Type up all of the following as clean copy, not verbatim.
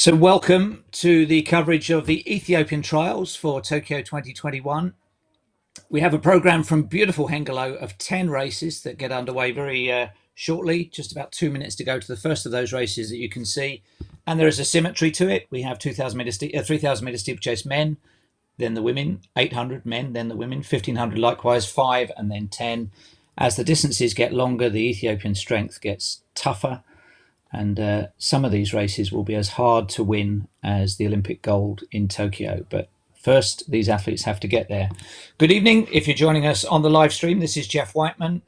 So welcome to the coverage of the Ethiopian Trials for Tokyo 2021. We have a programme from beautiful Hengelo of 10 races that get underway very shortly. Just about 2 minutes to go to the first of those races that you can see. And there is a symmetry to it. We have 3,000 metre steeplechase men, then the women, 800 men, then the women, 1,500 likewise, 5 and then 10. As the distances get longer, the Ethiopian strength gets tougher. And some of these races will be as hard to win as the Olympic gold in Tokyo. But first, these athletes have to get there. Good evening. If you're joining us on the live stream, this is Jeff Whiteman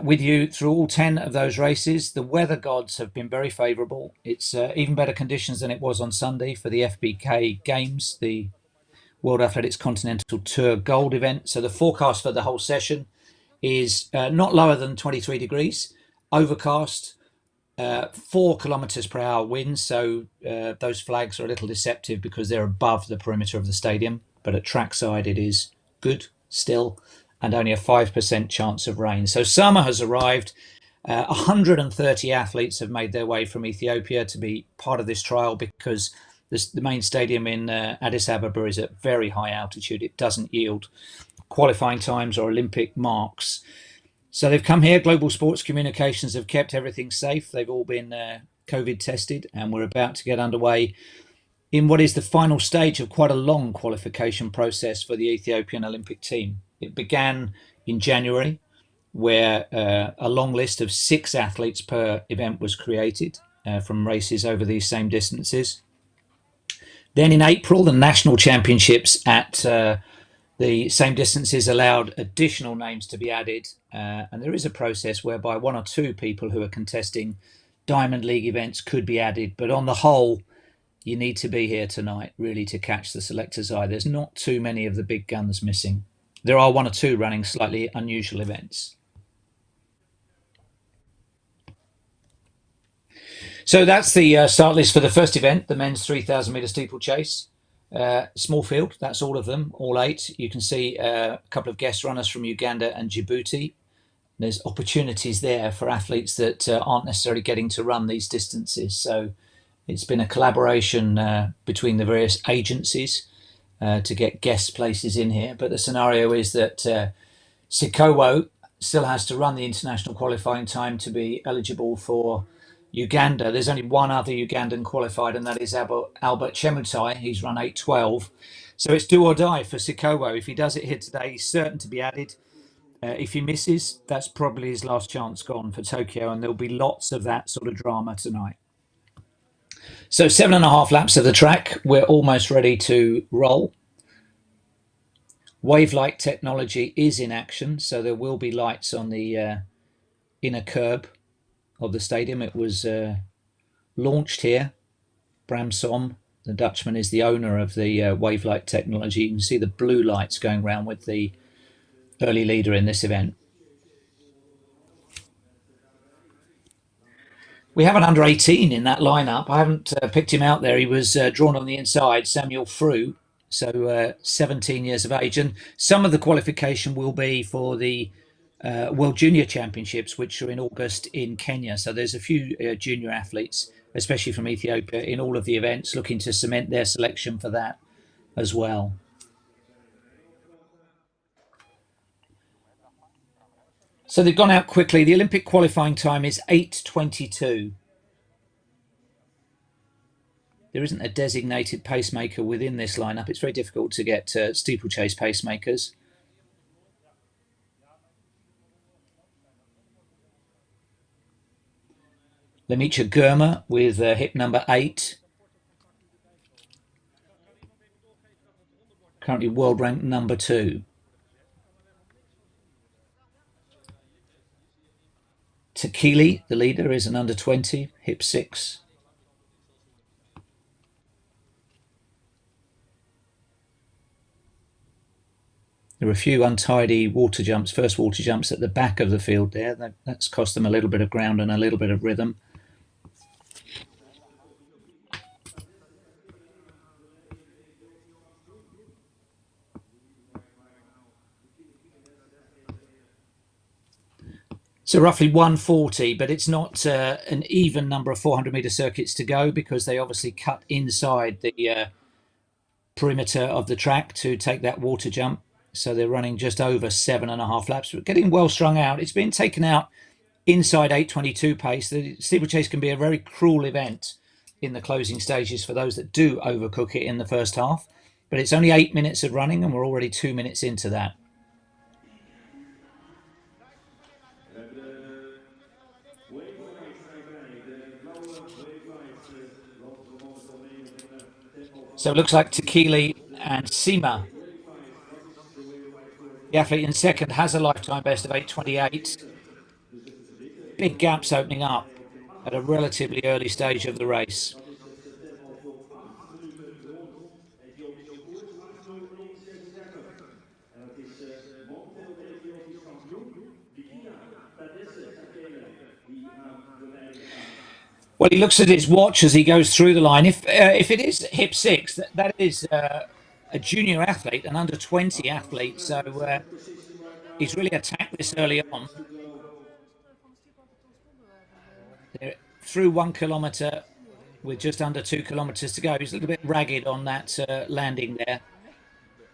with you through all 10 of those races. The weather gods have been very favourable. It's even better conditions than it was on Sunday for the FBK Games, the World Athletics Continental Tour Gold event. So the forecast for the whole session is not lower than 23 degrees, overcast, 4 kilometers per hour winds. So those flags are a little deceptive because they're above the perimeter of the stadium, but at trackside it is good still, and only a 5% chance of rain. So summer has arrived. 130 athletes have made their way from Ethiopia to be part of this trial because the main stadium in Addis Ababa is at very high altitude. It doesn't yield qualifying times or Olympic marks. So they've come here. Global Sports Communications have kept everything safe. They've all been COVID tested, and we're about to get underway in what is the final stage of quite a long qualification process for the Ethiopian Olympic team. It began in January, where a long list of 6 athletes per event was created from races over these same distances. Then in April, the national championships at the same distances allowed additional names to be added, and there is a process whereby 1 or 2 people who are contesting Diamond League events could be added, but on the whole, you need to be here tonight really to catch the selector's eye. There's not too many of the big guns missing. There are 1 or 2 running slightly unusual events. So that's the start list for the first event, the men's 3,000 metre steeplechase. Smallfield, that's all of them, all 8. You can see a couple of guest runners from Uganda and Djibouti. There's opportunities there for athletes that aren't necessarily getting to run these distances. So it's been a collaboration between the various agencies to get guest places in here. But the scenario is that Sikowo still has to run the international qualifying time to be eligible for Uganda. There's only 1 other Ugandan qualified, and that is Albert Chemutai. He's run 8:12. So it's do or die for Sikowo. If he does it here today, he's certain to be added. If he misses, that's probably his last chance gone for Tokyo, and there'll be lots of that sort of drama tonight. So 7.5 laps of the track. We're almost ready to roll. Wave-like technology is in action, so there will be lights on the inner curb of the stadium. It was launched here. Bram Som, the Dutchman, is the owner of the wave-like technology. You can see the blue lights going around with the early leader in this event. We have an under 18 in that lineup. I haven't picked him out there. He was drawn on the inside, Samuel Frew, so 17 years of age. And some of the qualification will be for the World Junior Championships, which are in August in Kenya. So there's a few junior athletes, especially from Ethiopia, in all of the events, looking to cement their selection for that as well. So they've gone out quickly. The Olympic qualifying time is 8:22. There isn't a designated pacemaker within this lineup. It's very difficult to get steeplechase pacemakers. Lemicha Gurma with hip number 8. Currently world rank number 2. Takili, the leader, is an under 20, hip 6. There are a few untidy first water jumps at the back of the field there. That's cost them a little bit of ground and a little bit of rhythm. So roughly 140, but it's not an even number of 400-meter circuits to go because they obviously cut inside the perimeter of the track to take that water jump. So they're running just over 7.5 laps, but getting well strung out. It's been taken out inside 8:22 pace. The steeplechase can be a very cruel event in the closing stages for those that do overcook it in the first half. But it's only 8 minutes of running, and we're already 2 minutes into that. So it looks like Tekili and Sima, the athlete in second, has a lifetime best of 8:28. Big gaps opening up at a relatively early stage of the race. Well, he looks at his watch as he goes through the line. If it is hip six, that is a junior athlete, an under 20 athlete. So he's really attacked this early on. They're through 1 kilometre with just under 2 kilometres to go. He's a little bit ragged on that landing there,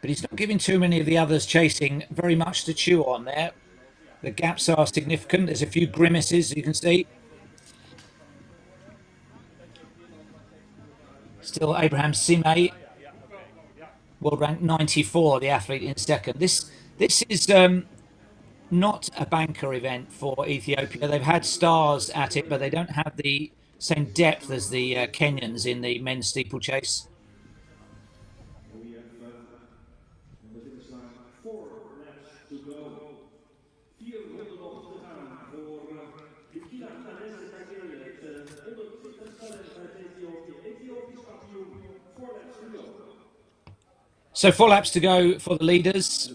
but he's not giving too many of the others chasing very much to chew on there. The gaps are significant. There's a few grimaces you can see. Still Abraham Sime, world rank 94, the athlete in second. This is not a banker event for Ethiopia. They've had stars at it, but they don't have the same depth as the Kenyans in the men's steeplechase. So 4 laps to go for the leaders.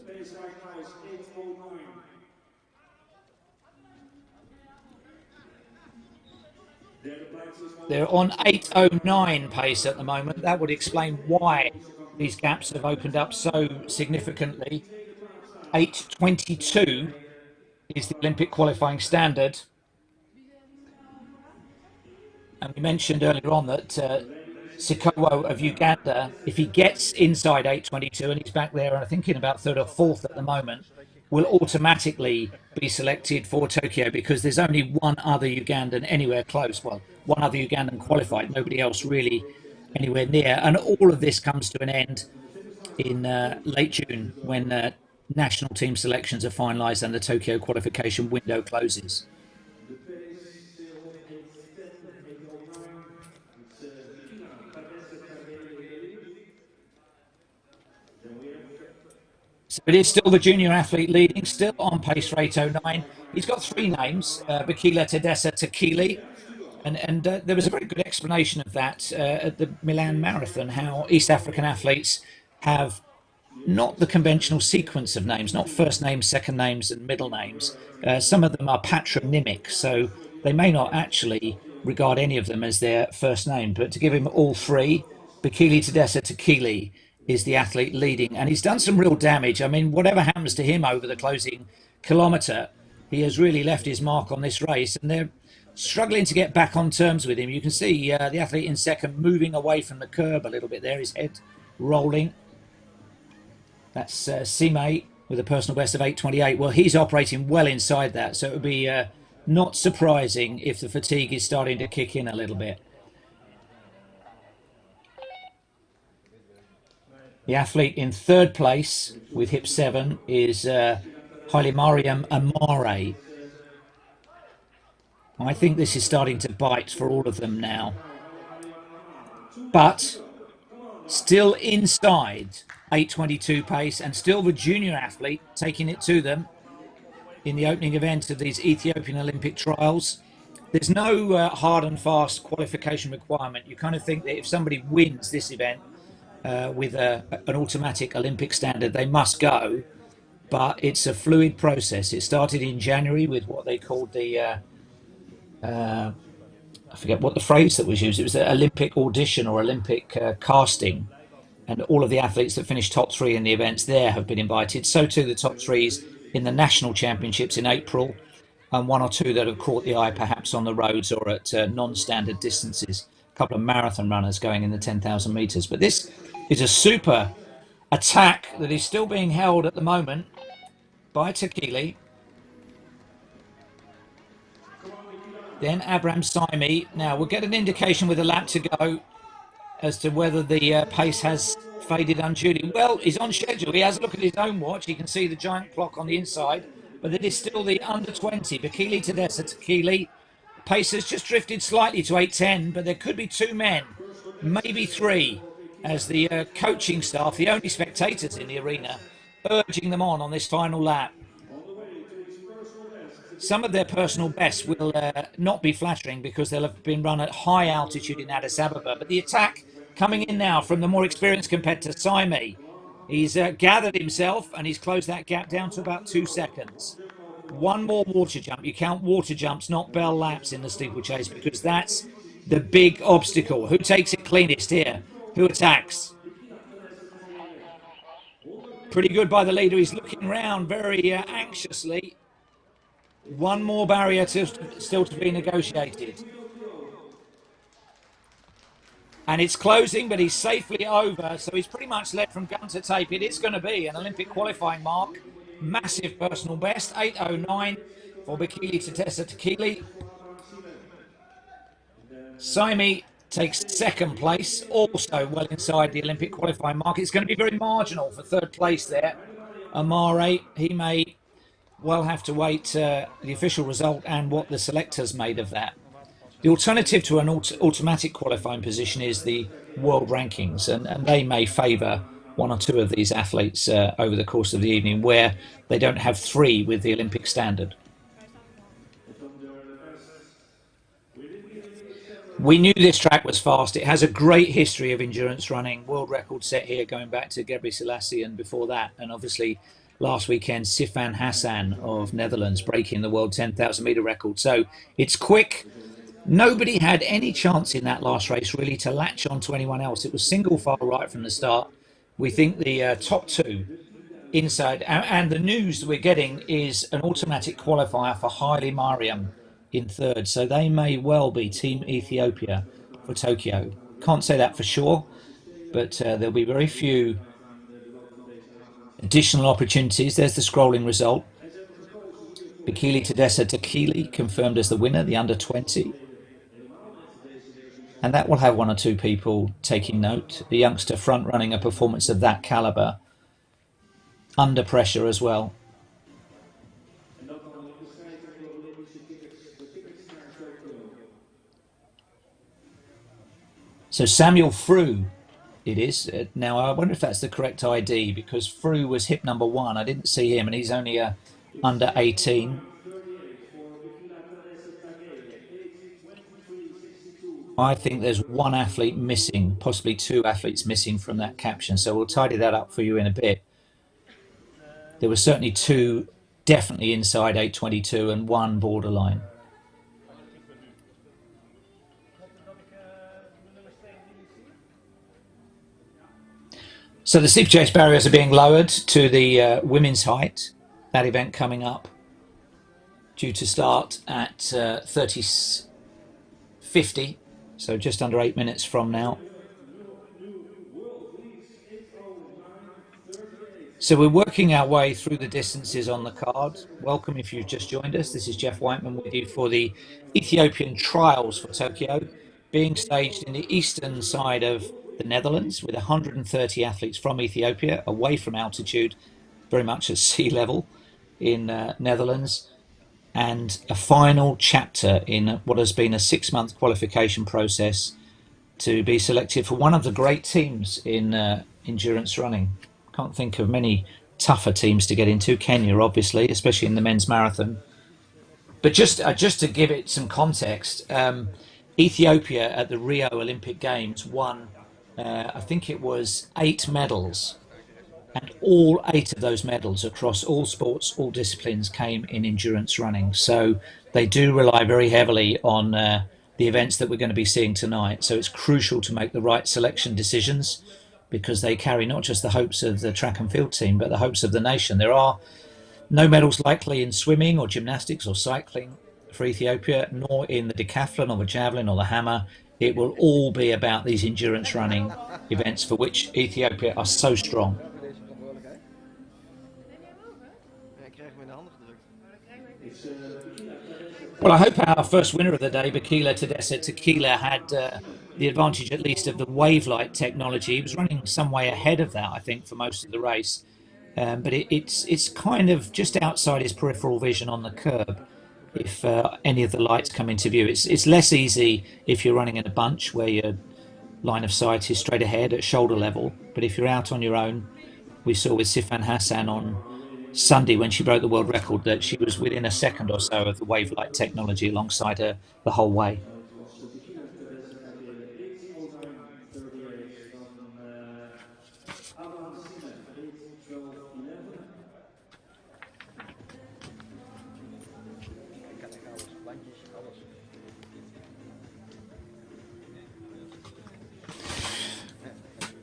They're on 8:09 pace at the moment. That would explain why these gaps have opened up so significantly. 8:22 is the Olympic qualifying standard. And we mentioned earlier on that Sikowo of Uganda, if he gets inside 8:22 and he's back there, I think in about third or fourth at the moment, will automatically be selected for Tokyo because there's only one other Ugandan anywhere close. Well, one other Ugandan qualified, nobody else really anywhere near. And all of this comes to an end in late June when national team selections are finalised and the Tokyo qualification window closes. So it is still the junior athlete leading, still on pace for 8:09. He's got 3 names, Bakile Tedessa Tekili, and there was a very good explanation of that at the Milan Marathon, how East African athletes have not the conventional sequence of names, not first names, second names, and middle names. Some of them are patronymic, so they may not actually regard any of them as their first name, but to give him all 3, Bakile Tedessa Tekili is the athlete leading, and he's done some real damage. I mean, whatever happens to him over the closing kilometre, he has really left his mark on this race, and they're struggling to get back on terms with him. You can see the athlete in second moving away from the curb a little bit there, his head rolling. That's Sime with a personal best of 8:28. Well, he's operating well inside that, so it would be not surprising if the fatigue is starting to kick in a little bit. The athlete in third place with hip 7 is Haile Mariam Amare. I think this is starting to bite for all of them now. But still inside 8:22 pace, and still the junior athlete taking it to them in the opening event of these Ethiopian Olympic Trials. There's no hard and fast qualification requirement. You kind of think that if somebody wins this event, with an automatic Olympic standard, they must go, but it's a fluid process. It started in January with what they called the I forget what the phrase that was used. It was the Olympic audition or Olympic casting, and all of the athletes that finished top 3 in the events there have been invited. So too the top 3s in the national championships in April, and one or two that have caught the eye perhaps on the roads or at non-standard distances. A couple of marathon runners going in the 10,000 metres. But this is a super attack that is still being held at the moment by Tekili. Then Abraham Saimi. Now we'll get an indication with a lap to go as to whether the pace has faded unduly. Well, he's on schedule. He has a look at his own watch. You can see the giant clock on the inside, but it is still the under 20. Bekele Tadessa Tekili. Pace has just drifted slightly to 8:10, but there could be two men, maybe three, as the coaching staff, the only spectators in the arena, urging them on this final lap. Some of their personal bests will not be flattering because they'll have been run at high altitude in Addis Ababa. But the attack coming in now from the more experienced competitor, Saimi. He's gathered himself and he's closed that gap down to about 2 seconds. One more water jump. You count water jumps, not bell laps in the steeplechase, because that's the big obstacle. Who takes it cleanest here? Who attacks? Pretty good by the leader. He's looking around very anxiously. One more barrier still to be negotiated. And it's closing, but he's safely over. So he's pretty much led from gun to tape. It is going to be an Olympic qualifying mark. Massive personal best, 8:09 for Bekele Tadessa Tekili. Saimi takes second place, also well inside the Olympic qualifying mark. It's going to be very marginal for third place there. Amare, he may well have to wait the official result and what the selectors made of that. The alternative to an automatic qualifying position is the world rankings, and they may favour one or two of these athletes over the course of the evening where they don't have three with the Olympic standard. We knew this track was fast. It has a great history of endurance running. World record set here going back to Gebre Selassie and before that. And obviously last weekend, Sifan Hassan of Netherlands breaking the world 10,000 metre record. So it's quick. Nobody had any chance in that last race really to latch on to anyone else. It was single file right from the start. We think the top two inside, and the news we're getting is an automatic qualifier for Haile Mariam in third. So they may well be Team Ethiopia for Tokyo. Can't say that for sure, but there'll be very few additional opportunities. There's the scrolling result. Bekele Tadessa Tekili confirmed as the winner, the under 20. And that will have one or two people taking note. The youngster front running a performance of that calibre under pressure as well. So Samuel Frew it is. Now I wonder if that's the correct ID because Frew was hip number 1. I didn't see him and he's only under 18. I think there's one athlete missing, possibly two athletes missing from that caption. So we'll tidy that up for you in a bit. There were certainly two definitely inside 8:22 and one borderline. So the steeplechase barriers are being lowered to the women's height. That event coming up, due to start at 30:50. So just under 8 minutes from now. So we're working our way through the distances on the card. Welcome if you've just joined us. This is Jeff Whiteman with you for the Ethiopian Trials for Tokyo, being staged in the eastern side of the Netherlands with 130 athletes from Ethiopia, away from altitude, very much at sea level in Netherlands. And a final chapter in what has been a 6-month qualification process to be selected for one of the great teams in endurance running. Can't think of many tougher teams to get into. Kenya, obviously, especially in the men's marathon. But just to give it some context, Ethiopia at the Rio Olympic Games won, I think it was 8 medals. And all 8 of those medals across all sports, all disciplines came in endurance running. So they do rely very heavily on the events that we're going to be seeing tonight. So it's crucial to make the right selection decisions because they carry not just the hopes of the track and field team, but the hopes of the nation. There are No medals likely in swimming or gymnastics or cycling for Ethiopia, nor in the decathlon or the javelin or the hammer. It will all be about these endurance running events for which Ethiopia are so strong. Well, I hope our first winner of the day, Bakila Tadessa Tequila, had the advantage at least of the wave-light technology. He was running some way ahead of that, I think, for most of the race. But it's kind of just outside his peripheral vision on the curb. If any of the lights come into view, it's less easy if you're running in a bunch where your line of sight is straight ahead at shoulder level. But if you're out on your own, we saw with Sifan Hassan on Sunday when she broke the world record that she was within a second or so of the wave light technology alongside her the whole way.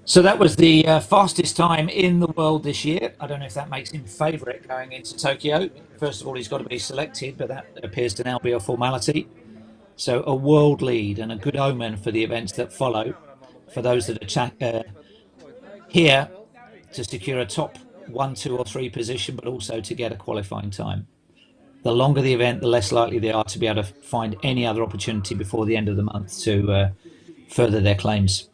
So that was the fastest time in the world this year. I don't know if that makes him favourite going into Tokyo. First of all, he's got to be selected, but that appears to now be a formality. So a world lead and a good omen for the events that follow, for those that are here to secure a top 1, 2 or 3 position, but also to get a qualifying time. The longer the event, the less likely they are to be able to find any other opportunity before the end of the month to further their claims.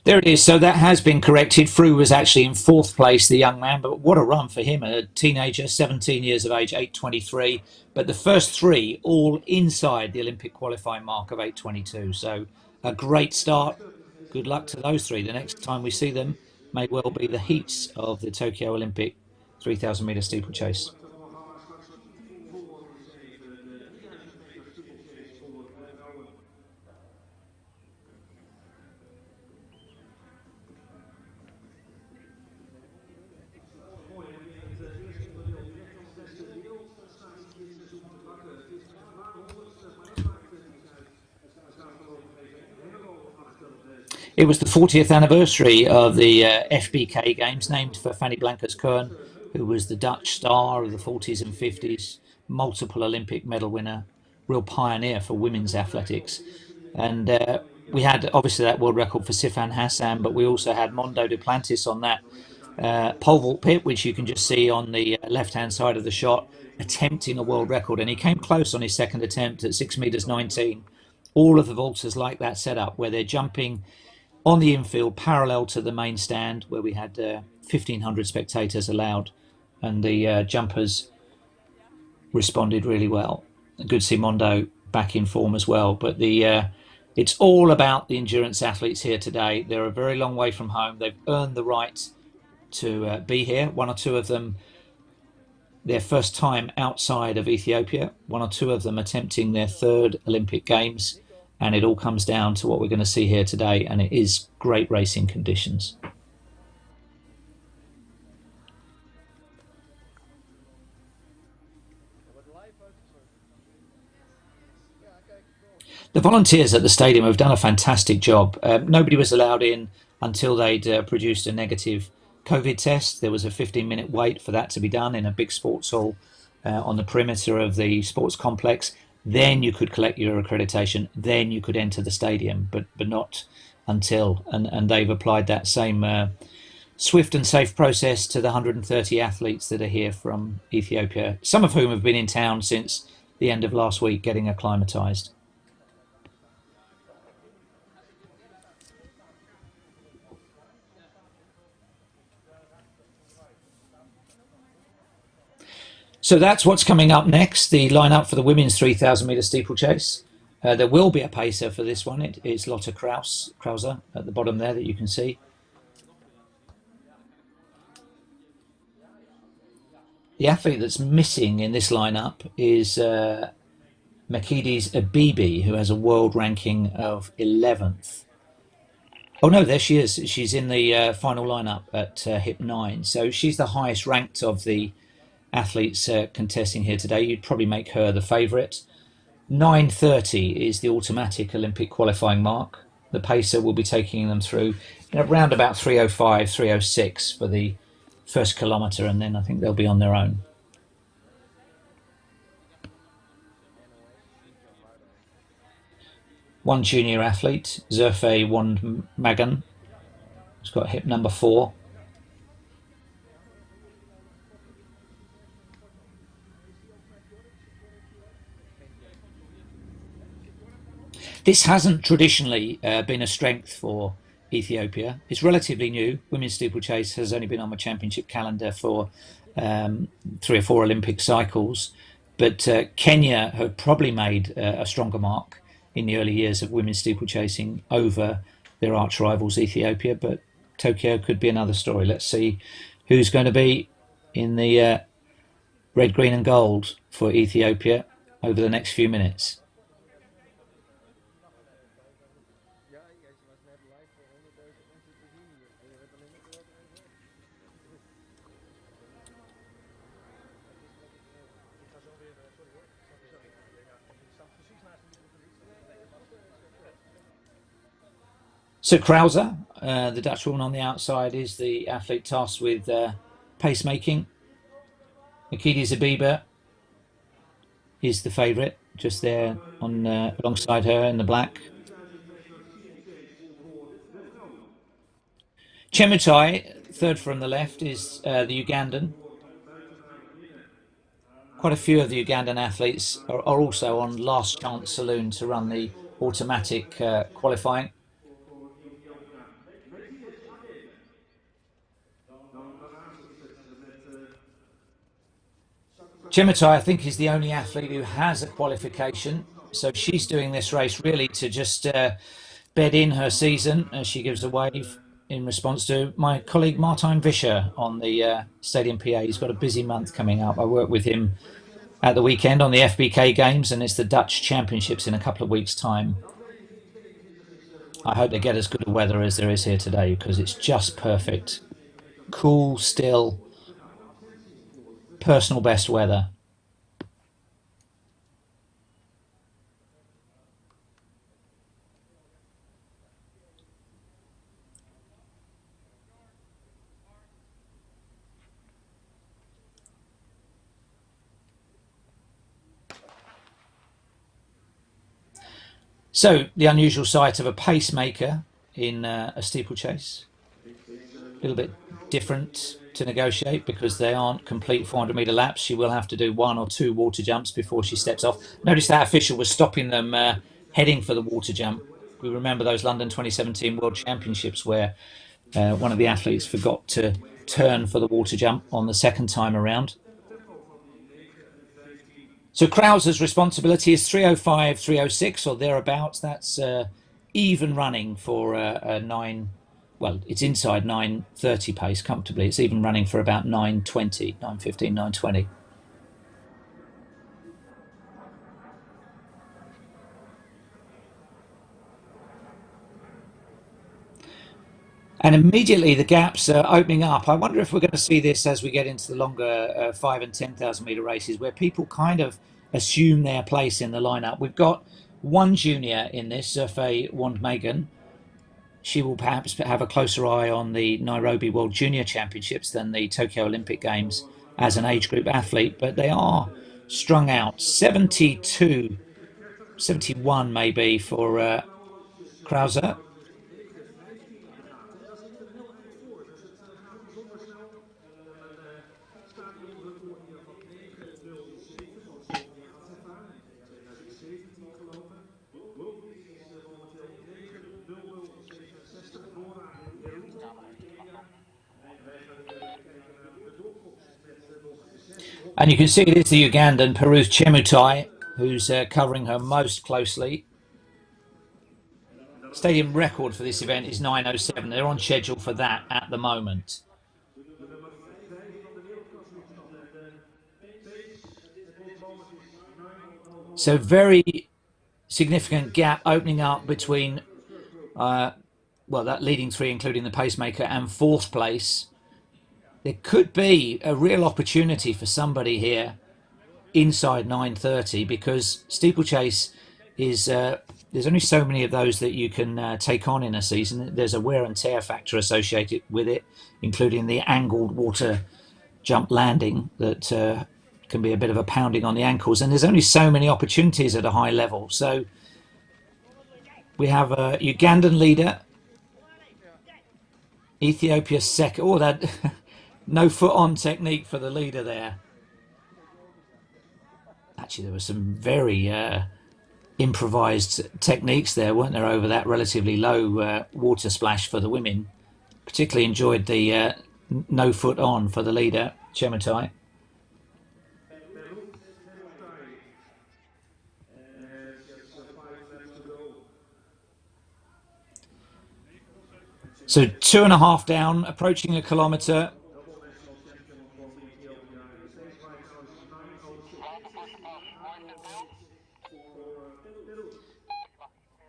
There it is. So that has been corrected. Fru was actually in 4th place, the young man, but what a run for him. A teenager, 17 years of age, 8:23. But the first 3 all inside the Olympic qualifying mark of 8:22. So a great start. Good luck to those 3. The next time we see them may well be the heats of the Tokyo Olympic 3,000 metre steeplechase. It was the 40th anniversary of the FBK Games, named for Fanny Blankers-Koen, who was the Dutch star of the 40s and 50s, multiple Olympic medal winner, real pioneer for women's athletics. And we had obviously that world record for Sifan Hassan, but we also had Mondo Duplantis on that pole vault pit, which you can just see on the left-hand side of the shot, attempting a world record. And he came close on his second attempt at 6 meters 19. All of the vaulters like that setup where they're jumping on the infield parallel to the main stand, where we had 1,500 spectators allowed, and the jumpers responded really well. Good to see Mondo back in form as well. But it's all about the endurance athletes here today. They're a very long way from home. They've earned the right to be here. 1 or 2 of them, their first time outside of Ethiopia. 1 or 2 of them attempting their 3rd Olympic Games. And it all comes down to what we're going to see here today, and it is great racing conditions. The volunteers at the stadium have done a fantastic job. Nobody was allowed in until they'd produced a negative COVID test. There was a 15-minute wait for that to be done in a big sports hall on the perimeter of the sports complex. Then you could collect your accreditation. Then you could enter the stadium, but not until. And they've applied that same swift and safe process to the 130 athletes that are here from Ethiopia, some of whom have been in town since the end of last week getting acclimatized. So that's what's coming up next, the lineup for the women's 3,000 metre steeplechase. There will be a pacer for this one. It's Lotte Krauser at the bottom there that you can see. The athlete that's missing in this lineup is Makidis Abibi, who has a world ranking of 11th. Oh no, there she is. She's in the final lineup at hip 9. So she's the highest ranked of the athletes contesting here today. You'd probably make her the favourite. 9:30 is the automatic Olympic qualifying mark. the pacer will be taking them through around about 3:05, 3:06 for the first kilometre, and then I think they'll be on their own. One junior athlete, Zerfe Wond Magan, has got hip number 4. This hasn't traditionally been a strength for Ethiopia. It's relatively new. Women's steeplechase has only been on the championship calendar for 3 or 4 Olympic cycles. But Kenya have probably made a stronger mark in the early years of women's steeplechasing over their arch rivals Ethiopia. But Tokyo could be another story. Let's see who's going to be in the red, green and gold for Ethiopia over the next few minutes. So Krauser, the Dutch woman on the outside, is the athlete tasked with pacemaking. Akidi Zabiba is the favourite, just there on alongside her in the black. Chemutai, third from the left, is the Ugandan. Quite a few of the Ugandan athletes are also on last chance saloon to run the automatic qualifying. Chemutai, I think, is the only athlete who has a qualification. So she's doing this race really to just bed in her season as she gives a wave in response to my colleague Martijn Visser on the Stadium PA. He's got a busy month coming up. I worked with him at the weekend on the FBK Games, and it's the Dutch Championships in a couple of weeks' time. I hope they get as good a weather as there is here today, because it's just perfect. Cool, still, personal best weather. So the unusual sight of a pacemaker in a steeplechase, a little bit different to negotiate because they aren't complete 400-metre laps. She will have to do 1 or 2 water jumps before she steps off. Notice that official was stopping them heading for the water jump. We remember those London 2017 World Championships where one of the athletes forgot to turn for the water jump on the second time around. So Krauser's responsibility is 3:05, 3:06 or thereabouts. That's even running for a 9. Well, it's inside 9:30 pace comfortably. It's even running for about 9:20, 9:15, 9:20. And immediately the gaps are opening up. I wonder if we're going to see this as we get into the longer 5 and 10,000 metre races where people kind of assume their place in the lineup. We've got one junior in this, Zerfe Wond Magan. She will perhaps have a closer eye on the Nairobi World Junior Championships than the Tokyo Olympic Games as an age group athlete, but they are strung out. 72, 71 maybe for Krauser. And you can see it is the Ugandan, Peru's Chemutai, who's covering her most closely. Stadium record for this event is 9:07. They're on schedule for that at the moment. So very significant gap opening up between, well, that leading 3, including the pacemaker, and 4th place. There could be a real opportunity for somebody here inside 9:30 because steeplechase is there's only so many of those that you can take on in a season. There's a wear and tear factor associated with it, including the angled water jump landing that can be a bit of a pounding on the ankles. And there's only so many opportunities at a high level. So we have a Ugandan leader, Ethiopia second. Oh, that no foot on technique for the leader there. Actually, there were some very improvised techniques there, weren't there, over that relatively low water splash for the women. Particularly enjoyed the no foot on for the leader, Chemutai. So 2.5 down, approaching a kilometre.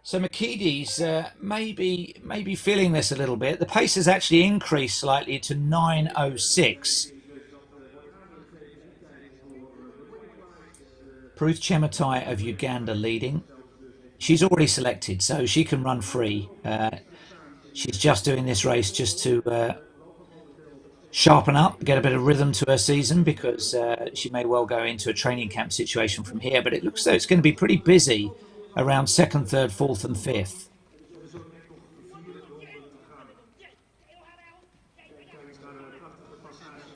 So Makides maybe feeling this a little bit. The pace has actually increased slightly to 9:06. Ruth Chemutai of Uganda leading. She's already selected, so she can run free. She's just doing this race just to sharpen up, get a bit of rhythm to her season, because she may well go into a training camp situation from here. But it looks though it's going to be pretty busy around 2nd, 3rd, 4th and 5th.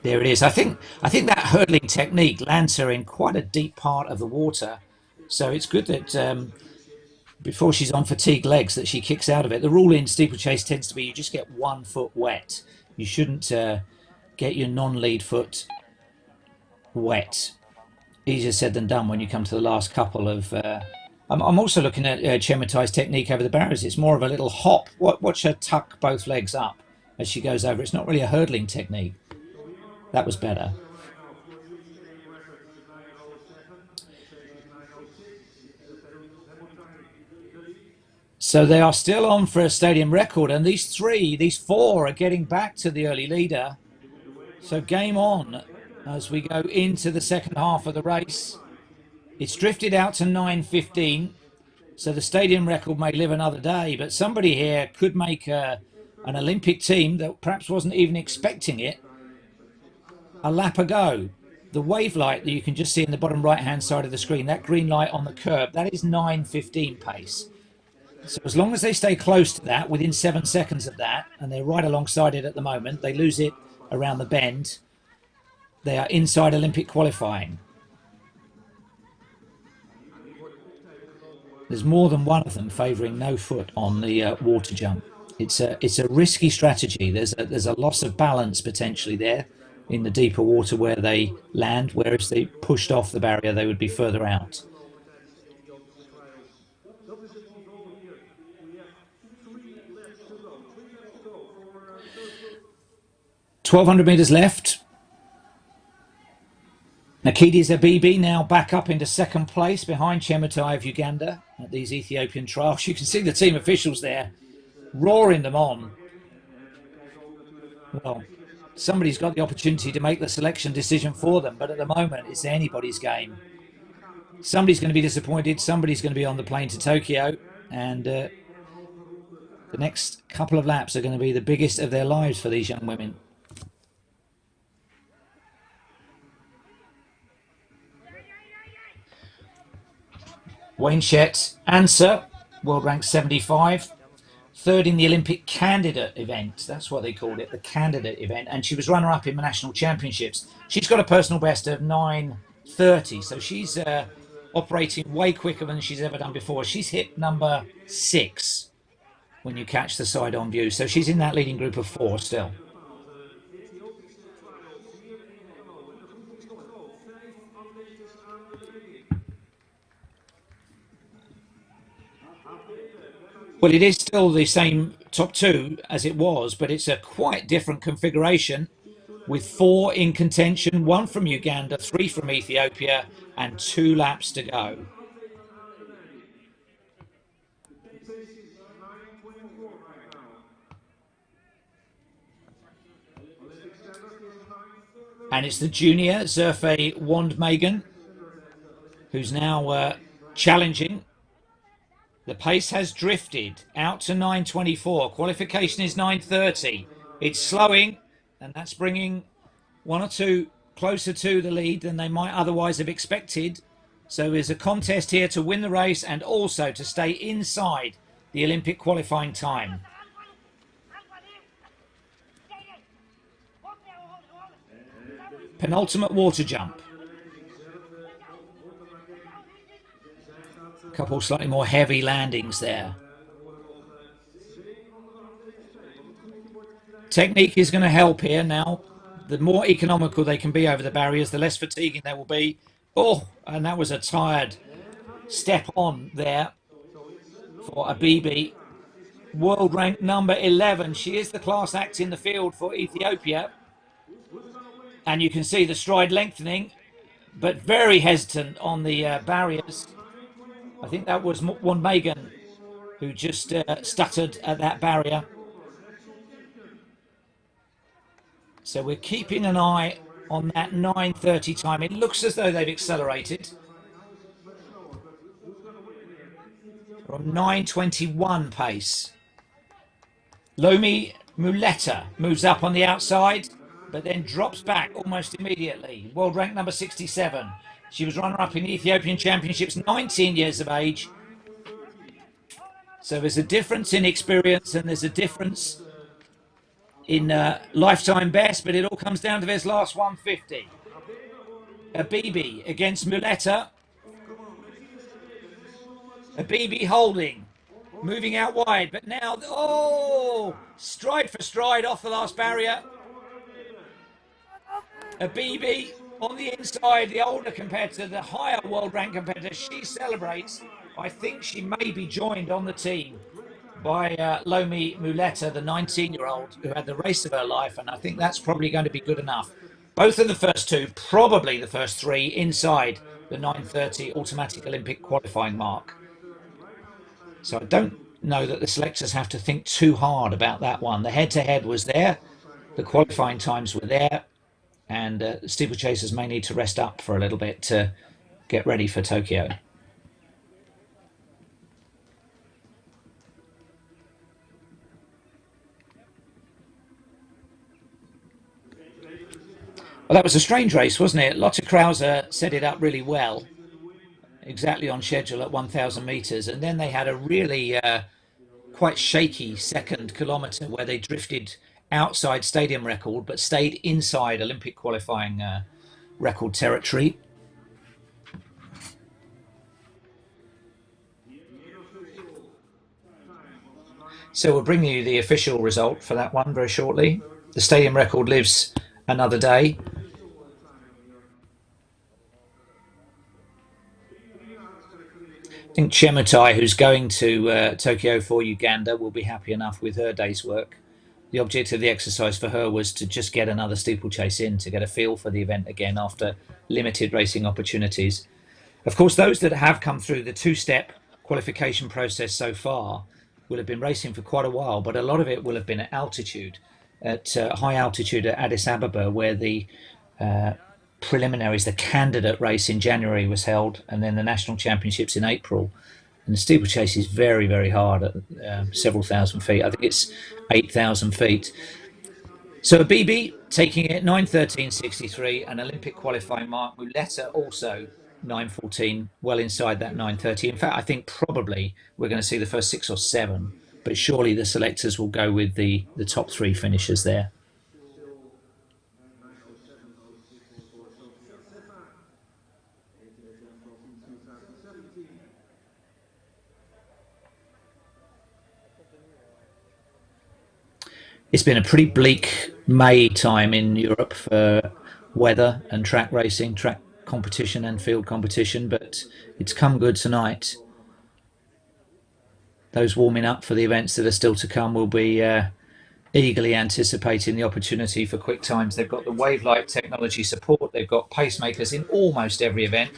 There it is. I think that hurdling technique lands her in quite a deep part of the water. So it's good that before she's on fatigue legs that she kicks out of it. The rule in steeplechase tends to be you just get 1 foot wet. You shouldn't get your non-lead foot wet. Easier said than done when you come to the last couple of... I'm also looking at Chemutai's technique over the barriers. It's more of a little hop. Watch her tuck both legs up as she goes over. It's not really a hurdling technique. That was better. So they are still on for a stadium record, and these 4 are getting back to the early leader. So game on as we go into the second half of the race. It's drifted out to 9:15, so the stadium record may live another day, but somebody here could make an Olympic team that perhaps wasn't even expecting it a lap ago. The wave light that you can just see in the bottom right-hand side of the screen, that green light on the curb, that is 9:15 pace. So as long as they stay close to that, within 7 seconds of that, and they're right alongside it at the moment, they lose it around the bend, they are inside Olympic qualifying. There's more than one of them favouring no foot on the water jump. It's a risky strategy. There's a loss of balance potentially there in the deeper water where they land, whereas they pushed off the barrier, they would be further out. 1,200 metres left. Nakides Abibi now back up into second place behind Chemutai of Uganda at these Ethiopian trials. You can see the team officials there roaring them on. Well, somebody's got the opportunity to make the selection decision for them, but at the moment it's anybody's game. Somebody's going to be disappointed, somebody's going to be on the plane to Tokyo, and the next couple of laps are going to be the biggest of their lives for these young women. Wayne Shett Answer, world rank 75, third in the Olympic candidate event. That's what they called it, the candidate event. And she was runner-up in the national championships. She's got a personal best of 9:30, so she's operating way quicker than she's ever done before. She's hit number 6 when you catch the side-on view. So she's in that leading group of 4 still. Well, it is still the same top 2 as it was, but it's a quite different configuration with 4 in contention, 1 from Uganda, 3 from Ethiopia, and 2 laps to go. And it's the junior, Zerfe Wandmegan, who's now challenging The pace has drifted out to 9:24. Qualification is 9:30. It's slowing, and that's bringing one or two closer to the lead than they might otherwise have expected. So there's a contest here to win the race and also to stay inside the Olympic qualifying time. Penultimate water jump. A couple slightly more heavy landings there. Technique is going to help here now. The more economical they can be over the barriers, the less fatiguing they will be. Oh, and that was a tired step on there for Abibi. World rank number 11. She is the class act in the field for Ethiopia. And you can see the stride lengthening, but very hesitant on the barriers. I think that was one Megan who just stuttered at that barrier. So we're keeping an eye on that 9:30 time. It looks as though they've accelerated. We're on 9:21 pace. Lomi Muleta moves up on the outside, but then drops back almost immediately. World rank number 67. She was runner-up in the Ethiopian Championships, 19 years of age. So there's a difference in experience and there's a difference in lifetime best, but it all comes down to this last 150. Abibi against Muleta. Abibi holding, moving out wide, but now, oh, stride for stride off the last barrier. Abibi on the inside, the older competitor, the higher world rank competitor, she celebrates. I think she may be joined on the team by Lomi Muleta, the 19-year-old who had the race of her life, and I think that's probably going to be good enough. Both of the first two, probably the first three, inside the 9:30 automatic Olympic qualifying mark. So I don't know that the selectors have to think too hard about that one. The head-to-head was there, the qualifying times were there, and steeplechasers may need to rest up for a little bit to get ready for Tokyo. Well, that was a strange race, wasn't it? Lotte Krause set it up really well, exactly on schedule at 1,000 meters, and then they had a really quite shaky second kilometer where they drifted outside stadium record but stayed inside Olympic qualifying record territory. So we'll bring you the official result for that one very shortly. The stadium record lives another day. I think Chemutai, who's going to Tokyo for Uganda, will be happy enough with her day's work. The object of the exercise for her was to just get another steeplechase in, to get a feel for the event again after limited racing opportunities. Of course, those that have come through the two-step qualification process so far will have been racing for quite a while, but a lot of it will have been at altitude, at high altitude at Addis Ababa, where the preliminaries, the candidate race in January was held, and then the national championships in April. And the steeplechase is very, very hard at several thousand feet. I think it's 8,000 feet. So Abibi taking it 9:13.63, an Olympic qualifying mark. Muleta also 9:14, well inside that 9:30. In fact, I think probably we're going to see the first 6 or 7, but surely the selectors will go with the top 3 finishers there. It's been a pretty bleak May time in Europe for weather and track racing, track competition and field competition, but it's come good tonight. Those warming up for the events that are still to come will be eagerly anticipating the opportunity for quick times. They've got the Wavelight technology support. They've got pacemakers in almost every event.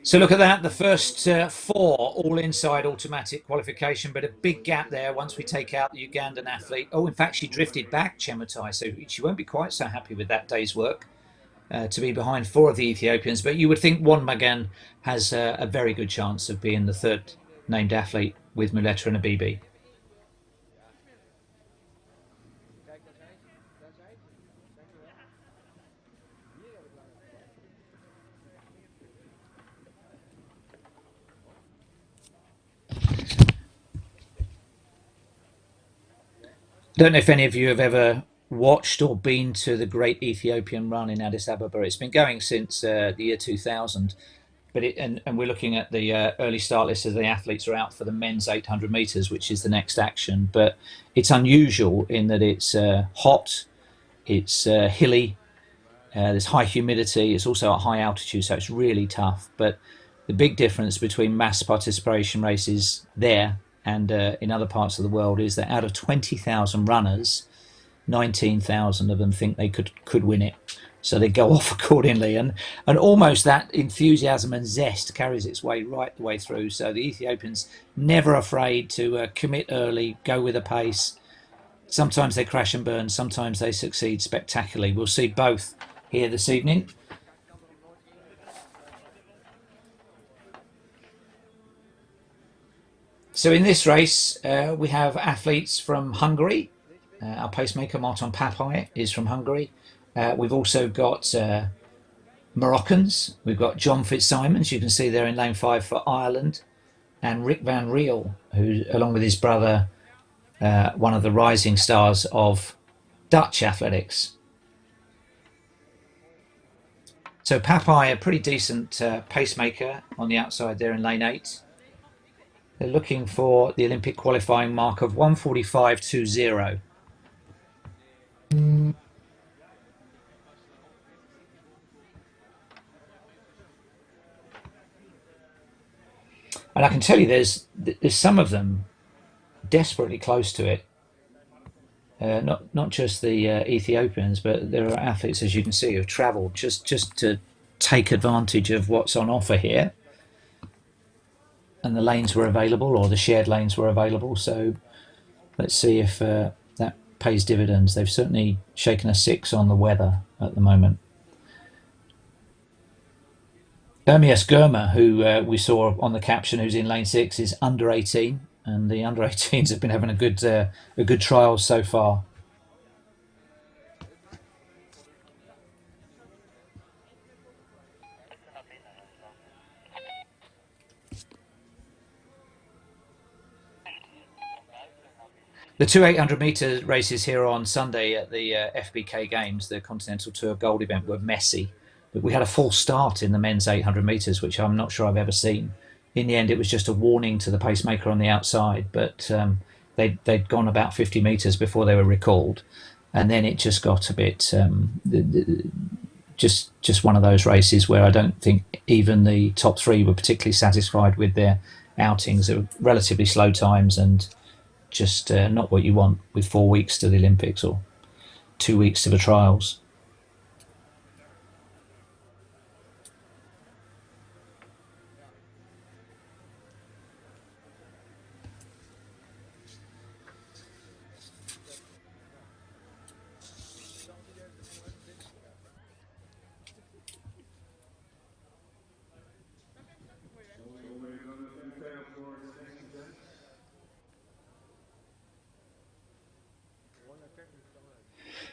So look at that, the first four all inside automatic qualification, but a big gap there once we take out the Ugandan athlete. Oh, in fact, she drifted back, Chemutai, so she won't be quite so happy with that day's work to be behind four of the Ethiopians. But you would think Magan has a very good chance of being the third named athlete with Muleta and Abibi. Don't know if any of you have ever watched or been to the Great Ethiopian Run in Addis Ababa. It's been going since the year 2000, but and we're looking at the early start list as the athletes are out for the men's 800 meters, which is the next action. But it's unusual in that it's hot, it's hilly, there's high humidity, it's also at high altitude, so it's really tough. But the big difference between mass participation races there and in other parts of the world is that out of 20,000 runners, 19,000 of them think they could win it. So they go off accordingly, and almost that enthusiasm and zest carries its way right the way through. So the Ethiopians never afraid to commit early, go with a pace. Sometimes they crash and burn, sometimes they succeed spectacularly. We'll see both here this evening. So in this race, we have athletes from Hungary. Our pacemaker, Martin Papai, is from Hungary. We've also got Moroccans. We've got John Fitzsimons, you can see there in lane 5 for Ireland, and Rick van Riel, who, along with his brother, one of the rising stars of Dutch athletics. So Papai, a pretty decent pacemaker on the outside there in lane 8. They're looking for the Olympic qualifying mark of 1:45.20. And I can tell you there's some of them desperately close to it. Not just the Ethiopians, but there are athletes, as you can see, who've travelled just to take advantage of what's on offer here. And the lanes were available, or the shared lanes were available. So let's see if that pays dividends. They've certainly shaken a 6 on the weather at the moment. Ermias Germa, who we saw on the caption, who's in lane 6, is under 18, and the under 18s have been having a good trial so far. The two 800 metre races here on Sunday at the FBK Games, the Continental Tour Gold event, were messy. But we had a full start in the men's 800 metres, which I'm not sure I've ever seen. In the end, it was just a warning to the pacemaker on the outside, but they'd gone about 50 metres before they were recalled. And then it just got a bit, just one of those races where I don't think even the top 3 were particularly satisfied with their outings. They were relatively slow times and just not what you want with 4 weeks to the Olympics or 2 weeks to the trials.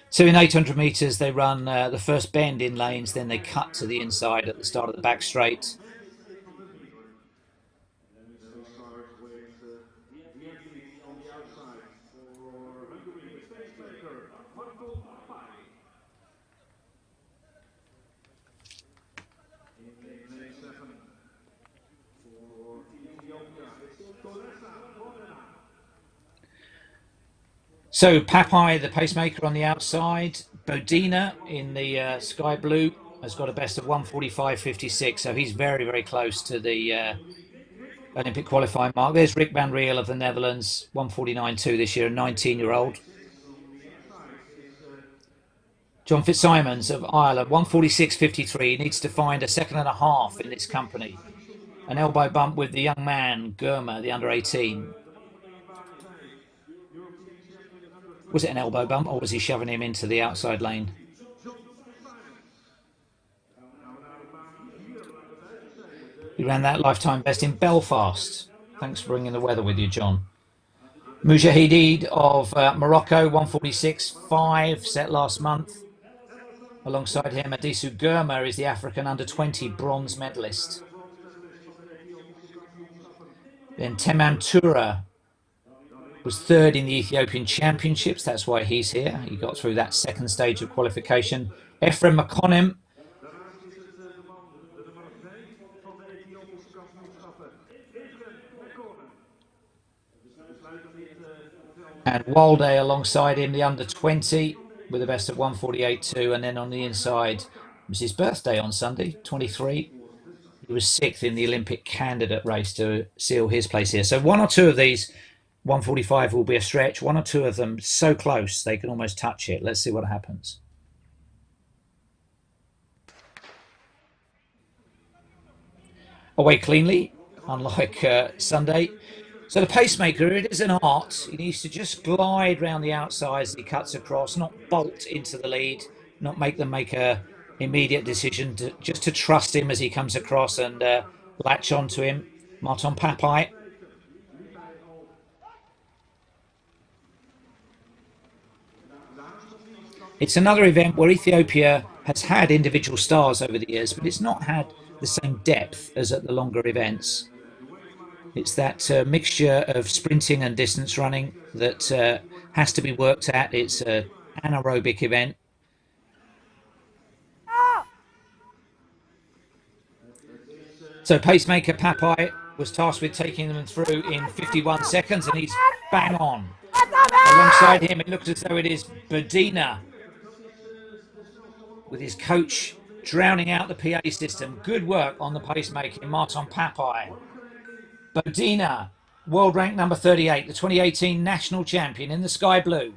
So in 800 metres, they run the first bend in lanes, then they cut to the inside at the start of the back straight. So Papai, the pacemaker on the outside, Bodina in the sky blue has got a best of 1:45.56, so he's very close to the Olympic qualifying mark. There's Rick van Riel of the Netherlands, 1:49.2 this year, a 19-year-old. John Fitzsimons of Ireland, 1:46.53. He needs to find a second and a half in this company. an elbow bump with the young man, Gurma, the under 18. Was it an elbow bump or was he shoving him into the outside lane? He ran that lifetime best in Belfast. Thanks for bringing the weather with you, John. Mujahideen of Morocco, 146.5, set last month. Alongside him, Adisu Gurma is the African under-20 bronze medalist. Then Temam Tura was third in the Ethiopian Championships. That's why he's here. He got through that second stage of qualification. Ephraim Makonim. And Walde alongside him, the under-20, with the best of 148.2. And then on the inside, it was his birthday on Sunday, 23. He was sixth in the Olympic candidate race to seal his place here. So one or two of these 145 will be a stretch. One or two of them so close they can almost touch it. Let's see what happens. Away cleanly, unlike Sunday. So the pacemaker, it is an art. He needs to just glide round the outsides as he cuts across, not bolt into the lead, not make them make a immediate decision, just to trust him as he comes across and latch onto him. Marton Papai. It's another event where Ethiopia has had individual stars over the years, but it's not had the same depth as at the longer events. It's that mixture of sprinting and distance running that has to be worked at. It's an anaerobic event. So pacemaker Papai was tasked with taking them through in 51 seconds, and he's bang on. Alongside him, it looks as though it is Bedina, with his coach drowning out the PA system. Good work on the pacemaking, Marton Papai. Bodina, world rank number 38, the 2018 national champion in the sky blue.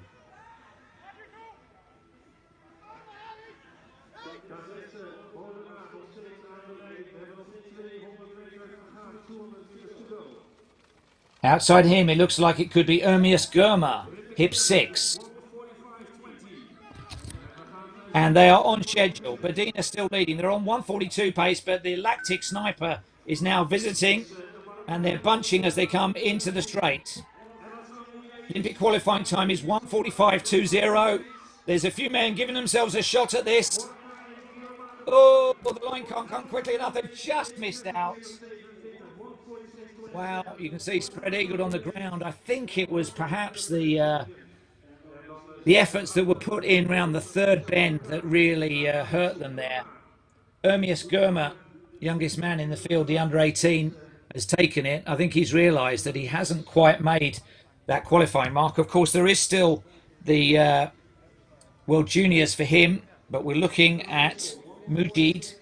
Outside him, it looks like it could be Ermias Gurma, hip 6. And they are on schedule. Bodina still leading. They're on 142 pace, but the lactic sniper is now visiting. And they're bunching as they come into the straight. Olympic qualifying time is 1:45.20. There's a few men giving themselves a shot at this. Oh, the line can't come quickly enough. They've just missed out. Wow, you can see spread eagled on the ground. I think it was perhaps the efforts that were put in around the third bend that really hurt them there. Ermias Gurma, youngest man in the field, the under 18, has taken it. I think he's realised that he hasn't quite made that qualifying mark. Of course, there is still the World Juniors for him, but we're looking at Mujid,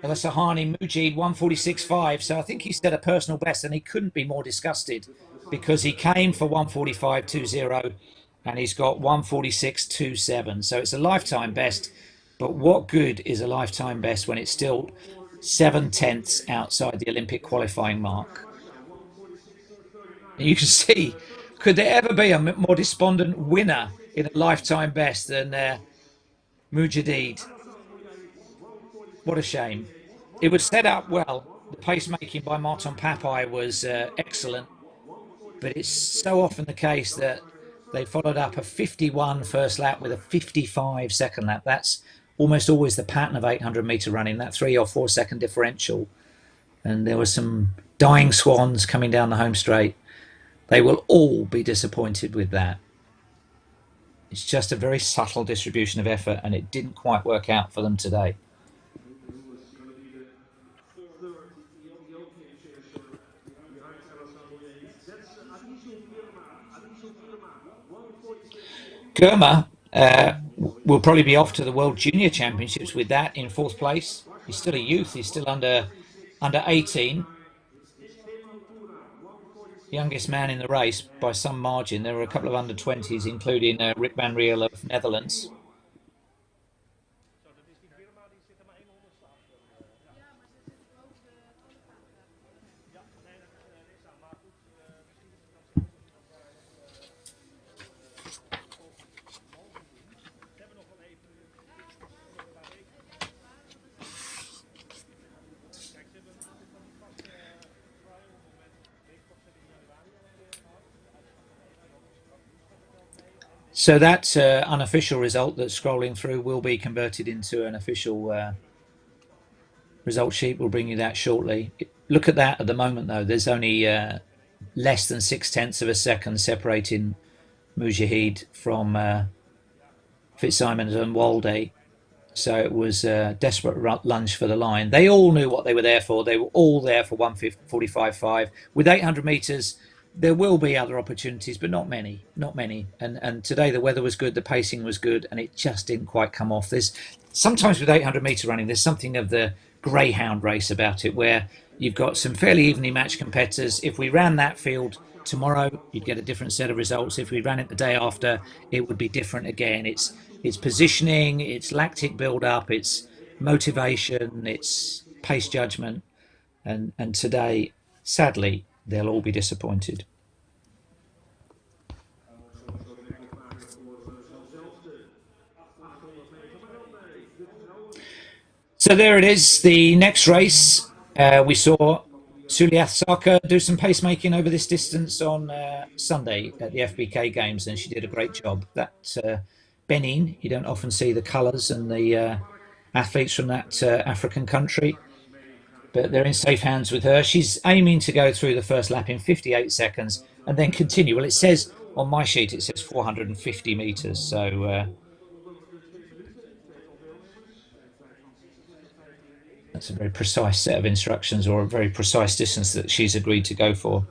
Elasahani Mujid, 146.5. So I think he set a personal best, and he couldn't be more disgusted because he came for 145.20 and he's got 146.27. So it's a lifetime best. But what good is a lifetime best when it's still 7/10 outside the Olympic qualifying mark? And you can see, could there ever be a more despondent winner in a lifetime best than Mujahideen? What a shame. It was set up well. The pacemaking by Marton Papai was excellent, but it's so often the case that they followed up a 51 first lap with a 55 second lap. That's almost always the pattern of 800-meter running, that 3 or 4 second differential. And there were some dying swans coming down the home straight. They will all be disappointed with that. It's just a very subtle distribution of effort, and it didn't quite work out for them today. Gurma will probably be off to the World Junior Championships with that in 4th place. He's still a youth. He's still under 18. Youngest man in the race by some margin. There were a couple of under 20s, including Rick Van Riel of Netherlands. So that unofficial result that's scrolling through will be converted into an official result sheet. We'll bring you that shortly. Look at that at the moment, though. There's only less than 0.6 of a second separating Mujahid from Fitzsimons and Walde. So it was a desperate lunge for the line. They all knew what they were there for. They were all there for 1:45.5. With 800 metres, there will be other opportunities, but not many, not many. And today the weather was good, the pacing was good, and it just didn't quite come off. There's sometimes with 800 metre running, there's something of the greyhound race about it, where you've got some fairly evenly matched competitors. If we ran that field tomorrow, you'd get a different set of results. If we ran it the day after, it would be different again. It's positioning, it's lactic build-up, it's motivation, it's pace judgment, and today, sadly, they'll all be disappointed. So there it is, the next race. We saw Suliath Saka do some pacemaking over this distance on Sunday at the FBK Games, and she did a great job. That Benin, you don't often see the colours and the athletes from that African country, but they're in safe hands with her. She's aiming to go through the first lap in 58 seconds and then continue. Well, it says on my sheet, it says 450 metres, so that's a very precise set of instructions, or a very precise distance that she's agreed to go for.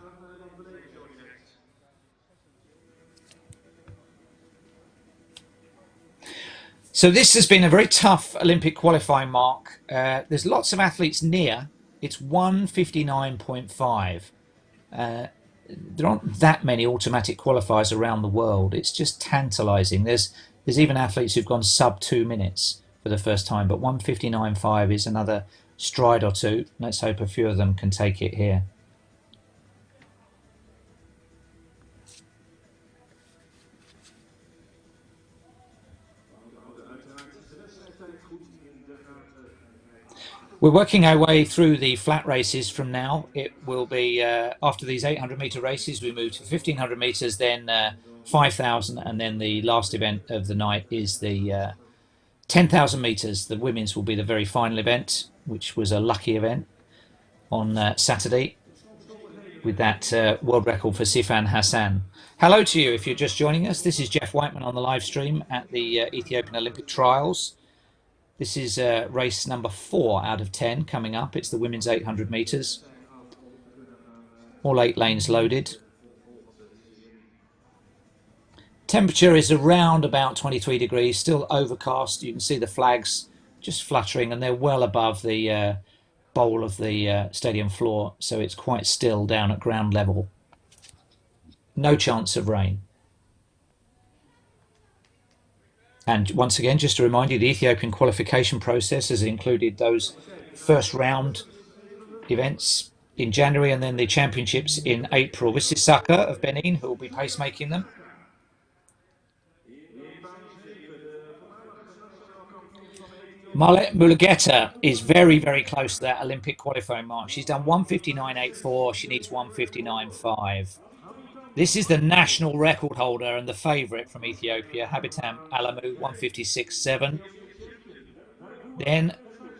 So this has been a very tough Olympic qualifying mark. There's lots of athletes near. It's 1:59.5. There aren't that many automatic qualifiers around the world. It's just tantalising. There's even athletes who've gone sub 2 minutes for the first time, but 1:59.5 is another stride or two. Let's hope a few of them can take it here. We're working our way through the flat races from now. It will be after these 800 metre races, we move to 1,500 metres, then 5,000, and then the last event of the night is the 10,000 metres. The women's will be the very final event, which was a lucky event on Saturday with that world record for Sifan Hassan. Hello to you if you're just joining us. This is Jeff Whiteman on the live stream at the Ethiopian Olympic Trials. This is race number 4 out of 10 coming up. It's the women's 800 metres. All 8 lanes loaded. Temperature is around about 23 degrees, still overcast. You can see the flags just fluttering, and they're well above the bowl of the stadium floor, so it's quite still down at ground level. No chance of rain. And once again, just to remind you, the Ethiopian qualification process has included those first round events in January and then the championships in April. This is Saka of Benin, who will be pacemaking them. Mulkessa is very, very close to that Olympic qualifying mark. She's done 1:59.84. She needs 1:59.5. This is the national record holder and the favourite from Ethiopia, Habitam Alamu, 1:56.7. Then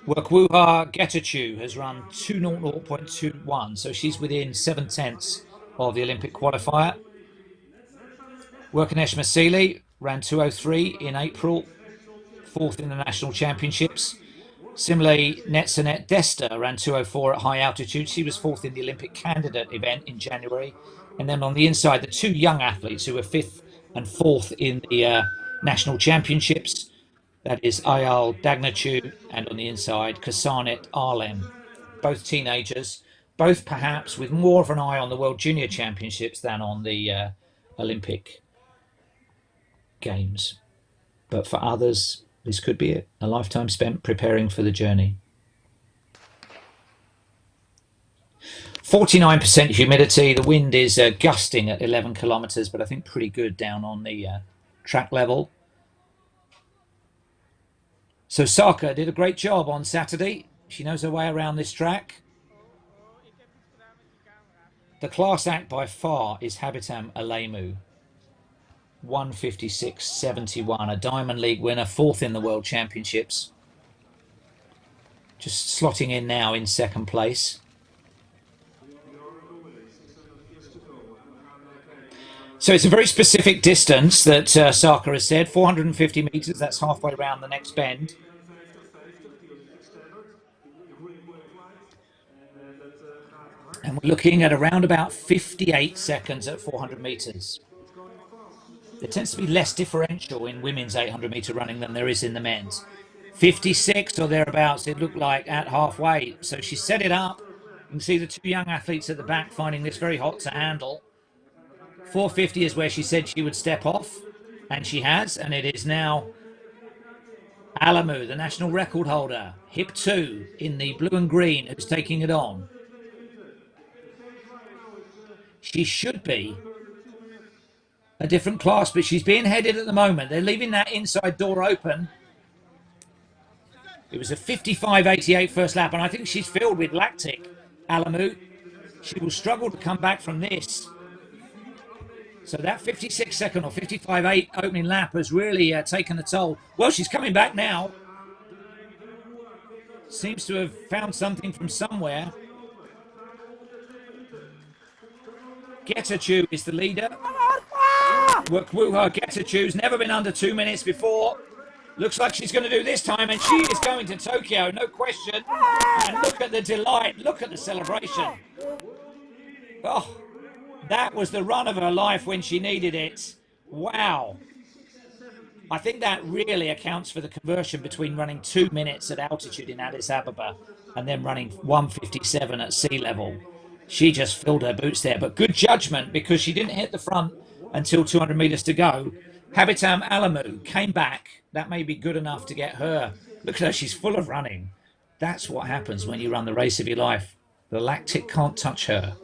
Workwuha Getachew has run 2:00.21, so she's within 7/10 of the Olympic qualifier. Workanesh Masili ran 2:03 in April, 4th in the national championships. Similarly, Netzanet Desta ran 2:04 at high altitude. She was 4th in the Olympic candidate event in January. And then on the inside, the 2 young athletes who were 5th and 4th in the national championships. That is Ayal Dagnachu, and on the inside, Kasanet Arlem. Both teenagers, both perhaps with more of an eye on the World Junior Championships than on the Olympic Games. But for others, this could be it. A lifetime spent preparing for the journey. 49% humidity. The wind is gusting at 11 kilometres, but I think pretty good down on the track level. So Saka did a great job on Saturday. She knows her way around this track. The class act by far is Habitam Alemu. 1:56.71, a Diamond League winner, fourth in the World Championships. Just slotting in now in second place. So it's a very specific distance that Saka has said, 450 meters. That's halfway around the next bend. And we're looking at around about 58 seconds at 400 meters. There tends to be less differential in women's 800 meter running than there is in the men's. 56 or thereabouts, it looked like at halfway. So she set it up. You can see the two young athletes at the back finding this very hot to handle. 450 is where she said she would step off, and she has, and it is now Alamu, the national record holder, hip 2 in the blue and green, who's taking it on. She should be a different class, but she's being headed at the moment. They're leaving that inside door open. It was a 55.88 first lap, and I think she's filled with lactic, Alamu. She will struggle to come back from this. So that 56-second or 55.8 opening lap has really taken a toll. Well, she's coming back now. Seems to have found something from somewhere. Getachew is the leader. Wuha Getachew's never been under 2 minutes before. Looks like she's going to do this time, and she is going to Tokyo, no question. And look at the delight. Look at the celebration. Oh, that was the run of her life when she needed it. Wow. I think that really accounts for the conversion between running 2 minutes at altitude in Addis Ababa and then running 1:57 at sea level. She just filled her boots there, but good judgment because she didn't hit the front until 200 meters to go. Habitam Alamu came back. That may be good enough to get her. Look at her, she's full of running. That's what happens when you run the race of your life. The lactic can't touch her.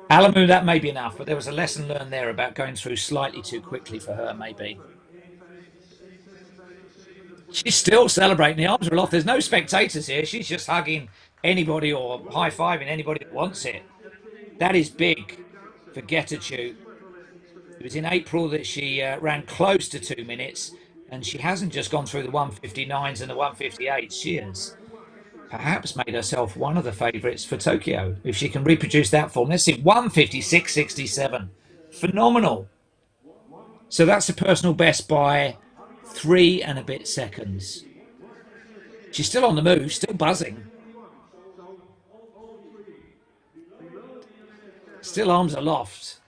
Alamu, that may be enough, but there was a lesson learned there about going through slightly too quickly for her, maybe. She's still celebrating. The arms are aloft. There's no spectators here. She's just hugging anybody or high-fiving anybody that wants it. That is big for Getachew. It was in April that she ran close to 2 minutes, and she hasn't just gone through the 1:59s and the 1:58s. She has perhaps made herself one of the favourites for Tokyo. If she can reproduce that form, let's see, 1:56.67. Phenomenal. So that's a personal best by 3 and a bit seconds. She's still on the move, still buzzing. Still arms aloft.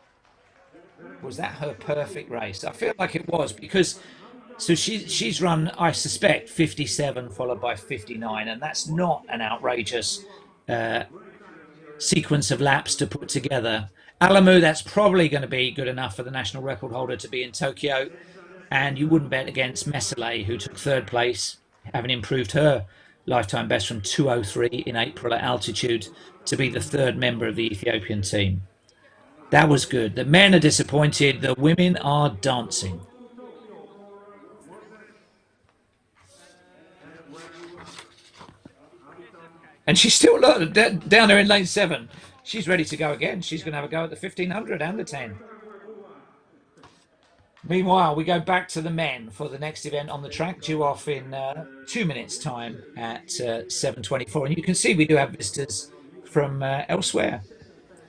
Was that her perfect race? I feel like it was, because so she's run, I suspect, 57 followed by 59, and that's not an outrageous sequence of laps to put together. Alamu, that's probably going to be good enough for the national record holder to be in Tokyo, and you wouldn't bet against Mesele, who took third place, having improved her lifetime best from 2:03 in April at altitude to be the third member of the Ethiopian team. That was good. The men are disappointed. The women are dancing. And she's still down there in lane 7. She's ready to go again. She's going to have a go at the 1500 and the 10. Meanwhile, we go back to the men for the next event on the track, due off in 2 minutes' time at 7:24. And you can see we do have visitors from elsewhere.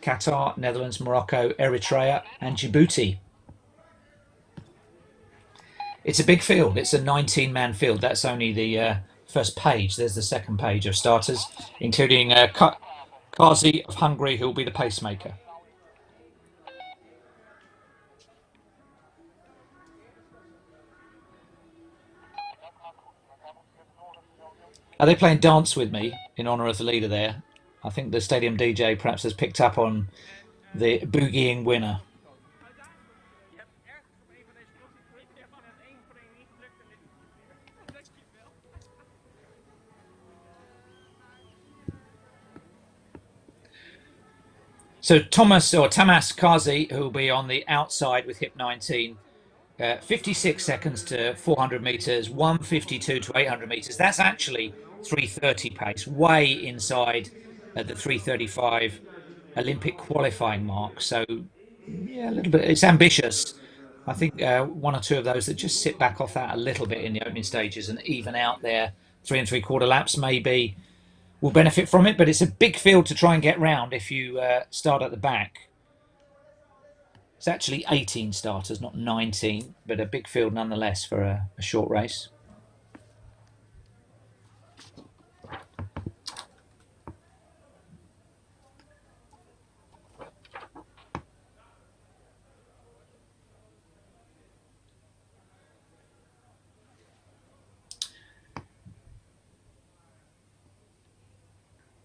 Qatar, Netherlands, Morocco, Eritrea, and Djibouti. It's a big field. It's a 19-man field. That's only the first page. There's the second page of starters, including Kazi of Hungary, who will be the pacemaker. Are they playing Dance With Me in honour of the leader there? I think the stadium DJ perhaps has picked up on the boogieing winner. So Tamas Kazi, who will be on the outside with hip 19, 56 seconds to 400 metres, 1:52 to 800 metres. That's actually 3:30 pace, way inside the 3:35 Olympic qualifying mark. So Yeah, a little bit. It's ambitious. I think one or two of those that just sit back off that a little bit in the opening stages and even out their 3 3/4 laps maybe will benefit from it. But it's a big field to try and get round if you start at the back. It's actually 18 starters, not 19, but a big field nonetheless for a short race.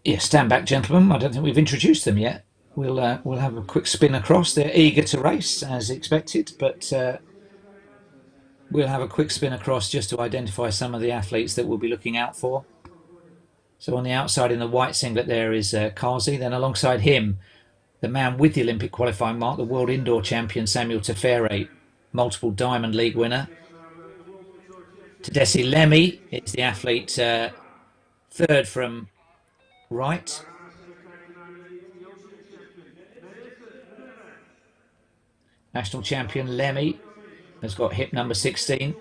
Yeah, stand back, gentlemen. I don't think we've introduced them yet. We'll have a quick spin across. They're eager to race as expected, but we'll have a quick spin across just to identify some of the athletes that we'll be looking out for. So on the outside in the white singlet there is Kazi. Then alongside him, the man with the Olympic qualifying mark, the world indoor champion Samuel Tefere, multiple Diamond League winner. Tedessi Lemmy is the athlete third from right. National champion Lemmy has got hip number 16.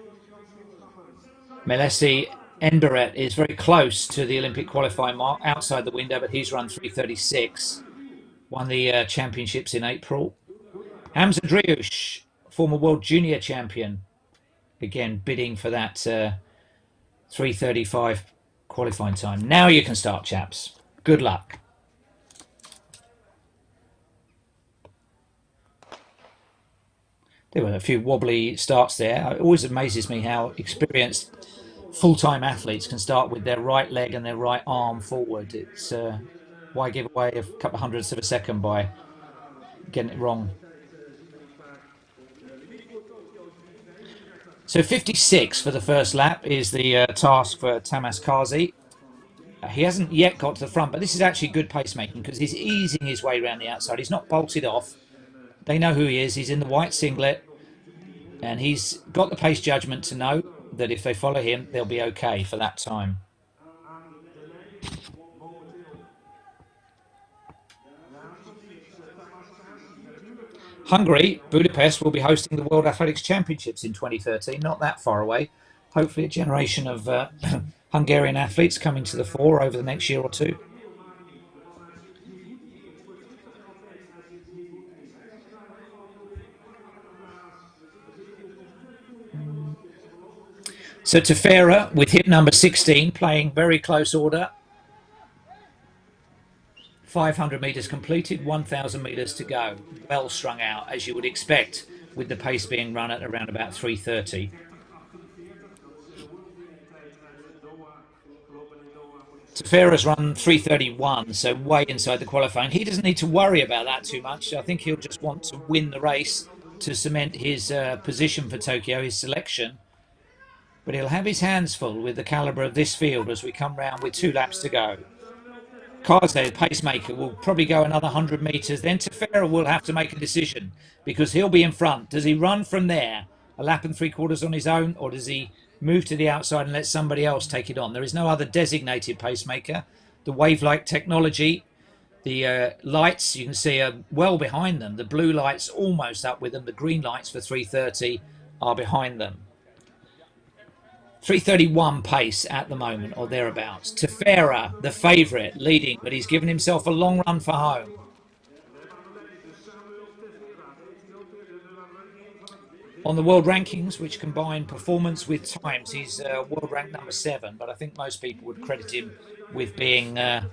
Melesi Enberet is very close to the Olympic qualifying mark, outside the window, but he's run 3:36. Won the championships in April. Hamza Driouche, former world junior champion, again bidding for that 3:35 qualifying time. Now you can start, chaps. Good luck. There were a few wobbly starts there. It always amazes me how experienced full-time athletes can start with their right leg and their right arm forward. It's why give away a couple of hundredths of a second by getting it wrong. So 56 for the first lap is the task for Tamas Kazi. He hasn't yet got to the front, but this is actually good pacemaking because he's easing his way around the outside. He's not bolted off. They know who he is. He's in the white singlet, and he's got the pace judgment to know that if they follow him, they'll be okay for that time. Hungary, Budapest, will be hosting the World Athletics Championships in 2013, not that far away. Hopefully a generation of Hungarian athletes coming to the fore over the next year or two. So Tefera with hip number 16, playing very close order. 500 metres completed, 1,000 metres to go. Well strung out, as you would expect, with the pace being run at around about 3:30. Tefera's run 3:31, so way inside the qualifying. He doesn't need to worry about that too much. I think he'll just want to win the race to cement his position for Tokyo, his selection. But he'll have his hands full with the calibre of this field as we come round with 2 laps to go. Kaze, the pacemaker, will probably go another 100 metres. Then Tefera will have to make a decision because he'll be in front. Does he run from there, a lap and 3/4 on his own, or does he move to the outside and let somebody else take it on? There is no other designated pacemaker. The wave-like technology, the lights, you can see are well behind them. The blue lights almost up with them. The green lights for 3:30 are behind them. 3:31 pace at the moment, or thereabouts. Tefera, the favourite, leading, but he's given himself a long run for home. On the world rankings, which combine performance with times, he's world rank number 7, but I think most people would credit him with being a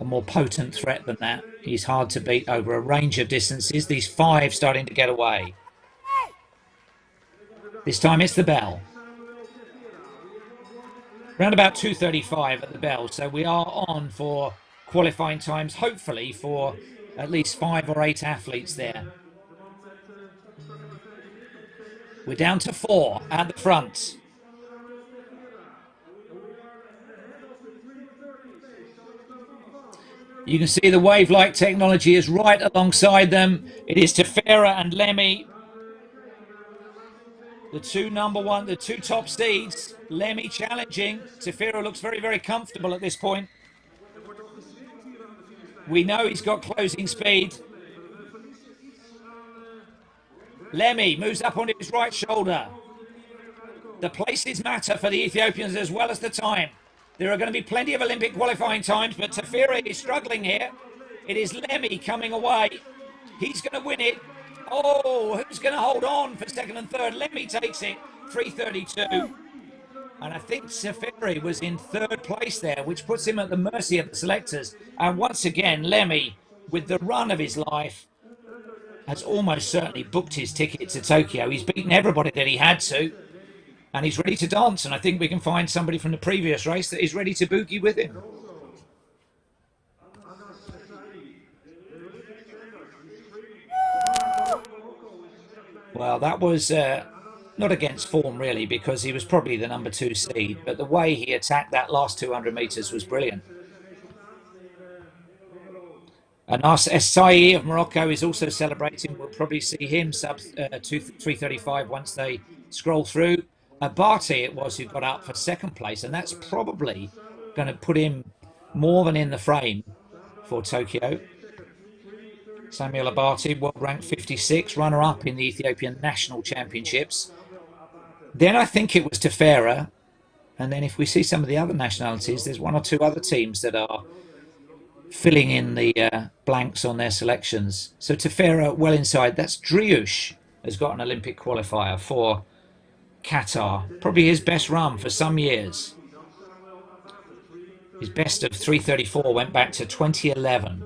more potent threat than that. He's hard to beat over a range of distances. These 5 starting to get away. This time it's the bell. Around about 2:35 at the bell, so we are on for qualifying times, hopefully for at least 5 or 8 athletes there. We're down to 4 at the front. You can see the wave-like technology is right alongside them. It is Tefera and Lemmy, the 2 top seeds. Lemmy challenging. Tefera looks very, very comfortable at this point. We know he's got closing speed. Lemmy moves up onto his right shoulder. The places matter for the Ethiopians as well as the time. There are going to be plenty of Olympic qualifying times, but Teferi is struggling here. It is Lemmy coming away. He's going to win it. Oh, who's going to hold on for second and third? Lemmy takes it, 3:32. And I think Teferi was in third place there, which puts him at the mercy of the selectors. And once again, Lemmy, with the run of his life, has almost certainly booked his ticket to Tokyo. He's beaten everybody that he had to. And he's ready to dance. And I think we can find somebody from the previous race that is ready to boogie with him. Well, that was not against form, really, because he was probably the number 2 seed. But the way he attacked that last 200 metres was brilliant. And Essai of Morocco is also celebrating. We'll probably see him sub 3:35 once they scroll through. Abati it was who got up for second place, and that's probably going to put him more than in the frame for Tokyo. Samuel Abati, world ranked 56, runner-up in the Ethiopian National Championships. Then I think it was Tefera, and then if we see some of the other nationalities, there's 1 or 2 other teams that are filling in the blanks on their selections. So Tefera well inside. That's Driush has got an Olympic qualifier for Qatar. Probably his best run for some years. His best of 3:34 went back to 2011.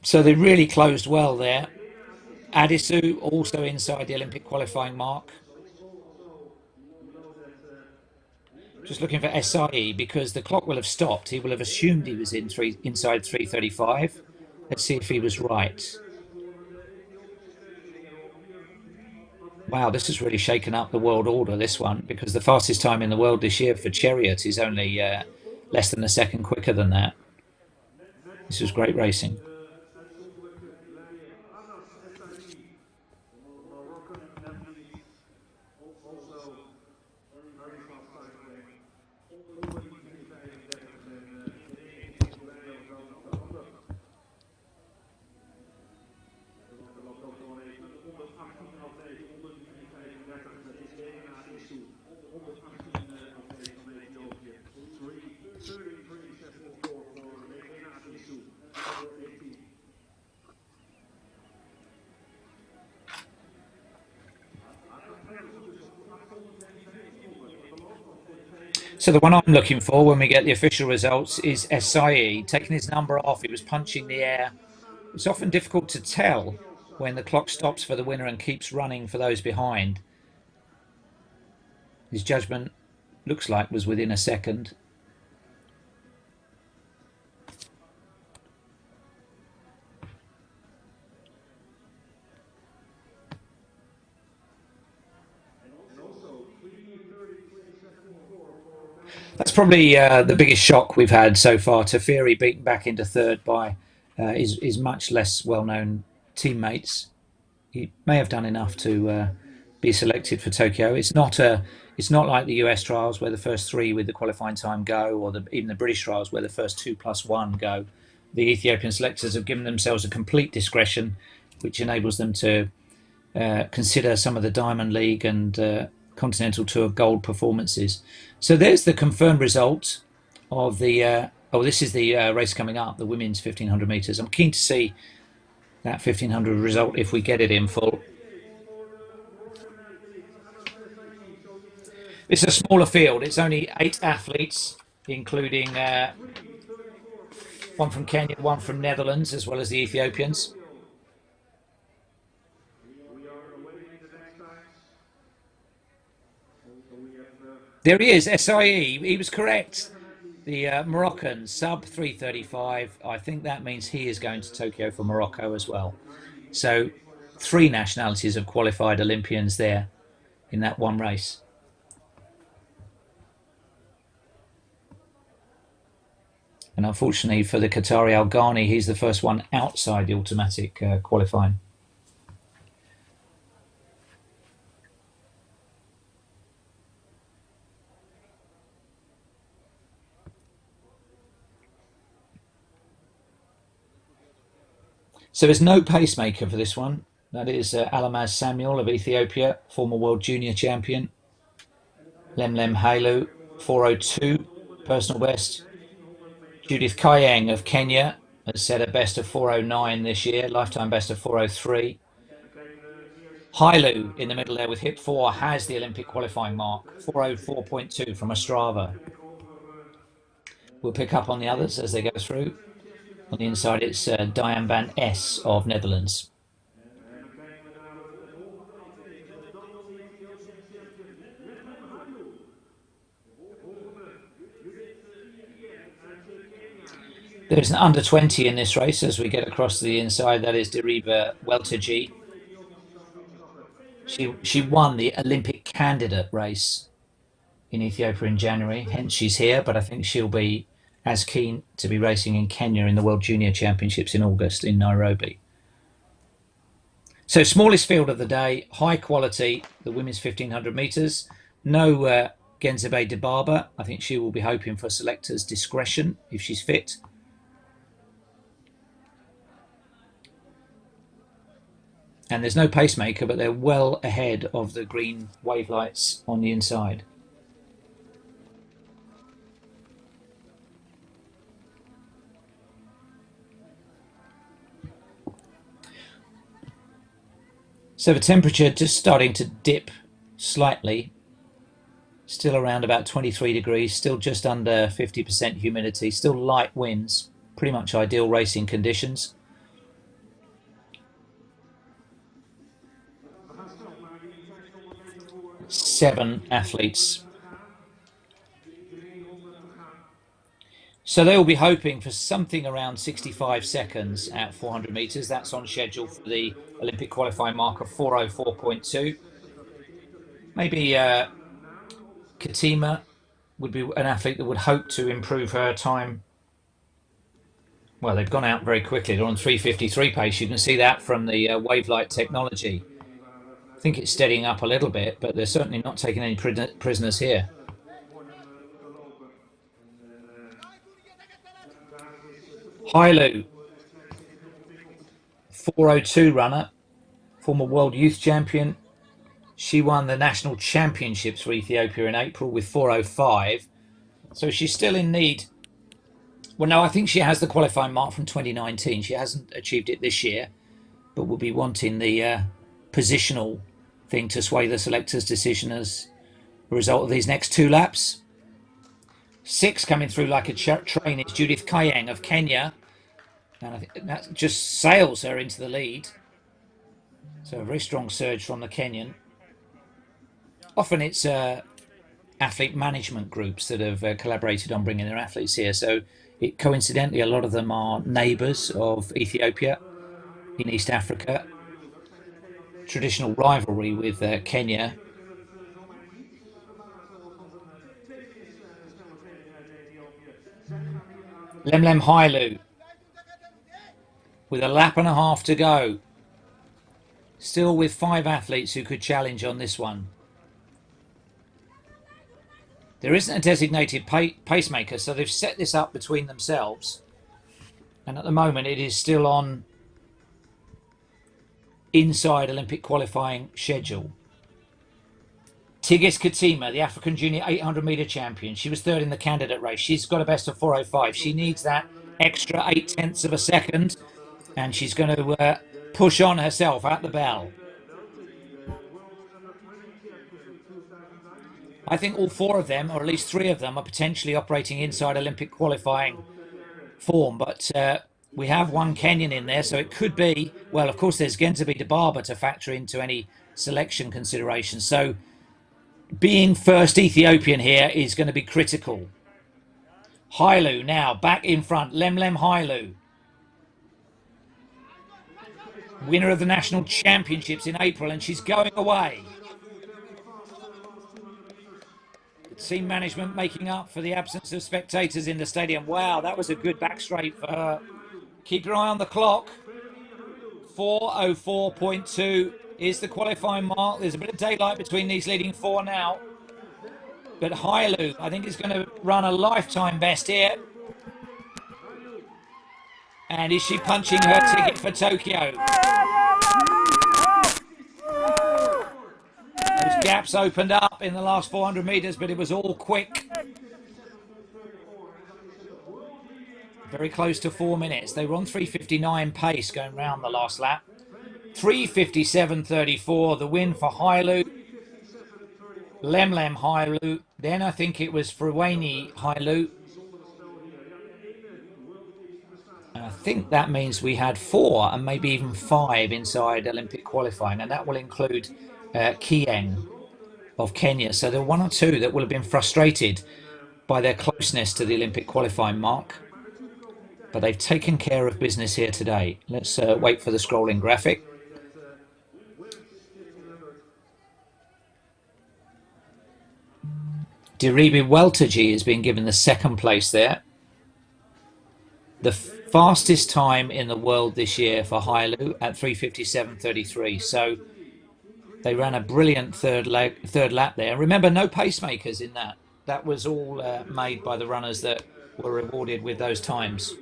So they really closed well there. Adisu also inside the Olympic qualifying mark. Just looking for Essai because the clock will have stopped. He will have assumed he was inside 3:35. Let's see if he was right. Wow, this has really shaken up the world order, this one, because the fastest time in the world this year for Chariot is only less than a second quicker than that. This was great racing. So the one I'm looking for when we get the official results is Essai taking his number off. He was punching the air. It's often difficult to tell when the clock stops for the winner and keeps running for those behind. His judgment looks like was within a second. That's probably the biggest shock we've had so far. Teferi beaten back into third by his much less well-known teammates. He may have done enough to be selected for Tokyo. It's not like the US trials where the first 3 with the qualifying time go, or even the British trials where the first 2 plus 1 go. The Ethiopian selectors have given themselves a complete discretion, which enables them to consider some of the Diamond League and Continental Tour Gold performances. So there's the confirmed result of the. This is the race coming up, the women's 1500 meters. I'm keen to see that 1500 result if we get it in full. It's a smaller field. It's only 8 athletes, including one from Kenya, one from Netherlands, as well as the Ethiopians. There he is, SIE. He was correct. The Moroccan, sub 3:35. I think that means he is going to Tokyo for Morocco as well. So 3 nationalities of qualified Olympians there in that one race. And unfortunately for the Qatari Al Ghani, he's the first one outside the automatic qualifying. So there's no pacemaker for this one. That is Alamaz Samuel of Ethiopia, former world junior champion. Lemlem Hailu, 402, personal best. Judith Kayeng of Kenya has set a best of 409 this year, lifetime best of 403. Hailu in the middle there with hip 4 has the Olympic qualifying mark, 404.2 from a Strava. We'll pick up on the others as they go through. On the inside, it's Diane van S of Netherlands. There's an under 20 in this race as we get across to the inside. That is Deriva Welterji. She won the Olympic candidate race in Ethiopia in January, hence she's here, but I think she'll be as keen to be racing in Kenya in the World Junior Championships in August in Nairobi. So smallest field of the day, high quality, the women's 1500 metres. No Genzabe Dibaba. I think she will be hoping for selectors' discretion if she's fit. And there's no pacemaker, but they're well ahead of the green wave lights on the inside. So the temperature just starting to dip slightly, still around about 23 degrees, still just under 50% humidity, still light winds, pretty much ideal racing conditions. Seven athletes. So they will be hoping for something around 65 seconds at 400 metres. That's on schedule for the Olympic qualifying mark of 404.2. Maybe Katima would be an athlete that would hope to improve her time. Well, they've gone out very quickly. They're on 3:53 pace. You can see that from the wavelight technology. I think it's steadying up a little bit, but they're certainly not taking any prisoners here. Hailu, 402 runner, former world youth champion. She won the national championships for Ethiopia in April with 405. So she's still in need. Well, no, I think she has the qualifying mark from 2019. She hasn't achieved it this year, but will be wanting the positional thing to sway the selector's decision as a result of these next two laps. 6 coming through like a train is Judith Kayeng of Kenya. And I think that just sails her into the lead. So a very strong surge from the Kenyan. Often it's athlete management groups that have collaborated on bringing their athletes here. So coincidentally, a lot of them are neighbours of Ethiopia in East Africa. Traditional rivalry with Kenya. Lemlem Hailu with a lap and a half to go. Still with 5 athletes who could challenge on this one. There isn't a designated pacemaker, so they've set this up between themselves. And at the moment, it is still on inside Olympic qualifying schedule. Tigges Katima, the African Junior 800 metre champion. She was 3rd in the candidate race. She's got a best of 405. She needs that extra 0.8 of a second, and she's going to push on herself at the bell. I think all 4 of them, or at least 3 of them, are potentially operating inside Olympic qualifying form. But we have one Kenyan in there, so it could be, well, of course, there's Genzabe Dibaba to factor into any selection considerations. So being first Ethiopian here is going to be critical. Hailu now back in front. Lemlem Hailu, winner of the national championships in April, and she's going away. Team management making up for the absence of spectators in the stadium. Wow, that was a good back straight for her. Keep your eye on the clock. 4:04.2 is the qualifying mark. There's a bit of daylight between these leading 4 now. But Hailu, I think, is going to run a lifetime best here. And is she punching her ticket for Tokyo? Those gaps opened up in the last 400 metres, but it was all quick. Very close to 4 minutes. They were on 3:59 pace going round the last lap. 3:57.34, the win for Hailu. Lemlem Hailu. Then I think it was Fruweni Hailu. And I think that means we had 4 and maybe even 5 inside Olympic qualifying. And that will include Kieng of Kenya. So there were 1 or 2 that will have been frustrated by their closeness to the Olympic qualifying mark. But they've taken care of business here today. Let's wait for the scrolling graphic. Diribi Welterji has been given the 2nd place there. The fastest time in the world this year for Hailu at 3:57.33. So they ran a brilliant third lap there. Remember, no pacemakers in that. That was all made by the runners that were rewarded with those times.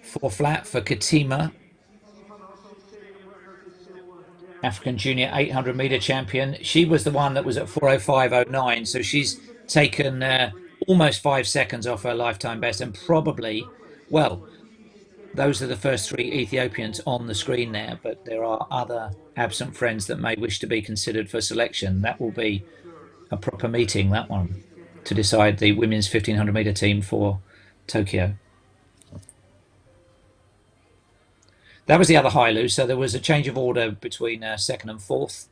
4 flat for Katima, African Junior 800 metre champion. She was the one that was at 4:05.09, so she's taken almost 5 seconds off her lifetime best, and probably, well, those are the first 3 Ethiopians on the screen there, but there are other absent friends that may wish to be considered for selection. That will be a proper meeting, that one, to decide the women's 1500 metre team for Tokyo. That was the other Hailu, so there was a change of order between 2nd and 4th.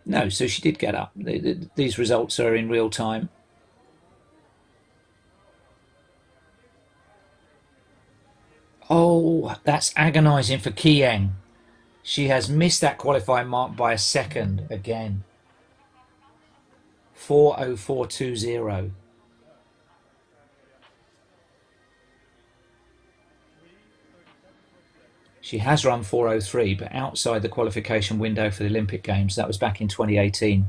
No, so she did get up. These results are in real time. Oh, that's agonising for Kieng. She has missed that qualifying mark by a second again. 4:04.20. She has run 4:03, but outside the qualification window for the Olympic Games. That was back in 2018.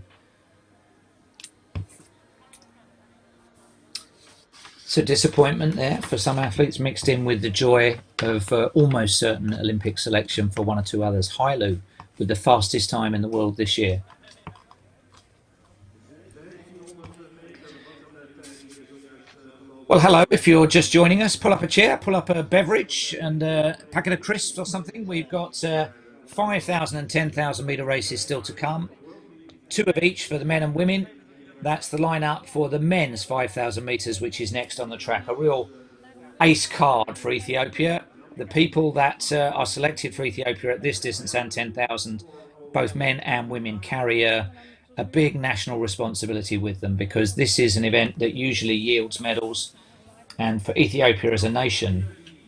So disappointment there for some athletes, mixed in with the joy of almost certain Olympic selection for 1 or 2 others. Hailu with the fastest time in the world this year. Well, hello. If you're just joining us, pull up a chair, pull up a beverage and a packet of crisps or something. We've got 5,000 and 10,000 metre races still to come. 2 of each for the men and women. That's the lineup for the men's 5,000 metres, which is next on the track. A real ace card for Ethiopia. The people that are selected for Ethiopia at this distance and 10,000, both men and women, carry a big national responsibility with them, because this is an event that usually yields medals. And for Ethiopia as a nation,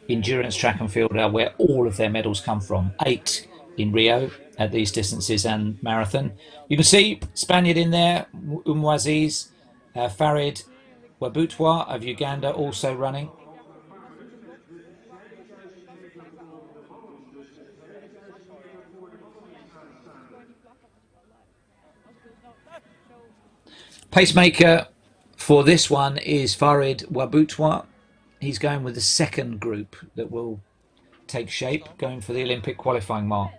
endurance, track and field are where all of their medals come from. 8 in Rio at these distances and marathon. You can see Spaniard in there, Umwaziz, Farid Wabutwa of Uganda also running. Pacemaker for this one is Farid Wabutwa. He's going with the 2nd group that will take shape, going for the Olympic qualifying mark.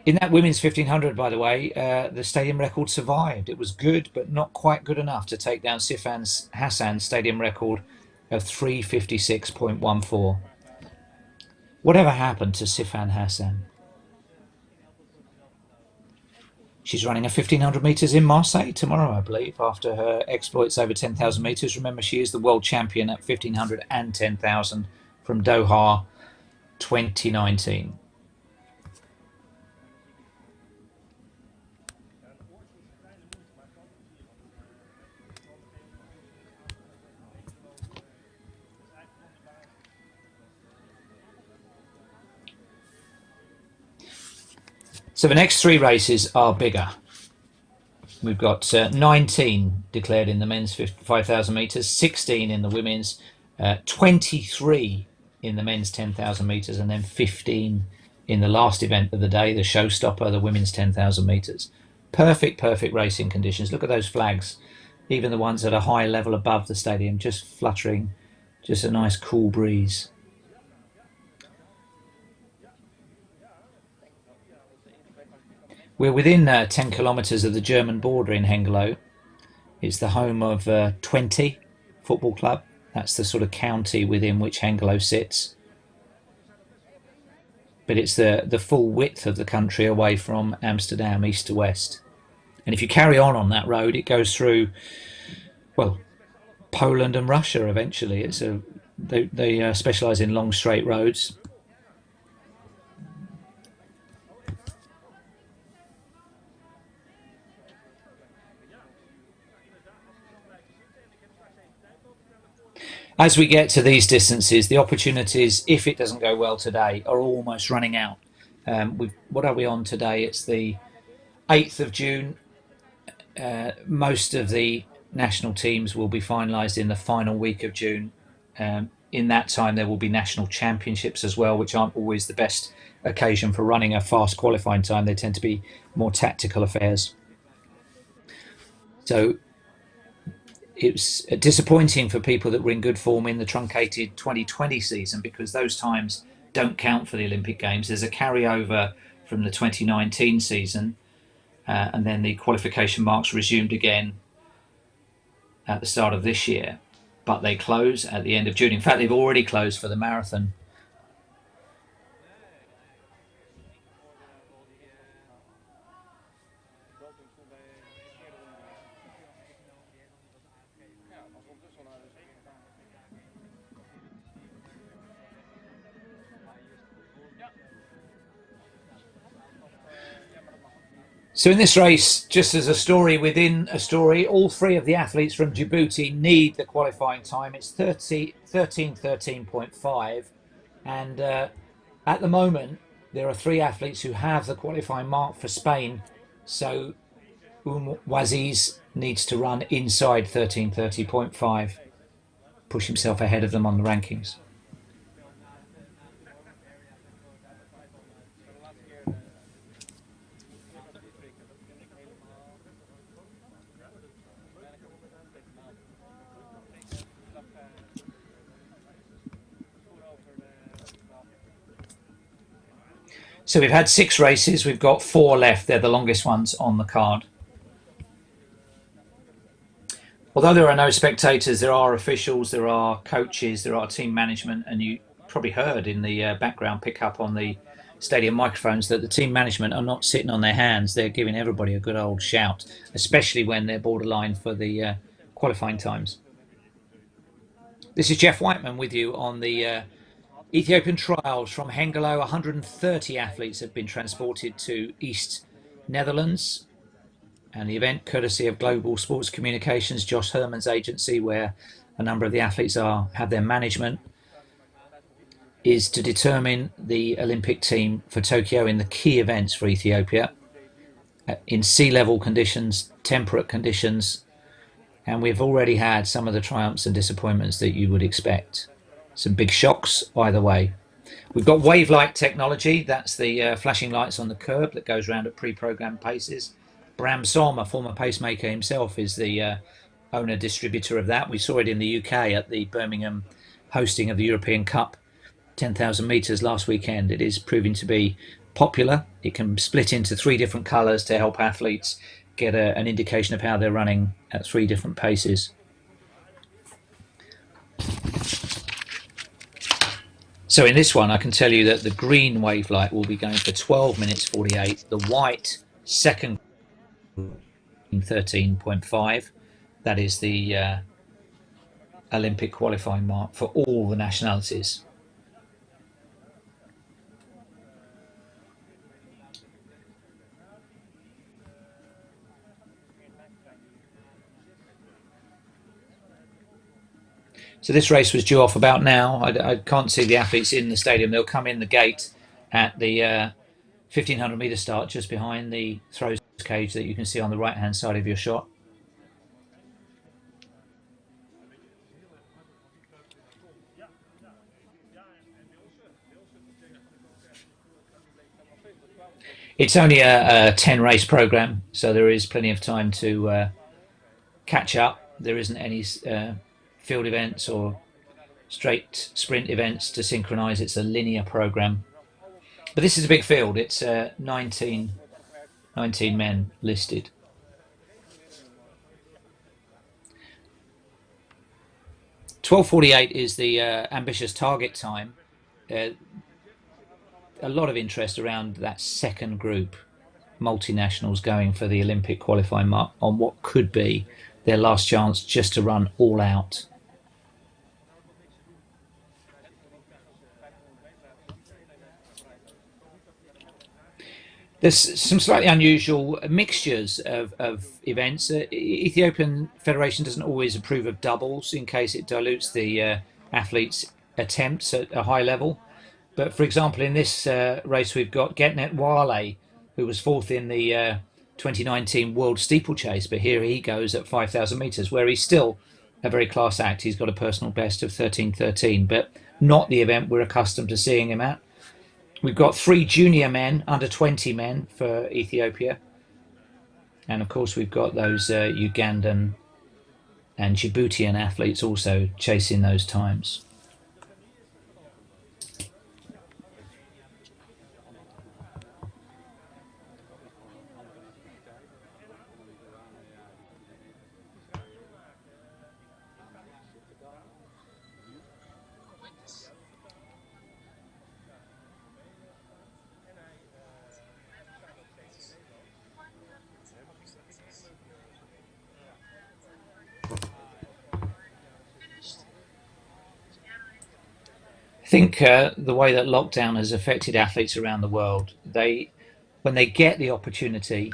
In that women's 1500, by the way, the stadium record survived. It was good, but not quite good enough to take down Sifan Hassan's stadium record of 3:56.14. Whatever happened to Sifan Hassan? She's running a 1500 metres in Marseille tomorrow, I believe, after her exploits over 10,000 metres. Remember, she is the world champion at 1500 and 10,000 from Doha 2019. So the next 3 races are bigger. We've got 19 declared in the men's 5,000 metres, 16 in the women's, 23 in the men's 10,000 metres, and then 15 in the last event of the day, the showstopper, the women's 10,000 metres. Perfect racing conditions. Look at those flags, even the ones at a high level above the stadium, just fluttering, just a nice cool breeze. We're within 10 kilometres of the German border in Hengelo. It's the home of Twente Football Club. That's the sort of county within which Hengelo sits. But it's the full width of the country away from Amsterdam, east to west. And if you carry on that road, it goes through, well, Poland and Russia eventually. They specialise in long straight roads. As we get to these distances, the opportunities, if it doesn't go well today, are almost running out. What are we on today? It's the 8th of June. Most of the national teams will be finalised in the final week of June. In that time, there will be national championships as well, which aren't always the best occasion for running a fast qualifying time. They tend to be more tactical affairs. So it's disappointing for people that were in good form in the truncated 2020 season, because those times don't count for the Olympic Games. There's a carryover from the 2019 season, and then the qualification marks resumed again at the start of this year, but they close at the end of June. In fact, they've already closed for the marathon. So in this race, just as a story within a story, all three of the athletes from Djibouti need the qualifying time. It's 13:13.5. And at the moment, there are three athletes who have the qualifying mark for Spain. So Waziz needs to run inside 13:30.5, push himself ahead of them on the rankings. So we've had 6 races. We've got 4 left. They're the longest ones on the card. Although there are no spectators, there are officials, there are coaches, there are team management, and you probably heard in the background pick up on the stadium microphones that the team management are not sitting on their hands. They're giving everybody a good old shout, especially when they're borderline for the qualifying times. This is Jeff Whiteman with you on the Ethiopian Trials from Hengelo. 130 athletes have been transported to East Netherlands, and the event, courtesy of Global Sports Communications, Josh Herman's agency, where a number of the athletes have their management, is to determine the Olympic team for Tokyo in the key events for Ethiopia, in sea level conditions, temperate conditions, and we've already had some of the triumphs and disappointments that you would expect. Some big shocks either way. We've got wave light technology. That's the flashing lights on the curb that goes around at pre-programmed paces. Bram Som, a former pacemaker himself, is the owner distributor of that. We saw it in the UK at the Birmingham hosting of the European Cup 10,000 metres last weekend. It is proving to be popular. It can split into 3 different colours to help athletes get an indication of how they're running at 3 different paces. So in this one, I can tell you that the green wave light will be going for 12 minutes 48. The white second 13.5. That is the Olympic qualifying mark for all the nationalities. So this race was due off about now. I can't see the athletes in the stadium. They'll come in the gate at the 1500 metre start, just behind the throws cage that you can see on the right hand side of your shot. It's only a 10 race program, so there is plenty of time to catch up. There isn't any field events or straight sprint events to synchronise. It's a linear program. But this is a big field. It's 19 men listed. 12:48 is the ambitious target time. A lot of interest around that second group, multinationals going for the Olympic qualifying mark on what could be their last chance just to run all out. There's some slightly unusual mixtures of events. Ethiopian Federation doesn't always approve of doubles in case it dilutes the athletes' attempts at a high level. But for example, in this race, we've got Getnet Wale, who was fourth in the 2019 World Steeplechase, but here he goes at 5,000 metres, where he's still a very class act. He's got a personal best of 13:13, but not the event we're accustomed to seeing him at. We've got 3 junior men, under 20 men for Ethiopia. And of course, we've got those Ugandan and Djiboutian athletes also chasing those times. I think the way that lockdown has affected athletes around the world, when they get the opportunity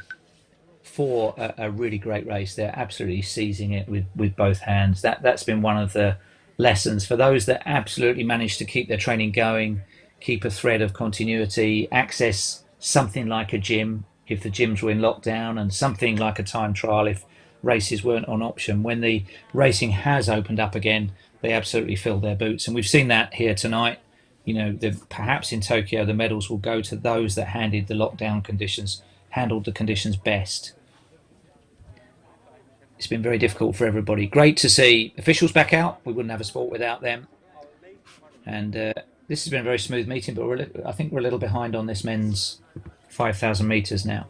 for a really great race, they're absolutely seizing it with both hands. That's been one of the lessons for those that absolutely manage to keep their training going, keep a thread of continuity, access something like a gym if the gyms were in lockdown, and something like a time trial if races weren't on option. When the racing has opened up again, they absolutely fill their boots, and we've seen that here tonight. You know, perhaps in Tokyo, the medals will go to those that handled the conditions best. It's been very difficult for everybody. Great to see officials back out. We wouldn't have a sport without them. And this has been a very smooth meeting, but I think we're a little behind on this men's 5,000 metres now.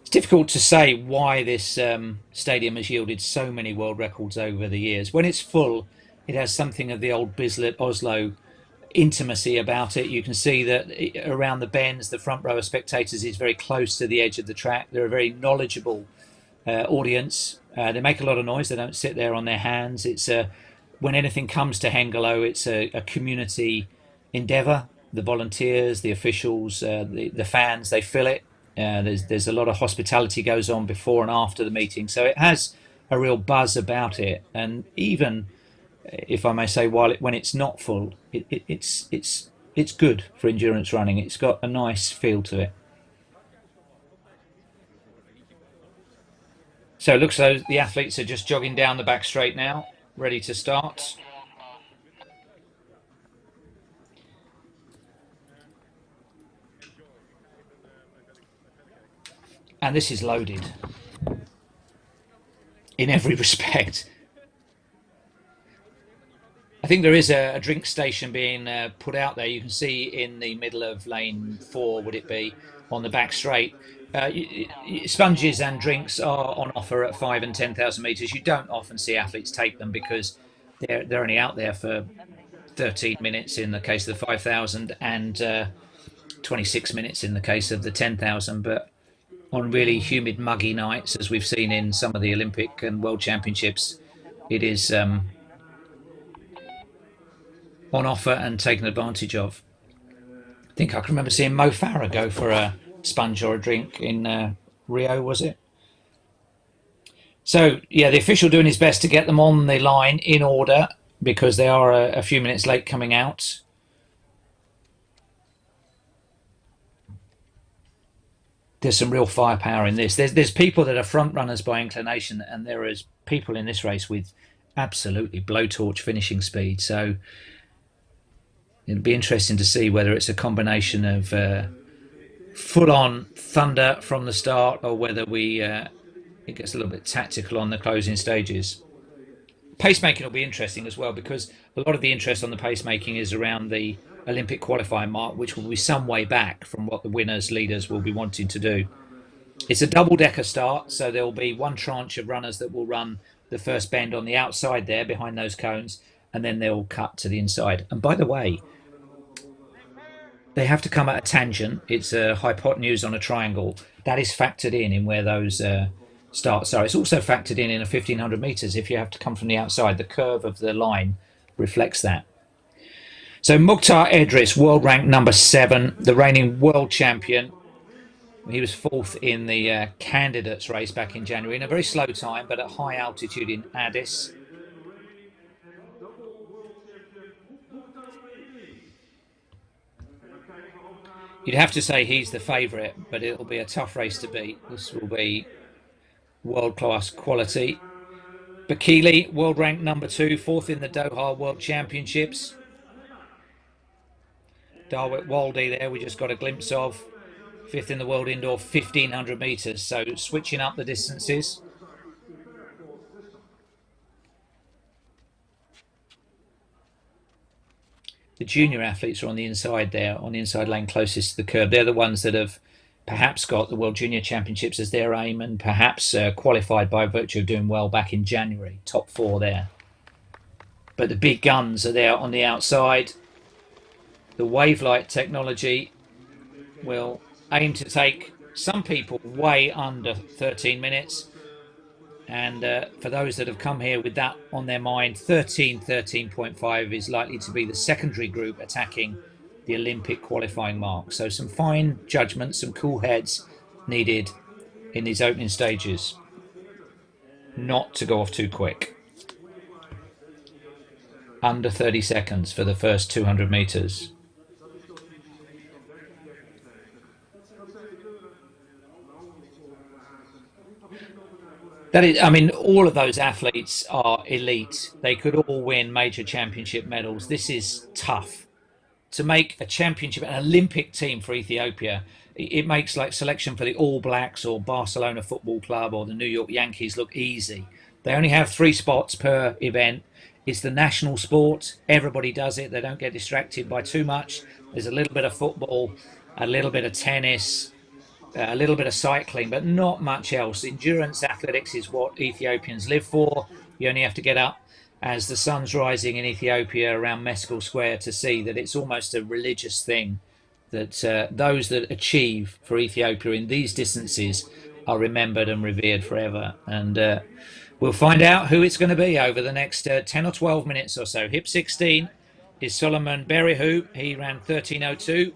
It's difficult to say why this stadium has yielded so many world records over the years. When it's full, it has something of the old Bislett Oslo intimacy about it. You can see that around the bends, the front row of spectators is very close to the edge of the track. They're a very knowledgeable audience. They make a lot of noise. They don't sit there on their hands. It's when anything comes to Hengelo, it's a community endeavour. The volunteers, the officials, the fans, they fill it. There's a lot of hospitality goes on before and after the meeting, so it has a real buzz about it. And even if I may say, when it's not full, it's good for endurance running. It's got a nice feel to it. So it looks like the athletes are just jogging down the back straight now, ready to start. And this is loaded in every respect. I think there is a drink station being put out there. You can see in the middle of lane 4, would it be, on the back straight. Sponges and drinks are on offer at 5 and 10,000 metres. You don't often see athletes take them because they're only out there for 13 minutes in the case of the 5,000 and 26 minutes in the case of the 10,000. But on really humid, muggy nights, as we've seen in some of the Olympic and World Championships, it is on offer and taken advantage of. I think I can remember seeing Mo Farah go for a sponge or a drink in Rio, was it? So, yeah, the official doing his best to get them on the line in order because they are a few minutes late coming out. There's some real firepower in this. There's people that are front runners by inclination, and there is people in this race with absolutely blowtorch finishing speed. So it'll be interesting to see whether it's a combination of full on thunder from the start or whether it gets a little bit tactical on the closing stages. Pacemaking will be interesting as well because a lot of the interest on the pacemaking is around the Olympic qualifying mark, which will be some way back from what the winners, leaders will be wanting to do. It's a double decker start, so there will be one tranche of runners that will run the first bend on the outside there behind those cones, and then they'll cut to the inside. And by the way, they have to come at a tangent. It's a hypotenuse on a triangle. That is factored in where those starts are. It's also factored in a 1500 meters if you have to come from the outside. The curve of the line reflects that. So Muktar Idris, world rank number 7, the reigning world champion. He was 4th in the candidates race back in January in a very slow time, but at high altitude in Addis. You'd have to say he's the favourite, but it'll be a tough race to beat. This will be world-class quality. Bekele, world rank number 2, 4th in the Doha World Championships. Darwit Waldy there, we just got a glimpse of. 5th in the world indoor, 1500 metres. So switching up the distances. The junior athletes are on the inside there, on the inside lane closest to the curb. They're the ones that have perhaps got the World Junior Championships as their aim and perhaps qualified by virtue of doing well back in January. Top 4 there. But the big guns are there on the outside. The Wavelight technology will aim to take some people way under 13 minutes. And for those that have come here with that on their mind, 13.5 is likely to be the secondary group attacking the Olympic qualifying mark. So some fine judgment, some cool heads needed in these opening stages. Not to go off too quick. Under 30 seconds for the first 200 metres. That is, I mean, all of those athletes are elite. They could all win major championship medals. This is tough. To make a championship, an Olympic team for Ethiopia, it makes like selection for the All Blacks or Barcelona Football Club or the New York Yankees look easy. They only have 3 spots per event. It's the national sport. Everybody does it. They don't get distracted by too much. There's a little bit of football, a little bit of tennis, a little bit of cycling, but not much else. Endurance athletics is what Ethiopians live for. You only have to get up as the sun's rising in Ethiopia around Meskel Square to see that it's almost a religious thing, that those that achieve for Ethiopia in these distances are remembered and revered forever. And we'll find out who it's going to be over the next 10 or 12 minutes or so. Hip 16 is Solomon Berihu. He ran 13:02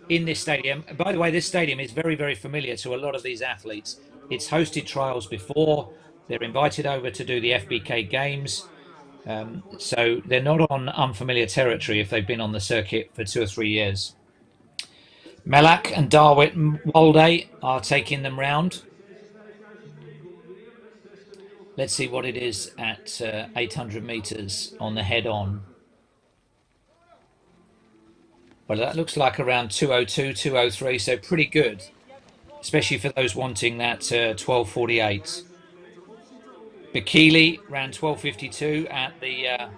in this stadium. By the way, this stadium is very, very familiar to a lot of these athletes. It's hosted trials before. They're invited over to do the FBK Games. So they're not on unfamiliar territory if they've been on the circuit for 2 or 3 years. Melak and Darwit Walde are taking them round. Let's see what it is at 800 metres on the head-on. Well, that looks like around 202, 203, so pretty good, especially for those wanting that 12:48. Bekele ran 12:52 at the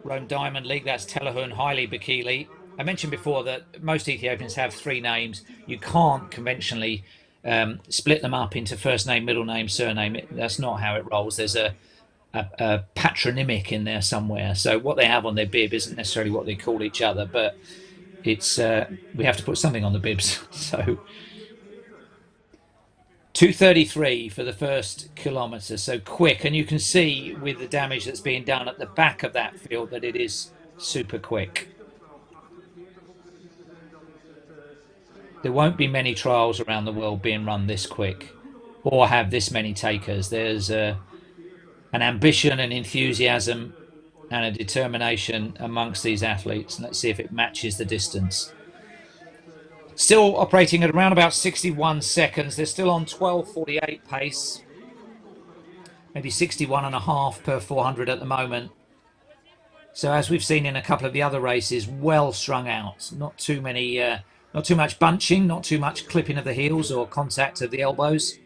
Rome Diamond League. That's Telehun Haile Bekele. I mentioned before that most Ethiopians have 3 names. You can't conventionally split them up into first name, middle name, surname. That's not how it rolls. There's a patronymic in there somewhere. So what they have on their bib isn't necessarily what they call each other, but it's we have to put something on the bibs. So 2:33 for the first kilometre, so quick, and you can see with the damage that's being done at the back of that field that it is super quick. There won't be many trials around the world being run this quick. or have this many takers. There's an ambition and enthusiasm and a determination amongst these athletes. Let's see if it matches the distance. Still operating at around about 61 seconds. They're still on 12:48 pace. Maybe 61.5 per 400 at the moment. So as we've seen in a couple of the other races, well strung out. Not too much bunching, not too much clipping of the heels or contact of the elbows.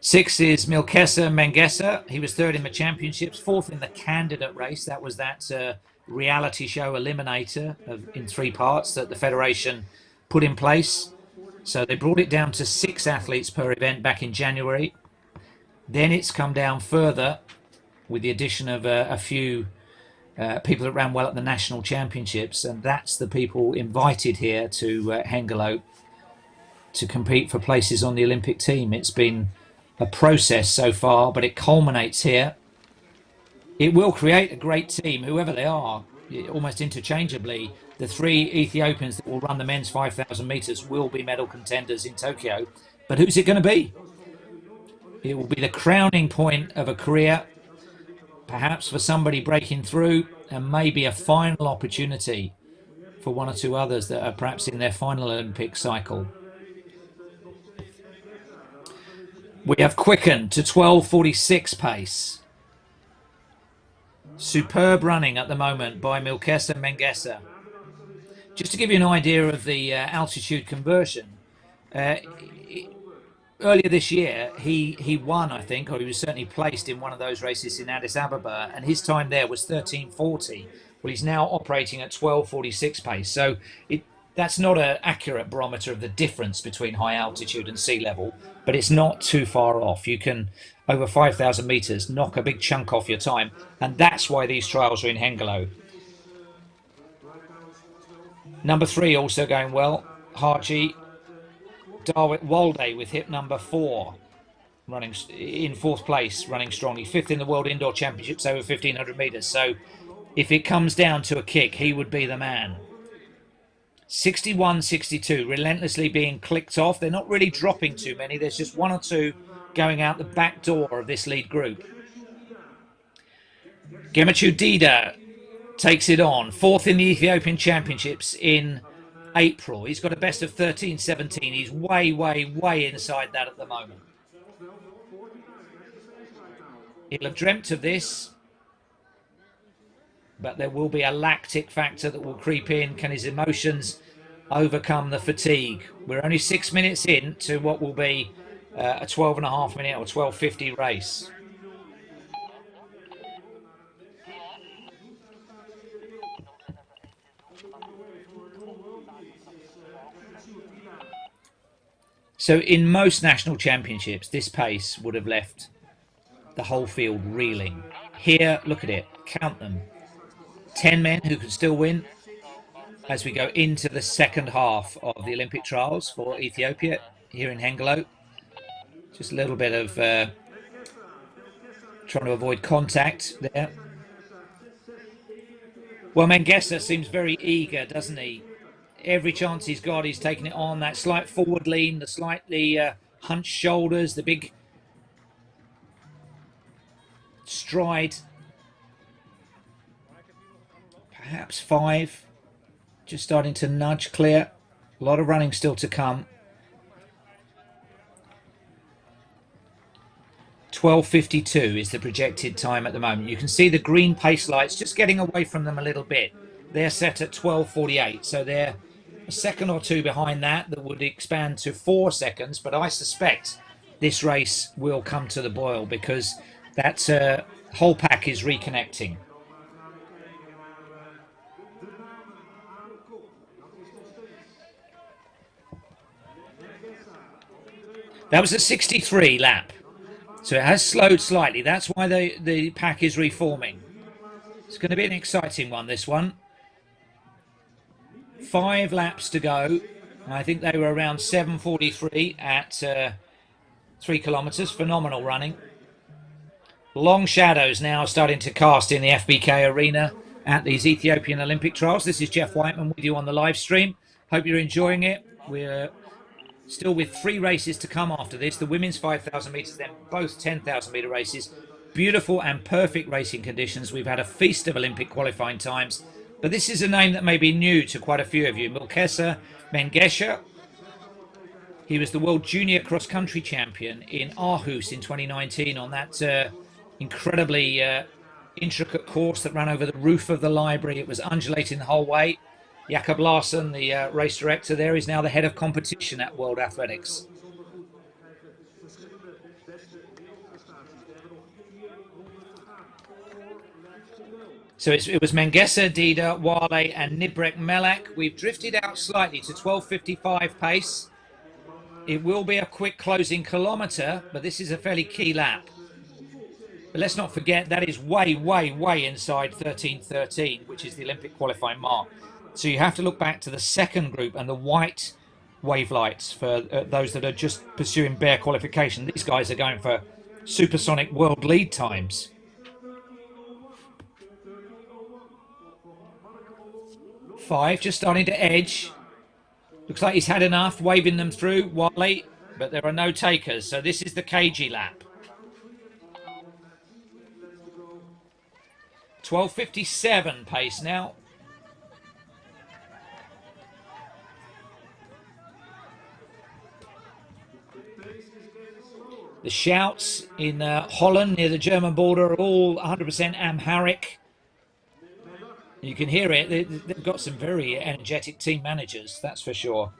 Sixth is Mulkessa Mengesha. He was third in the championships, fourth in the candidate race. That was that reality show eliminator in 3 parts that the Federation put in place. So they brought it down to 6 athletes per event back in January. Then it's come down further with the addition of a few people that ran well at the national championships. And that's the people invited here to Hengelo to compete for places on the Olympic team. It's been a process so far, but it culminates here. It will create a great team, whoever they are, almost interchangeably. The 3 Ethiopians that will run the men's 5,000 meters will be medal contenders in Tokyo. But who's it going to be? It will be the crowning point of a career, perhaps for somebody breaking through, and maybe a final opportunity for 1 or 2 others that are perhaps in their final Olympic cycle. We have quickened to 12:46 pace. Superb running at the moment by Mulkessa Mengesha. Just to give you an idea of the altitude conversion, earlier this year he won, I think, or he was certainly placed in one of those races in Addis Ababa, and his time there was 13:40. Well, he's now operating at 12:46 pace. So that's not an accurate barometer of the difference between high altitude and sea level, but it's not too far off. You can, over 5,000 meters, knock a big chunk off your time, and that's why these trials are in Hengelo. Number 3 also going well, Haji Walde with hip number 4, running in 4th place, running strongly. 5th in the World Indoor Championships over 1,500 meters. So if it comes down to a kick, he would be the man. 61.62, relentlessly being clicked off. They're not really dropping too many. There's just 1 or 2 going out the back door of this lead group. Gemachu Dida takes it on. 4th in the Ethiopian Championships in April. He's got a best of 13.17. He's way, way, way inside that at the moment. He'll have dreamt of this, but there will be a lactic factor that will creep in. Can his emotions overcome the fatigue? We're only 6 minutes in to what will be a 12.5 minute or 12:50 race. So in most national championships, this pace would have left the whole field reeling. Here, look at it, count them. 10 men who can still win as we go into the second half of the Olympic trials for Ethiopia here in Hengelo. Just a little bit of trying to avoid contact there. Well, Mengesha seems very eager, doesn't he? Every chance he's got, he's taking it on. That slight forward lean, the slightly hunched shoulders, the big stride. Perhaps 5. Just starting to nudge clear. A lot of running still to come. 12:52 is the projected time at the moment. You can see the green pace lights just getting away from them a little bit. They're set at 12:48, so they're a second or 2 behind that would expand to 4 seconds. But I suspect this race will come to the boil because that whole pack is reconnecting. That was a 63 lap. So it has slowed slightly. That's why the pack is reforming. It's going to be an exciting one, this one. 5 laps to go. I think they were around 7:43 at 3 kilometres. Phenomenal running. Long shadows now starting to cast in the FBK arena at these Ethiopian Olympic trials. This is Jeff Whiteman with you on the live stream. Hope you're enjoying it. We're still with 3 races to come after this. The women's 5,000 metres, then both 10,000 metre races. Beautiful and perfect racing conditions. We've had a feast of Olympic qualifying times. But this is a name that may be new to quite a few of you. Mulkessa Mengesha. He was the World Junior Cross Country Champion in Aarhus in 2019 on that incredibly intricate course that ran over the roof of the library. It was undulating the whole way. Jakob Larsen, the race director there, is now the head of competition at World Athletics. So it was Mengesha, Dida, Wale and Nibrek Melek. We've drifted out slightly to 12:55 pace. It will be a quick closing kilometre, but this is a fairly key lap. But let's not forget that is way, way, way inside 13:13, which is the Olympic qualifying mark. So you have to look back to the second group and the white wave lights for those that are just pursuing bare qualification. These guys are going for supersonic world lead times. Five, just starting to edge. Looks like he's had enough, waving them through, Wale, but there are no takers. So this is the cagey lap. 12:57 pace now. The shouts in Holland near the German border are all 100% Amharic. You can hear it. They've got some very energetic team managers, that's for sure.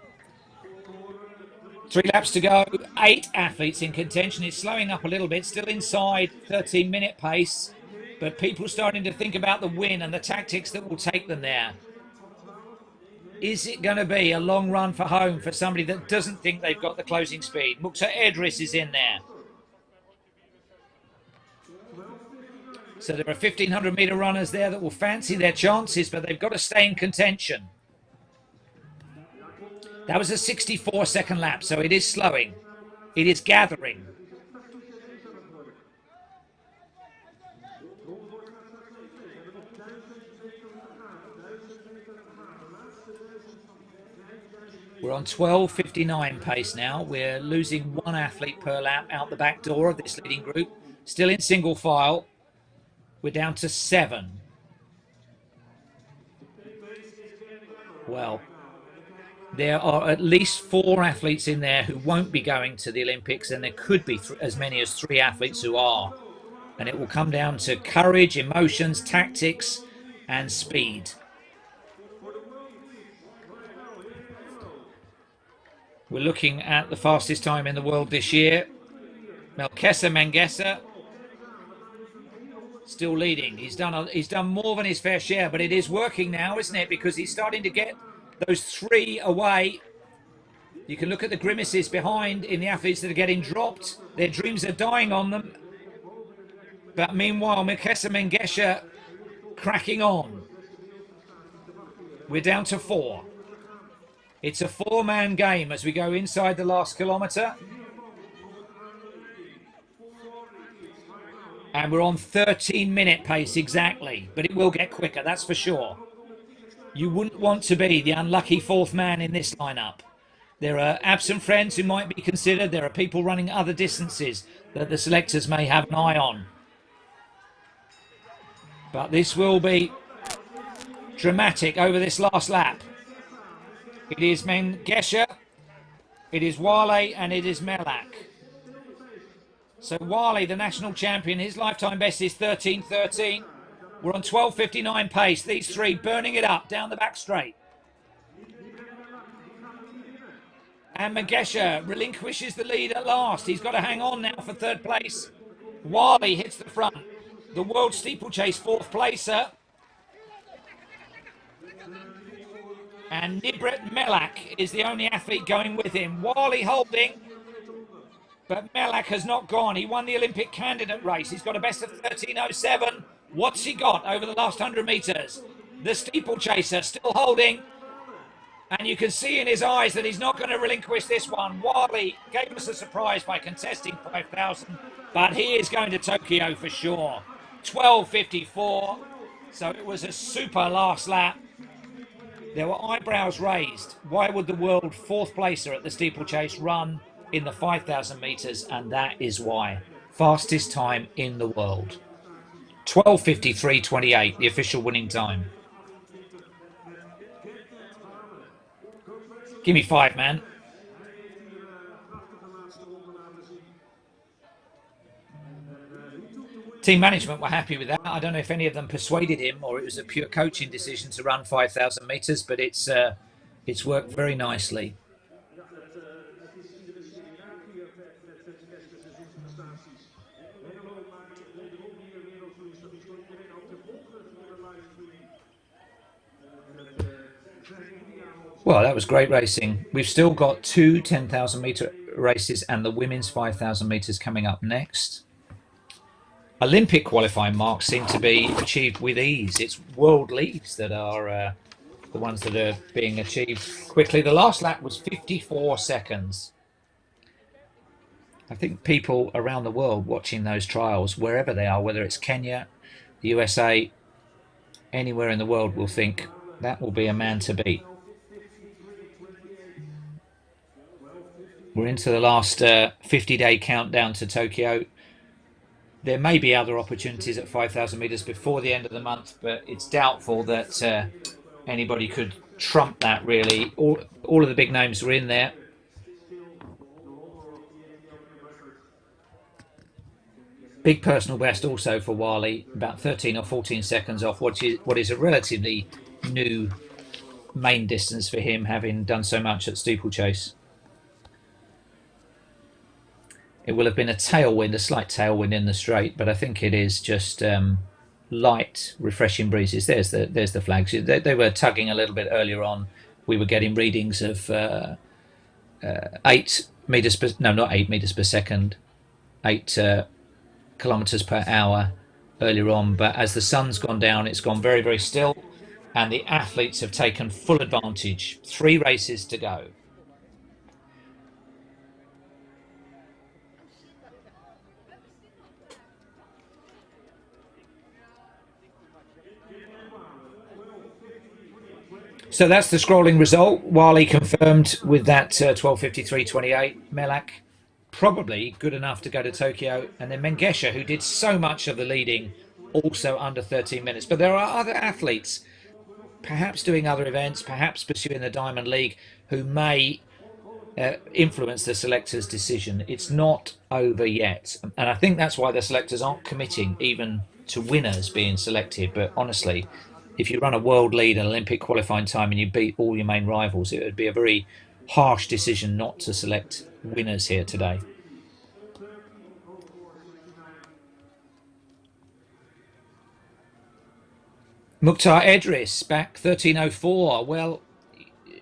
3 laps to go. 8 athletes in contention. It's slowing up a little bit, still inside 13-minute pace, but people starting to think about the win and the tactics that will take them there. Is it going to be a long run for home for somebody that doesn't think they've got the closing speed? Muktar Idris is in there. So there are 1,500 metre runners there that will fancy their chances, but they've got to stay in contention. That was a 64-second lap, so it is slowing. It is gathering. We're on 12:59 pace now. We're losing 1 athlete per lap out the back door of this leading group. Still in single file. We're down to 7. Well, there are at least 4 athletes in there who won't be going to the Olympics, and there could be as many as 3 athletes who are. And it will come down to courage, emotions, tactics, and speed. We're looking at the fastest time in the world this year. Mulkessa Mengesha still leading. He's done more than his fair share, but it is working now, isn't it? Because he's starting to get those 3 away. You can look at the grimaces behind in the athletes that are getting dropped. Their dreams are dying on them. But meanwhile, Mulkessa Mengesha cracking on. We're down to 4. It's a 4-man game as we go inside the last kilometre. And we're on 13-minute pace exactly, but it will get quicker, that's for sure. You wouldn't want to be the unlucky 4th man in this lineup. There are absent friends who might be considered. There are people running other distances that the selectors may have an eye on. But this will be dramatic over this last lap. It is Mengesha, it is Wale, and it is Melek. So Wale, the national champion, his lifetime best is 13:13. We're on 12:59 pace. These 3 burning it up down the back straight. And Mengesha relinquishes the lead at last. He's got to hang on now for 3rd place. Wale hits the front. The World Steeplechase 4th placer. And Nibrek Melek is the only athlete going with him. Wale holding, but Melek has not gone. He won the Olympic candidate race. He's got a best of 13:07. What's he got over the last 100 metres? The steeplechaser still holding. And you can see in his eyes that he's not going to relinquish this one. Wally gave us a surprise by contesting 5,000, but he is going to Tokyo for sure. 12:54. So it was a super last lap. There were eyebrows raised. Why would the world fourth placer at the Steeplechase run in the 5,000 metres? And that is why. Fastest time in the world. 12:53.28, the official winning time. Give me 5, man. Team management were happy with that. I don't know if any of them persuaded him or it was a pure coaching decision to run 5,000 metres, but it's worked very nicely. Well, that was great racing. We've still got two 10,000 metre races and the women's 5,000 metres coming up next. Olympic qualifying marks seem to be achieved with ease. It's world leagues that are the ones that are being achieved quickly. The last lap was 54 seconds. I think people around the world watching those trials, wherever they are, whether it's Kenya, the USA, anywhere in the world, will think that will be a man to beat. We're into the last 50-day countdown to Tokyo. There may be other opportunities at 5,000 metres before the end of the month, but it's doubtful that anybody could trump that, really. All of the big names were in there. Big personal best also for Wally, about 13 or 14 seconds off what is a relatively new main distance for him, having done so much at Steeplechase. It will have been a tailwind, a slight tailwind in the straight, but I think it is just light, refreshing breezes. There's the flags. They were tugging a little bit earlier on. We were getting readings of 8 meters per, no, not 8 meters per second, 8 kilometers per hour earlier on. But as the sun's gone down, it's gone very, very still, and the athletes have taken full advantage. 3 races to go. So that's the scrolling result. Wally confirmed with that 12:53.28. Melak probably good enough to go to Tokyo. And then Mengesha, who did so much of the leading, also under 13 minutes. But there are other athletes, perhaps doing other events, perhaps pursuing the Diamond League, who may influence the selectors' decision. It's not over yet. And I think that's why the selectors aren't committing even to winners being selected. But honestly, if you run a world lead and Olympic qualifying time and you beat all your main rivals, it would be a very harsh decision not to select winners here today. Muktar Idris back 13:04. Well,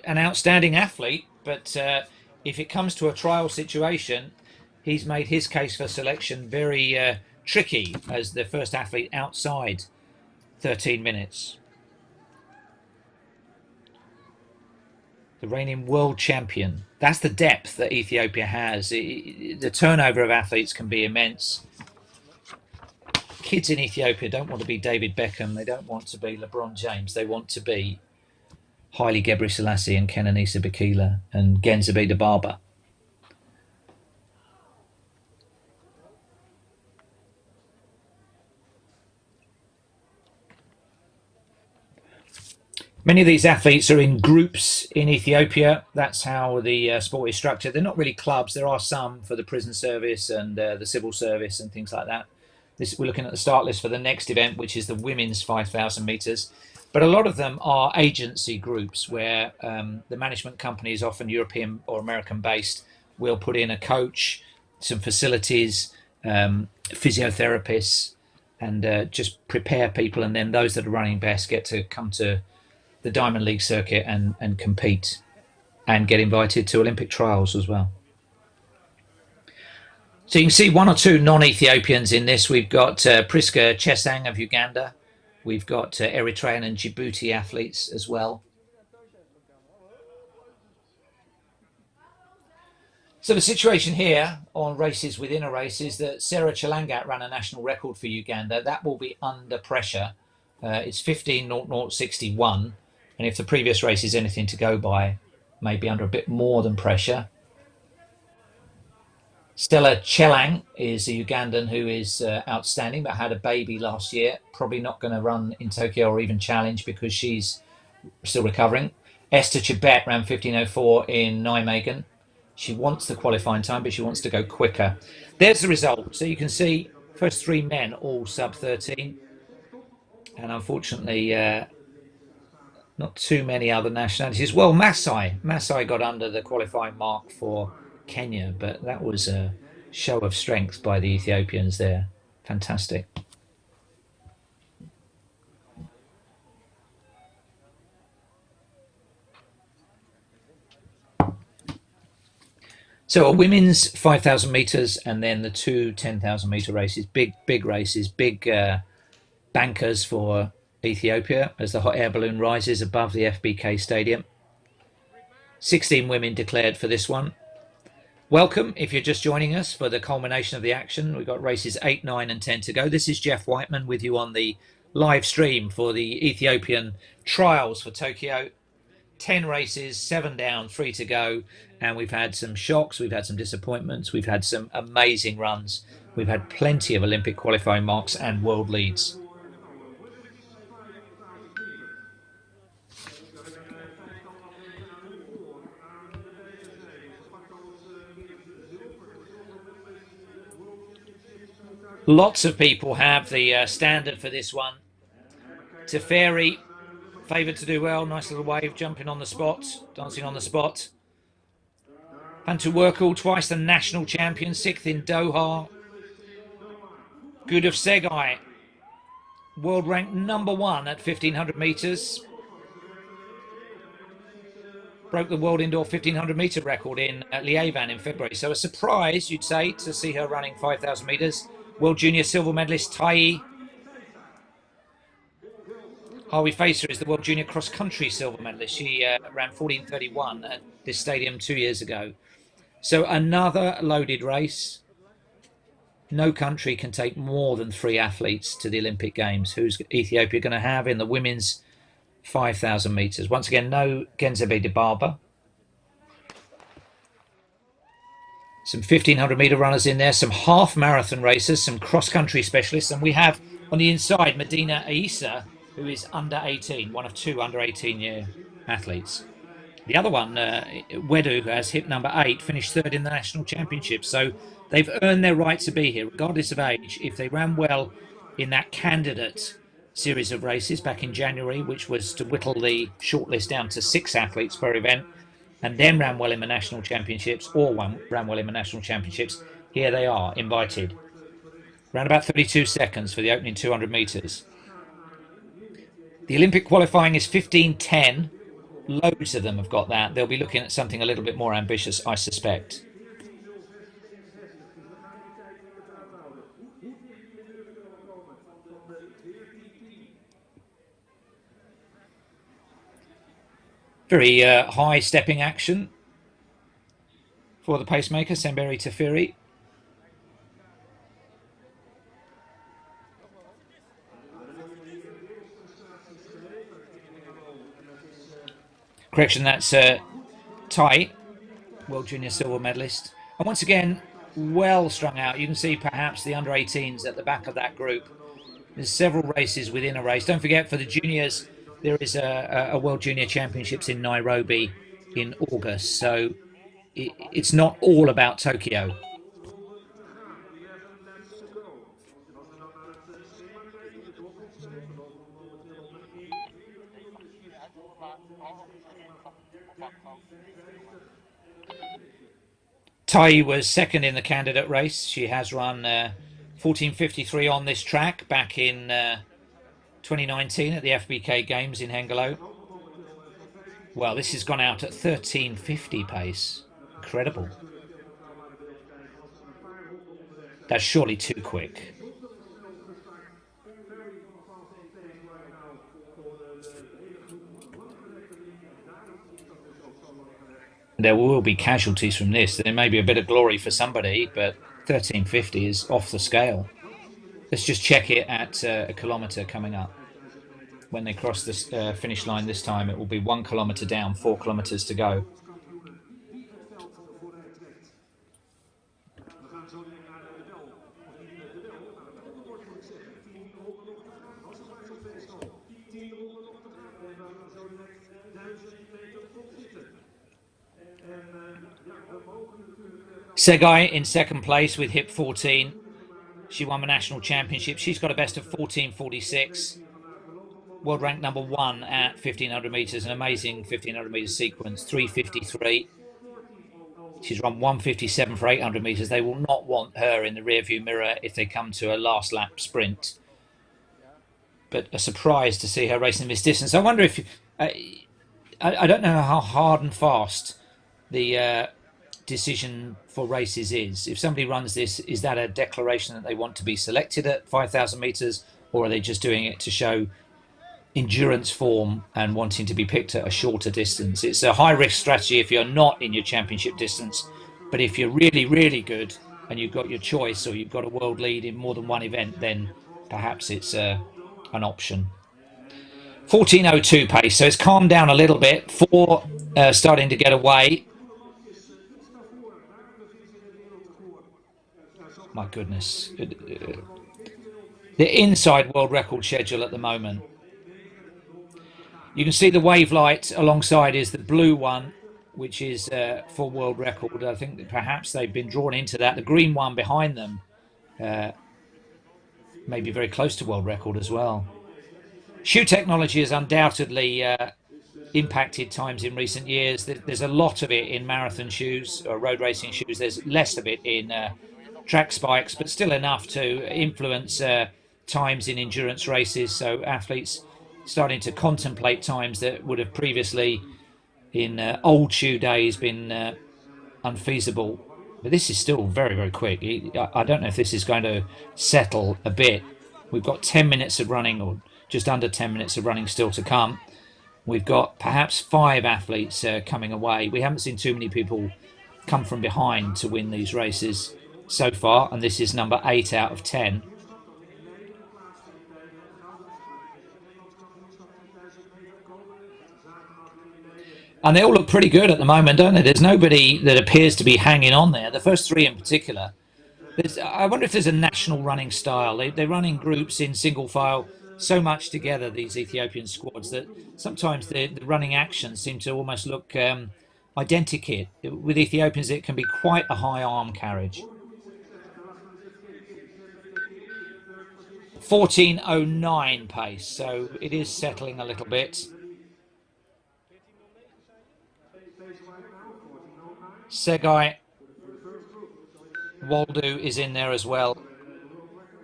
an outstanding athlete, but if it comes to a trial situation, he's made his case for selection very tricky as the first athlete outside 13 minutes. The reigning world champion. That's the depth that Ethiopia has. The turnover of athletes can be immense. Kids in Ethiopia don't want to be David Beckham. They don't want to be LeBron James. They want to be Haile Gebrselassie and Kenenisa Bekele and Genzabe Dibaba. Many of these athletes are in groups in Ethiopia. That's how the sport is structured. They're not really clubs. There are some for the prison service and the civil service and things like that. We're looking at the start list for the next event, which is the women's 5,000 meters. But a lot of them are agency groups where the management company is often European or American based. Will put in a coach, some facilities, physiotherapists, and just prepare people. And then those that are running best get to come to the Diamond League circuit and compete and get invited to Olympic trials as well. So you can see 1 or 2 non-Ethiopians in this. We've got Priska Chesang of Uganda. We've got Eritrean and Djibouti athletes as well. So the situation here on races within a race is that Sarah Chelangat ran a national record for Uganda. That will be under pressure. It's 15:00:61, and if the previous race is anything to go by, maybe under a bit more than pressure. Stella Chelang is a Ugandan who is outstanding, but had a baby last year. Probably not going to run in Tokyo or even challenge because she's still recovering. Esther Chibet ran 15:04 in Nijmegen. She wants the qualifying time, but she wants to go quicker. There's the result. So you can see first three men all sub 13. And unfortunately, not too many other nationalities. Well, Masai got under the qualifying mark for Kenya, but that was a show of strength by the Ethiopians there. Fantastic. So a women's 5,000 meters and then the two 10,000 meter races, big races, big bankers for Ethiopia as the hot air balloon rises above the FBK stadium. 16 women declared for this one. Welcome if you're just joining us for the culmination of the action. We've got races 8, 9 and 10 to go. This is Jeff Whiteman with you on the live stream for the Ethiopian Trials for Tokyo. 10 races, 7 down, 3 to go. And we've had some shocks, we've had some disappointments, we've had some amazing runs. We've had plenty of Olympic qualifying marks and world leads. Lots of people have the standard for this one. Teferi, favoured to do well. Nice little wave, jumping on the spot, dancing on the spot. Bantu Werkel, twice the national champion, 6th in Doha. Good of Segai, world ranked number 1 at 1,500 metres. Broke the world indoor 1,500 metre record in Lievan in February. So a surprise, you'd say, to see her running 5,000 metres. World Junior silver medalist Tai Harvey Facer is the World Junior Cross Country silver medalist. She ran 14:31 at this stadium 2 years ago. So another loaded race. No country can take more than 3 athletes to the Olympic Games. Who's Ethiopia going to have in the women's 5,000 metres? Once again, no Genzebe Dibaba. Some 1,500 metre runners in there, some half marathon racers, some cross-country specialists. And we have on the inside Medina Aissa, who is under 18, one of 2 under 18-year athletes. The other one, Wedu, has hit number 8, finished 3rd in the national championship. So they've earned their right to be here, regardless of age. If they ran well in that candidate series of races back in January, which was to whittle the shortlist down to 6 athletes per event, and then ran well in the national championships, or ran well in the national championships, here they are, invited. Around about 32 seconds for the opening 200 metres. The Olympic qualifying is 15:10. Loads of them have got that. They'll be looking at something a little bit more ambitious, I suspect. Very high stepping action for the pacemaker, Semberi Teferi. Correction, that's Tai, World Junior silver medalist. And once again, well strung out. You can see perhaps the under 18s at the back of that group. There's several races within a race. Don't forget, for the juniors, there is a World Junior Championships in Nairobi in August. So it's not all about Tokyo. Tai was 2nd in the candidate race. She has run 14:53 on this track back in 2019 at the FBK Games in Hengelo. Well, this has gone out at 13:50 pace. Incredible. That's surely too quick. There will be casualties from this. There may be a bit of glory for somebody, but 1350 is off the scale. Let's just check it at a kilometre coming up. When they cross this finish line this time, it will be 1 kilometre down, 4 kilometres to go. Segai in second place with hip 14. She won the national championship. She's got a best of 14:46. World rank number 1 at 1500 metres. An amazing 1500 metre sequence. 3:53. She's run 1:57 for 800 metres. They will not want her in the rearview mirror if they come to a last lap sprint. But a surprise to see her racing this distance. I wonder if I don't know how hard and fast the decision for races is. If somebody runs this, is that a declaration that they want to be selected at 5,000 metres, or are they just doing it to show endurance form and wanting to be picked at a shorter distance? It's a high risk strategy if you're not in your championship distance, but if you're really, really good and you've got your choice, or you've got a world lead in more than one event, then perhaps it's an option. 14:02 pace, so it's calmed down a little bit. 4 starting to get away. My goodness. The inside world record schedule at the moment. You can see the wave light alongside is the blue one, which is for world record. I think that perhaps they've been drawn into that. The green one behind them may be very close to world record as well. Shoe technology has undoubtedly impacted times in recent years. There's a lot of it in marathon shoes or road racing shoes. There's less of it in track spikes, but still enough to influence times in endurance races. So athletes starting to contemplate times that would have previously in old shoe days been unfeasible. But this is still very, very quick. I don't know if this is going to settle a bit. We've got 10 minutes of running, or just under 10 minutes of running still to come. We've got perhaps 5 athletes coming away. We haven't seen too many people come from behind to win these races so far, and this is number 8 out of 10. And they all look pretty good at the moment, don't they? There's nobody that appears to be hanging on there. The first 3 in particular. I wonder if there's a national running style. They run in groups in single file so much together, these Ethiopian squads, that sometimes the running actions seem to almost look identical. With Ethiopians, it can be quite a high arm carriage. 14:09 pace, so it is settling a little bit. Segai Waldu is in there as well.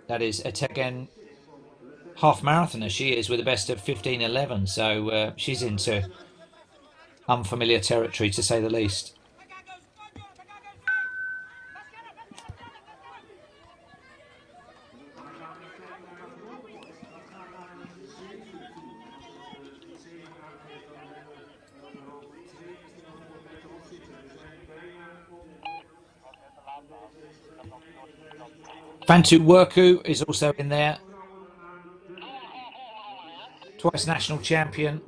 That is a Tegen half marathoner she is, with a best of 15:11, so she's into unfamiliar territory to say the least. Fantu Worku is also in there. Twice national champion.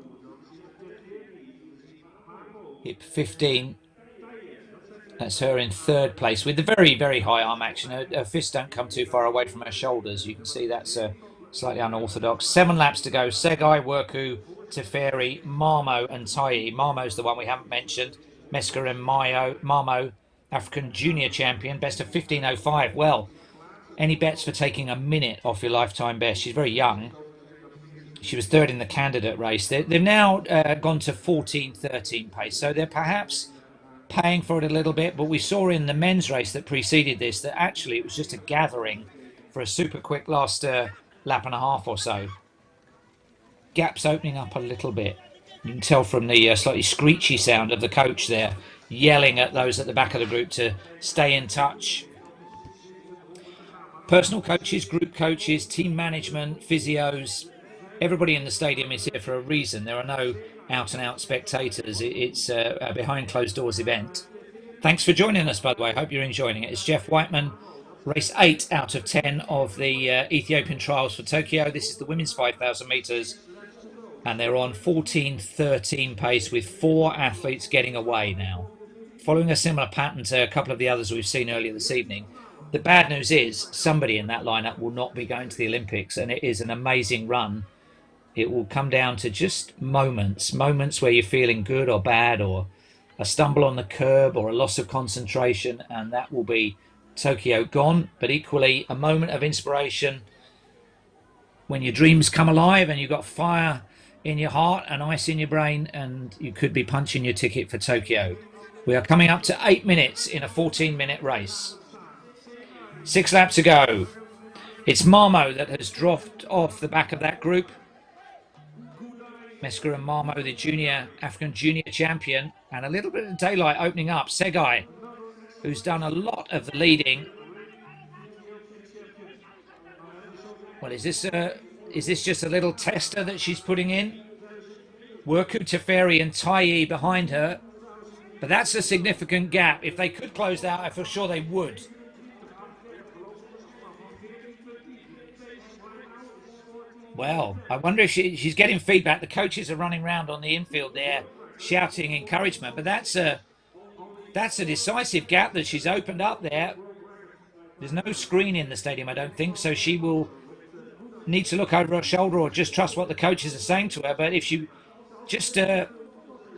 Hip 15. That's her in 3rd place with the very, very high arm action. Her fists don't come too far away from her shoulders. You can see that's slightly unorthodox. 7 laps to go. Segai, Worku, Teferi, Marmo and Tai. Marmo's the one we haven't mentioned. Mesker and Marmo, African junior champion, best of 15:05. Well, any bets for taking a minute off your lifetime best? She's very young. She was 3rd in the candidate race. They've now gone to 14:13 pace, so they're perhaps paying for it a little bit. But we saw in the men's race that preceded this that actually it was just a gathering for a super quick last lap and a half or so. Gaps opening up a little bit. You can tell from the slightly screechy sound of the coach there, yelling at those at the back of the group to stay in touch. Personal coaches, group coaches, team management, physios, Everybody in the stadium is here for a reason. There are no out-and-out spectators. It's a behind closed doors event. Thanks for joining us, by the way. I hope you're enjoying it. It's Jeff Whiteman, race 8 out of 10 of the Ethiopian Trials for Tokyo. This is the women's 5,000 metres, and they're on 14:13 pace with 4 athletes getting away now. Following a similar pattern to a couple of the others we've seen earlier this evening. The bad news is somebody in that lineup will not be going to the Olympics, and it is an amazing run. It will come down to just moments where you're feeling good or bad, or a stumble on the curb or a loss of concentration, and that will be Tokyo gone. But equally, a moment of inspiration when your dreams come alive and you've got fire in your heart and ice in your brain, and you could be punching your ticket for Tokyo. We are coming up to 8 minutes in a 14-minute race. 6 laps to go. It's Marmo that has dropped off the back of that group. Mesker and Marmo, the junior African junior champion, and a little bit of daylight opening up. Segai, who's done a lot of the leading. Well, is this just a little tester that she's putting in? Worku Teferi and Taiyi behind her, but that's a significant gap. If they could close that, I feel sure they would. Well, I wonder if she's getting feedback. The coaches are running around on the infield there, shouting encouragement. But that's a decisive gap that she's opened up there. There's no screen in the stadium, I don't think, so she will need to look over her shoulder or just trust what the coaches are saying to her. But if she just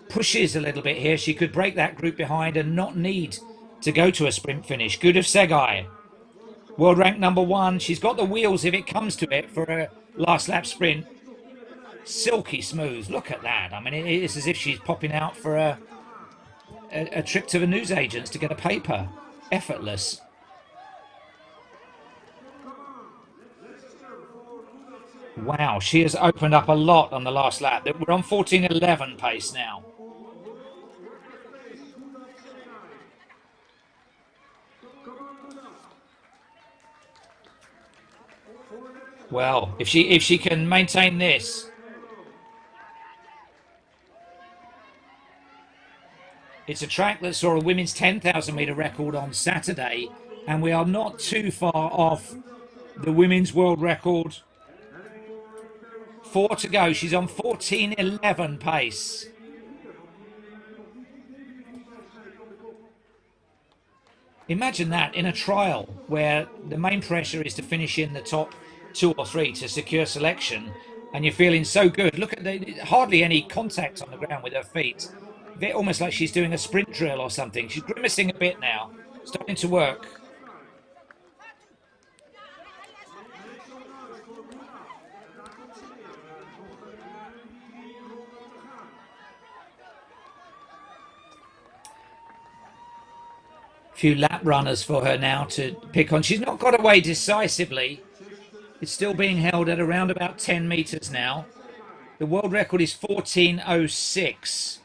pushes a little bit here, she could break that group behind and not need to go to a sprint finish. Good of Segai. World rank number 1. She's got the wheels if it comes to it for a last lap sprint. Silky smooth. Look at that. I mean, it is as if she's popping out for a trip to the newsagents to get a paper. Effortless. Wow, she has opened up a lot on the last lap. We're on 14:11 pace now. Well, if she can maintain this, it's a track that saw a women's 10,000 metre record on Saturday, and we are not too far off the women's world record. 4 to go. She's on 14:11 pace. Imagine that in a trial where the main pressure is to finish in the top 2 or 3 to secure selection, and you're feeling so good. Look at hardly any contact on the ground with her feet. Almost like she's doing a sprint drill or something. She's grimacing a bit now, starting to work. Few lap runners for her now to pick on. She's not got away decisively. It's still being held at around about 10 metres now. The world record is 14:06.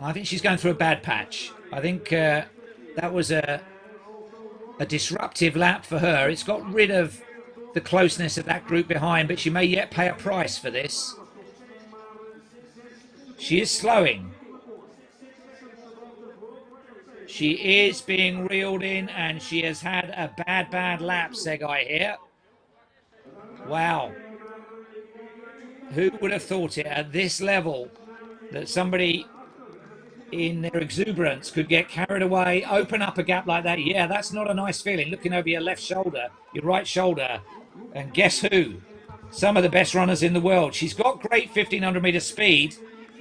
I think she's going through a bad patch. I think that was a disruptive lap for her. It's got rid of the closeness of that group behind, but she may yet pay a price for this. She is slowing. She is being reeled in, and she has had a bad lap, Segai here. Wow. Who would have thought it at this level that somebody in their exuberance could get carried away, open up a gap like that? Yeah, that's not a nice feeling, looking over your left shoulder, your right shoulder. And guess who? Some of the best runners in the world. She's got great 1,500 metre speed.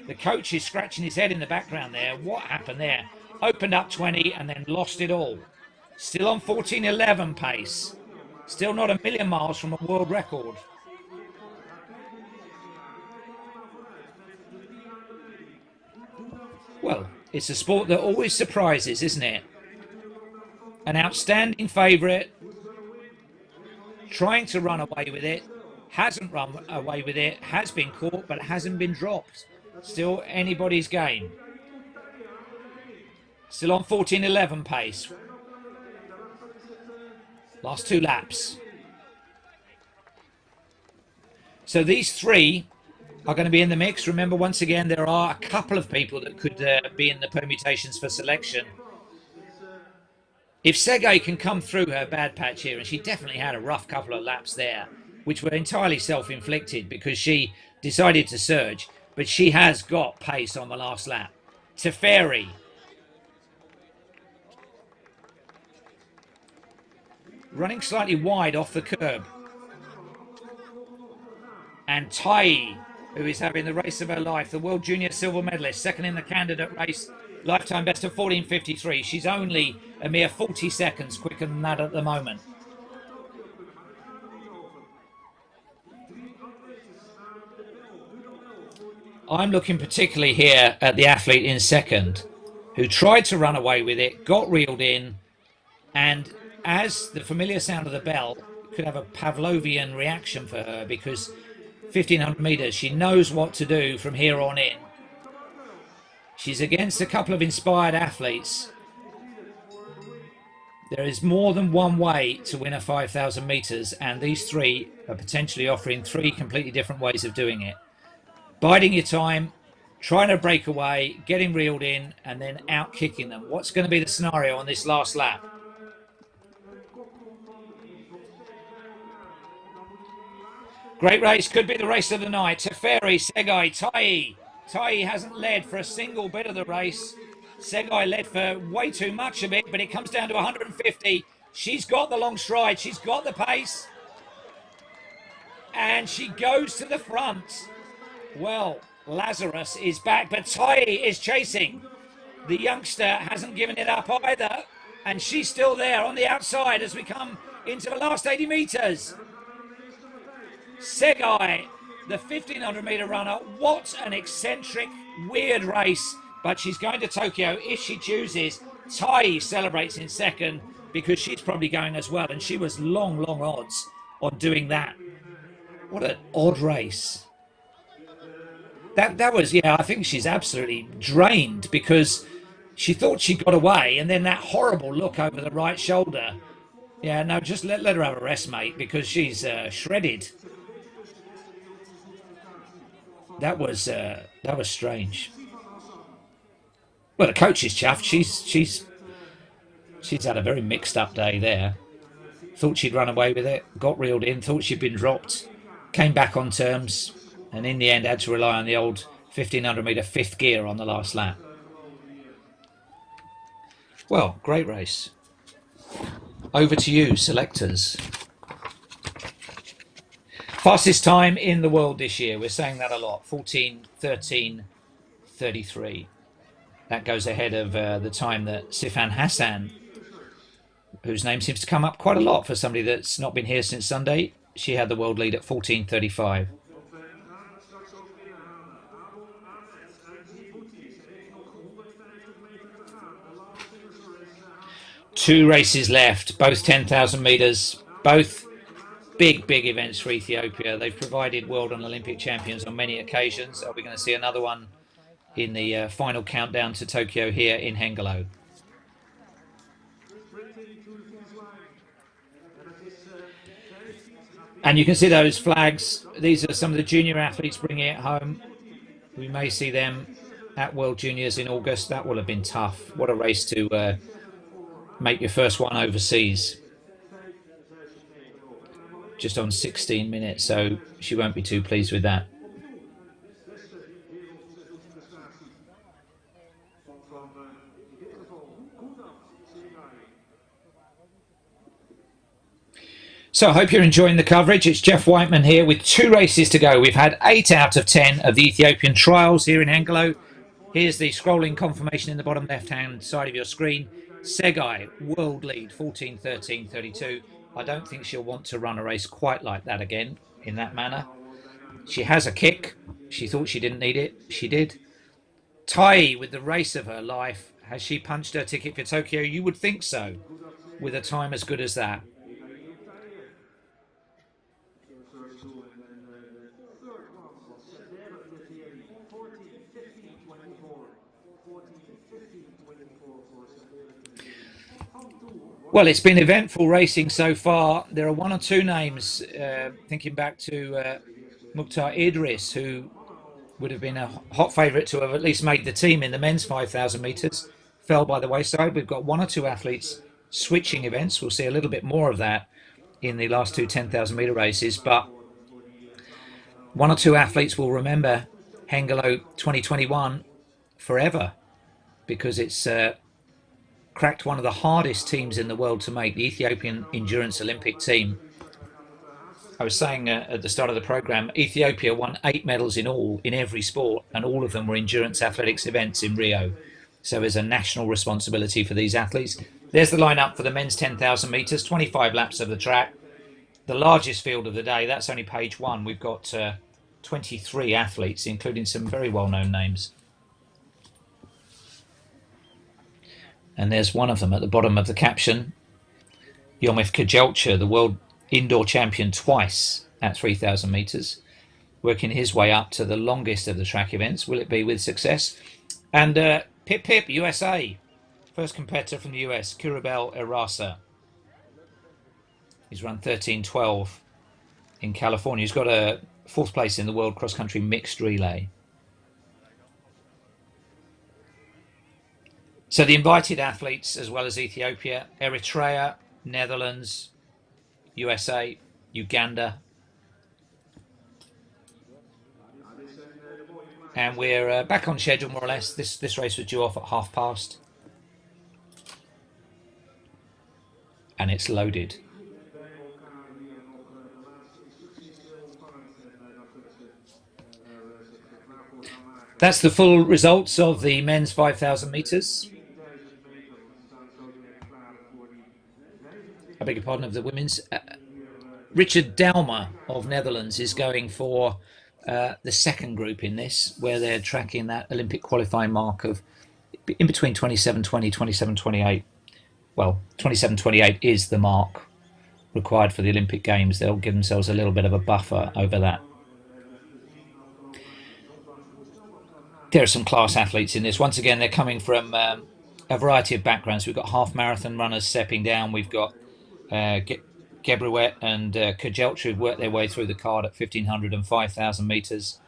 The coach is scratching his head in the background there. What happened there? Opened up 20 and then lost it all. Still on 14:11 pace. Still not a million miles from a world record. Well, it's a sport that always surprises, isn't it? An outstanding favourite, trying to run away with it, hasn't run away with it, has been caught but hasn't been dropped. Still anybody's game. Still on 14:11 pace. Last 2 laps. So these three are going to be in the mix. Remember, once again, there are a couple of people that could be in the permutations for selection. If Sege can come through her bad patch here, and she definitely had a rough couple of laps there, which were entirely self-inflicted because she decided to surge, but she has got pace on the last lap. Teferi. Running slightly wide off the curb. And Tai, who is having the race of her life, the World Junior Silver Medalist, second in the candidate race, lifetime best of 14:53. She's only a mere 40 seconds quicker than that at the moment. I'm looking particularly here at the athlete in second, who tried to run away with it, got reeled in, and as the familiar sound of the bell could have a Pavlovian reaction for her, because 1500 meters, she knows what to do from here on in. She's against a couple of inspired athletes. There is more than one way to win a 5,000 meters, and these three are potentially offering three completely different ways of doing it. Biding your time, trying to break away, getting reeled in, and then out kicking them. What's going to be the scenario on this last lap? Great race, could be the race of the night. Teferi, Sege, Tai. Tai hasn't led for a single bit of the race. Sege led for way too much of it, but it comes down to 150. She's got the long stride, she's got the pace. And she goes to the front. Well, Lazarus is back, but Tai is chasing. The youngster hasn't given it up either, and she's still there on the outside as we come into the last 80 meters. Sege, the 1500 meter runner, what an eccentric, weird race, but she's going to Tokyo if she chooses. Tai celebrates in second because she's probably going as well, and she was long odds on doing that. What an odd race. That was, yeah, I think she's absolutely drained because she thought she got away, and then that horrible look over the right shoulder. Yeah, no, just let her have a rest, mate, because she's shredded. That was strange. Well, the coach is chuffed. She's had a very mixed up day there. Thought she'd run away with it, got reeled in, thought she'd been dropped, came back on terms, and in the end had to rely on the old 1500 meter fifth gear on the last lap. Well, great race. Over to you, selectors. Fastest time in the world this year. We're saying that a lot. 14:13:33. That goes ahead of the time that Sifan Hassan, whose name seems to come up quite a lot for somebody that's not been here since Sunday. She had the world lead at 14:35. Two races left, both 10,000 meters, both big events for Ethiopia. They've provided world and Olympic champions on many occasions. Are we going to see another one in the final countdown to Tokyo here in Hengelo? And you can see those flags. These are some of the junior athletes bringing it home. We may see them at World Juniors in August. That will have been tough. What a race to make your first one overseas. Just on 16 minutes, so she won't be too pleased with that. So I hope you're enjoying the coverage. It's Jeff Whiteman here with 2 races to go. We've had 8 out of 10 of the Ethiopian Trials here in Hengelo. Here's the scrolling confirmation in the bottom left-hand side of your screen. Sege, world lead, 14:13:32. I don't think she'll want to run a race quite like that again, in that manner. She has a kick. She thought she didn't need it. She did. Tai, with the race of her life, has she punched her ticket for Tokyo? You would think so, with a time as good as that. Well, it's been eventful racing so far. There are 1 or 2 names, thinking back to Muktar Idris, who would have been a hot favourite to have at least made the team in the men's 5,000 metres, fell by the wayside. We've got one or two athletes switching events. We'll see a little bit more of that in the last two 10,000 metre races, but one or two athletes will remember Hengelo 2021 forever, because it's cracked one of the hardest teams in the world to make, the Ethiopian Endurance Olympic team. I was saying at the start of the program, Ethiopia won 8 medals in all, in every sport, and all of them were endurance athletics events in Rio. So there's a national responsibility for these athletes. There's the lineup for the men's 10,000 metres, 25 laps of the track. The largest field of the day, that's only page one. We've got 23 athletes, including some very well-known names. And there's one of them at the bottom of the caption, Yomif Kajelcha, the world indoor champion twice at 3,000 metres, working his way up to the longest of the track events. Will it be with success? And Pip Pip, USA, first competitor from the US, Kurabel Erasa. He's run 13:12 in California. He's got a 4th place in the world cross-country mixed relay. So the invited athletes, as well as Ethiopia, Eritrea, Netherlands, USA, Uganda. And we're back on schedule, more or less. This race was due off at past. And it's loaded. That's the full results of the men's 5,000 metres. I beg your pardon, of the women's. Richard Dalmar of Netherlands is going for the second group in this, where they're tracking that Olympic qualifying mark of in between 27:20, 27:28. Well, 27:28 is the mark required for the Olympic Games. They'll give themselves a little bit of a buffer over that. There are some class athletes in this. Once again, they're coming from a variety of backgrounds. We've got half marathon runners stepping down. We've got Gebruet and Kajelcha, who've worked their way through the card at 1,500 and 5,000 metres.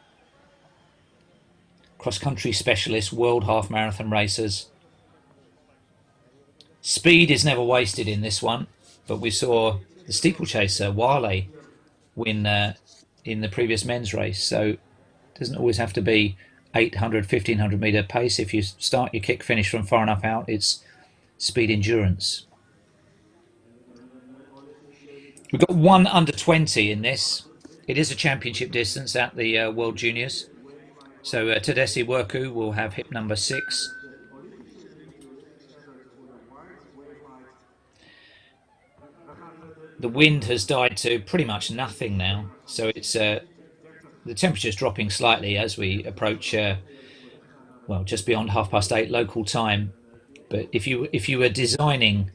Cross-country specialists, world half marathon racers. Speed is never wasted in this one, but we saw the steeplechaser Wale win in the previous men's race, so it doesn't always have to be 800, 1,500 metre pace. If you start your kick finish from far enough out, it's speed endurance. We've got one under 20 in this. It is a championship distance at the World Juniors. So Tadesse Worku will have hip number 6. The wind has died to pretty much nothing now. So it's the temperature's dropping slightly as we approach, well, just beyond 8:30 local time. But if you were designing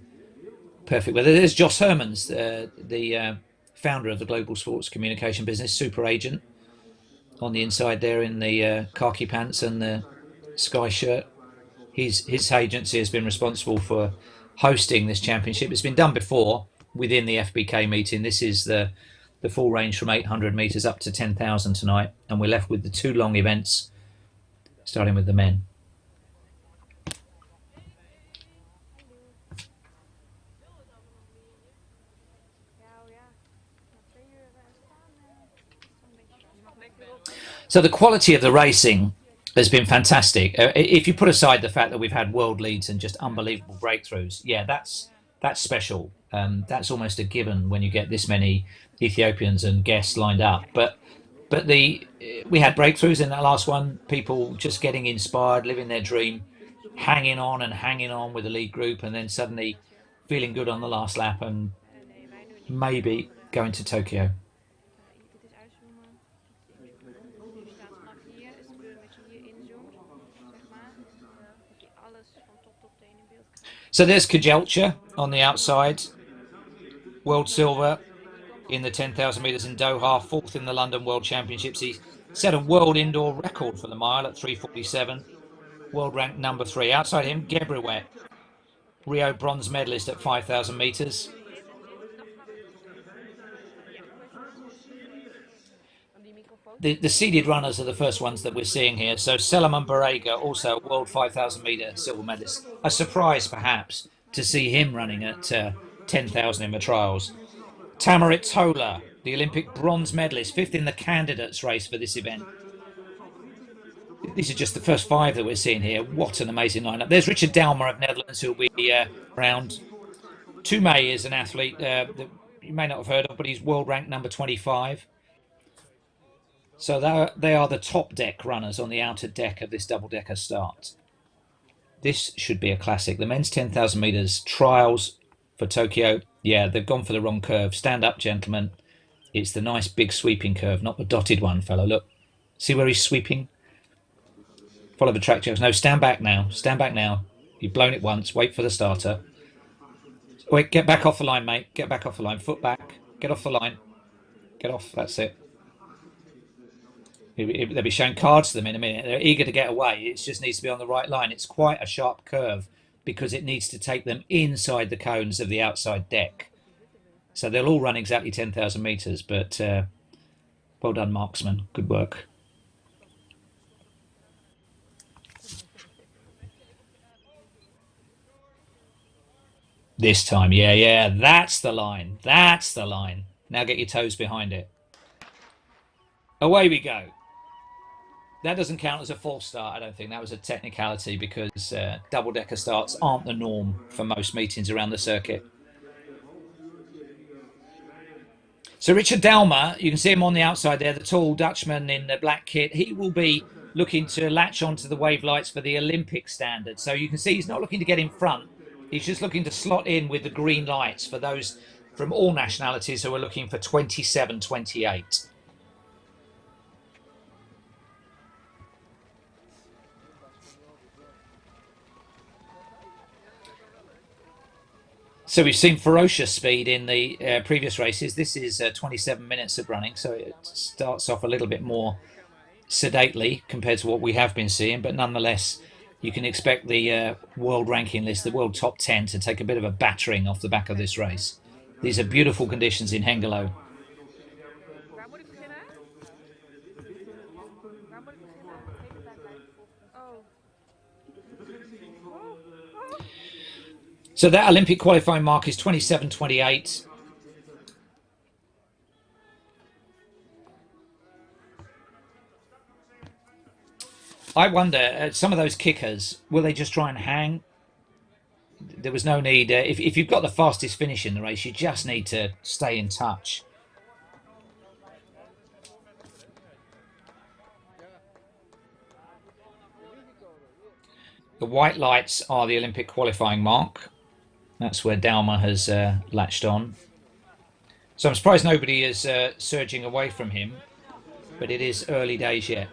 perfect weather, there's Joss Hermans, the founder of the global sports communication business, Super Agent, on the inside there in the khaki pants and the sky shirt. His agency has been responsible for hosting this championship. It's been done before within the FBK meeting. This is the full range from 800 metres up to 10,000 tonight, and we're left with the 2 long events, starting with the men. So the quality of the racing has been fantastic. If you put aside the fact that we've had world leads and just unbelievable breakthroughs, yeah, that's special. That's almost a given when you get this many Ethiopians and guests lined up. But we had breakthroughs in that last one. People just getting inspired, living their dream, hanging on with the lead group, and then suddenly feeling good on the last lap and maybe going to Tokyo. So there's Kajelcha on the outside, world silver in the 10,000 metres in Doha, 4th in the London World Championships. He set a world indoor record for the mile at 3:47, world ranked number 3. Outside him, Gebruet, Rio bronze medalist at 5,000 metres. The seeded runners are the first ones that we're seeing here. So Selaman Barega, also a World 5,000 metre silver medalist. A surprise, perhaps, to see him running at 10,000 in the trials. Tamarit Tola, the Olympic bronze medalist, fifth in the candidates race for this event. These are just the first five that we're seeing here. What an amazing lineup. There's Richard Dalmar of Netherlands, who will be around. Toumay is an athlete that you may not have heard of, but he's world ranked number 25. So they are the top deck runners on the outer deck of this double-decker start. This should be a classic. The men's 10,000 metres trials for Tokyo. Yeah, they've gone for the wrong curve. Stand up, gentlemen. It's the nice big sweeping curve, not the dotted one, fellow. Look, see where he's sweeping? Follow the track jokes. No, stand back now. Stand back now. You've blown it once. Wait for the starter. Wait, get back off the line, mate. Get back off the line. Foot back. Get off the line. Get off. That's it. They'll be showing cards to them in a minute. They're eager to get away. It just needs to be on the right line. It's quite a sharp curve because it needs to take them inside the cones of the outside deck. So they'll all run exactly 10,000 metres, but well done, marksman. Good work. This time, yeah, that's the line. That's the line. Now get your toes behind it. Away we go. That doesn't count as a false start, I don't think. That was a technicality because double-decker starts aren't the norm for most meetings around the circuit. So Richard Dalmar, you can see him on the outside there, the tall Dutchman in the black kit. He will be looking to latch onto the wave lights for the Olympic standard. So you can see he's not looking to get in front. He's just looking to slot in with the green lights for those from all nationalities who are looking for 27.28. So we've seen ferocious speed in the previous races. This is 27 minutes of running, so it starts off a little bit more sedately compared to what we have been seeing, but nonetheless, you can expect the world ranking list, the world top 10, to take a bit of a battering off the back of this race. These are beautiful conditions in Hengelo. So that Olympic qualifying mark is 27.28. I wonder, some of those kickers, will they just try and hang? There was no need. If you've got the fastest finish in the race, you just need to stay in touch. The white lights are the Olympic qualifying mark. That's where Dalmar has latched on. So I'm surprised nobody is surging away from him, but it is early days yet.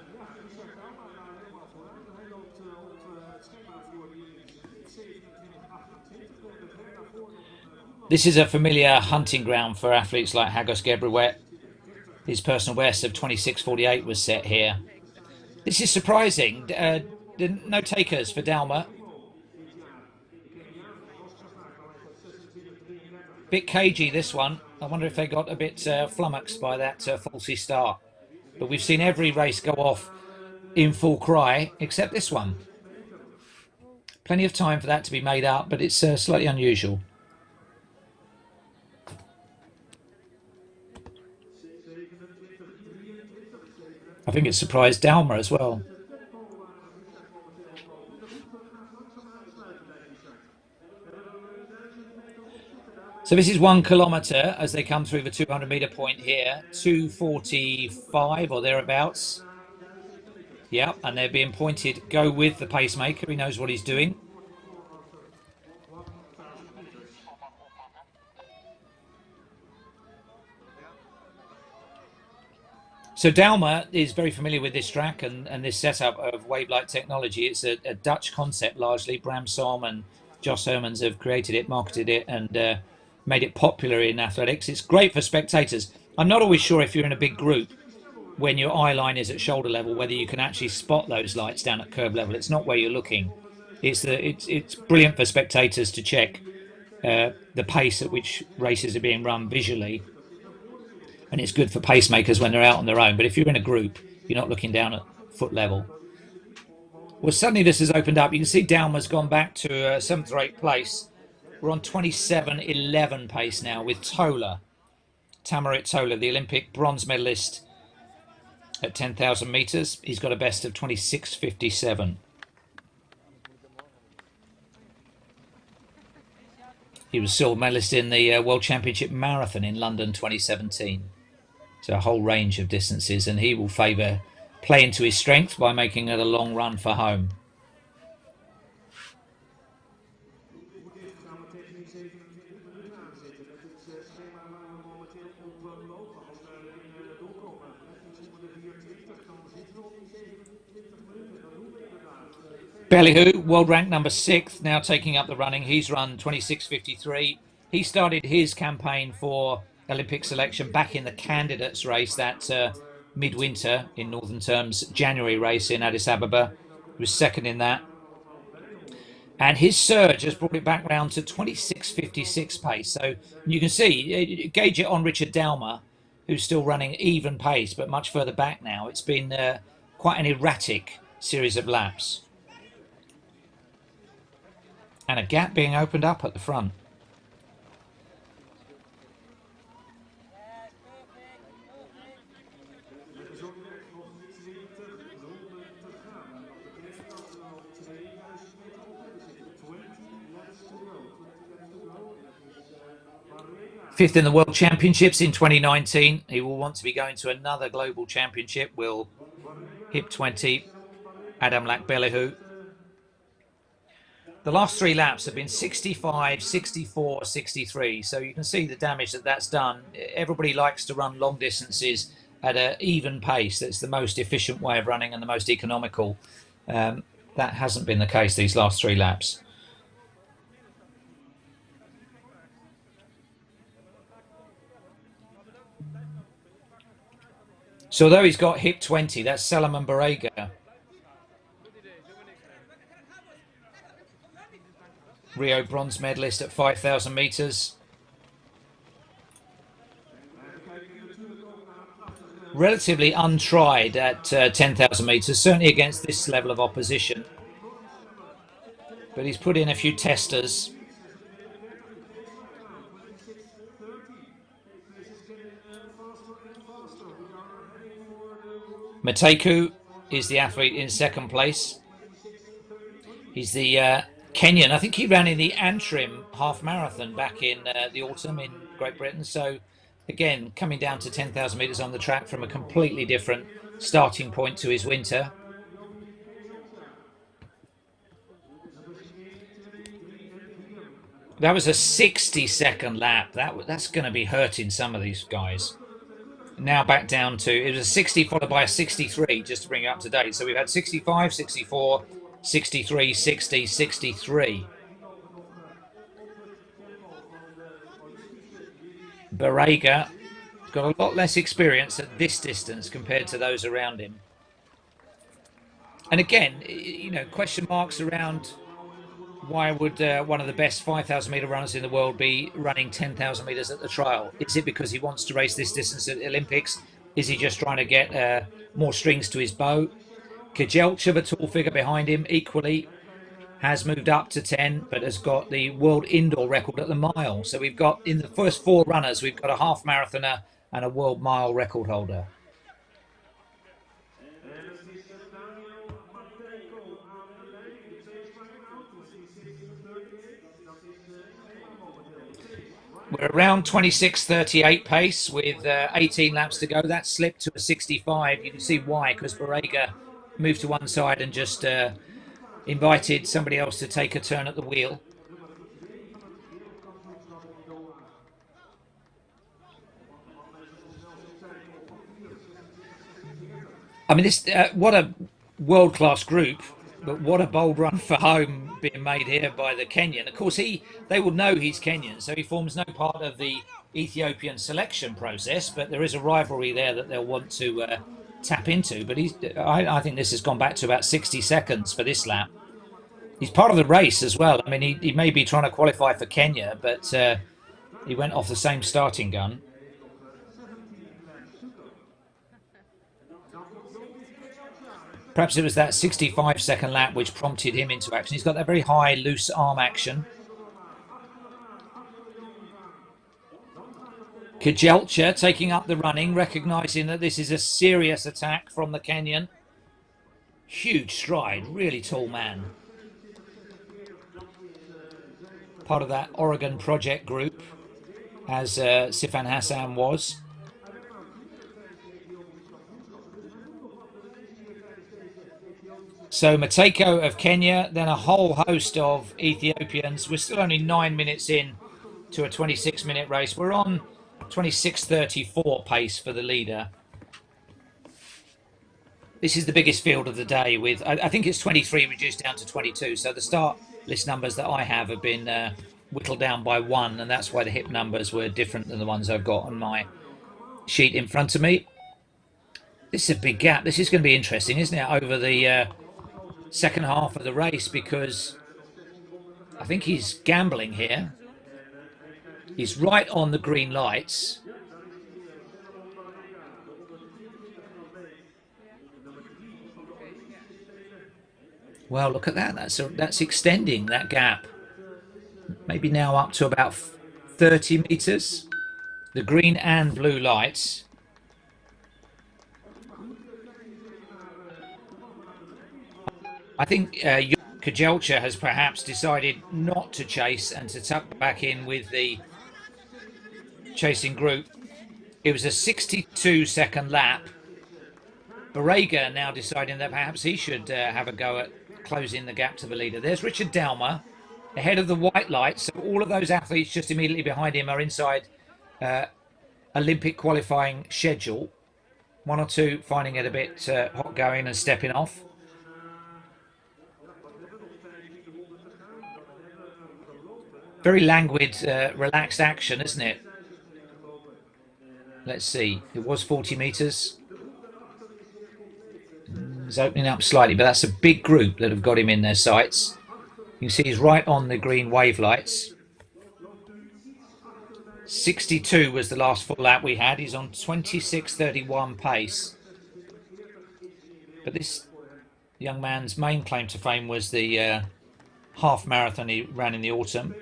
This is a familiar hunting ground for athletes like Hagos Gebrewet. His personal best of 26.48 was set here. This is surprising. No takers for Dalmar. Bit cagey, this one. I wonder if they got a bit flummoxed by that falsy start. But we've seen every race go off in full cry, except this one. Plenty of time for that to be made up, but it's slightly unusual. I think it surprised Dalmar as well. So this is 1 kilometre as they come through the 200-metre point here. 2:45 or thereabouts. Yeah, and they're being pointed, go with the pacemaker. He knows what he's doing. So Dalmar is very familiar with this track and this setup of wave-light technology. It's a Dutch concept largely. Bram Som and Jos Hermans have created it, marketed it, and made it popular in athletics. It's great for spectators. I'm not always sure if you're in a big group when your eye line is at shoulder level whether you can actually spot those lights down at curb level. It's not where you're looking. It's brilliant for spectators to check the pace at which races are being run visually. and it's good for pacemakers when they're out on their own. But if you're in a group, you're not looking down at foot level. Well, suddenly this has opened up. You can see Dalmar's gone back to 7th or 8th place. We're on 27:11 pace now with Tola. Tamarit Tola, the Olympic bronze medalist at 10,000 metres. He's got a best of 26:57. He was silver medalist in the World Championship Marathon in London 2017. So a whole range of distances, and he will favour playing to his strength by making it a long run for home. Bellehu, world ranked number 6th, now taking up the running. He's run 26:53. He started his campaign for Olympic selection back in the candidates race, that midwinter, in northern terms, January race in Addis Ababa. He was second in that. And his surge has brought it back round to 26:56 pace. So you can see, gauge it on Richard Dalmar, who's still running even pace, but much further back now. It's been quite an erratic series of laps. And a gap being opened up at the front. Fifth in the World Championships in 2019. He will want to be going to another global championship. Will hip 20, Adamlak Bellehu. The last 3 laps have been 65, 64, 63. So you can see the damage that that's done. Everybody likes to run long distances at an even pace. That's the most efficient way of running and the most economical. That hasn't been the case these last 3 laps. So although he's got hip 20, that's Salomon Barega. Rio bronze medalist at 5,000 metres. Relatively untried at 10,000 metres, certainly against this level of opposition. But he's put in a few testers. Mateku is the athlete in 2nd place. He's the Kenyan. I think he ran in the Antrim half marathon back in the autumn in Great Britain. So again, coming down to 10,000 metres on the track from a completely different starting point to his winter. That was a 60-second lap. That's going to be hurting some of these guys. Now back down to, it was a 60 followed by a 63, just to bring it up to date. So we've had 65, 64, 63, 60, 63. Barega got a lot less experience at this distance compared to those around him. And again, you know, question marks around why would one of the best 5,000 metre runners in the world be running 10,000 metres at the trial? Is it because he wants to race this distance at the Olympics? Is he just trying to get more strings to his bow? Kajelchev, a tall figure behind him, equally has moved up to 10, but has got the world indoor record at the mile. So we've got, in the first 4 runners, we've got a half marathoner and a world mile record holder. We're around 26:38 pace with 18 laps to go. That slipped to a 65. You can see why, because Barega moved to one side and just invited somebody else to take a turn at the wheel. I mean, this what a world-class group, but what a bold run for home being made here by the Kenyan. Of course, they will know he's Kenyan, so he forms no part of the Ethiopian selection process, but there is a rivalry there that they'll want to tap into. But I think this has gone back to about 60 seconds for this lap. He's part of the race as well. I mean, he may be trying to qualify for Kenya, but he went off the same starting gun. Perhaps it was that 65-second lap which prompted him into action. He's got that very high loose arm action. Kajelcha taking up the running, recognising that this is a serious attack from the Kenyan. Huge stride, really tall man. Part of that Oregon project group, as Sifan Hassan was. So Mateko of Kenya, then a whole host of Ethiopians. We're still only 9 minutes in to a 26-minute race. We're on 26:34 pace for the leader. This is the biggest field of the day with, I think it's 23 reduced down to 22. So the start list numbers that I have been whittled down by 1, and that's why the hip numbers were different than the ones I've got on my sheet in front of me. This is a big gap. This is going to be interesting, isn't it, over the second half of the race, because I think he's gambling here. He's right on the green lights. Well, look at that. That's extending that gap. Maybe now up to about 30 meters. The green and blue lights. I think Kajelcha has perhaps decided not to chase and to tuck back in with the chasing group. It was a 62-second lap. Barrega now deciding that perhaps he should have a go at closing the gap to the leader. There's Richard Dalmar ahead of the white lights. So all of those athletes just immediately behind him are inside Olympic qualifying schedule. 1 or 2 finding it a bit hot going and stepping off. Very languid, relaxed action, isn't it? Let's see. It was 40 meters. He's opening up slightly, but that's a big group that have got him in their sights. You can see he's right on the green wave lights. 62 was the last full lap we had. He's on 26:31 pace. But this young man's main claim to fame was the half marathon he ran in the autumn.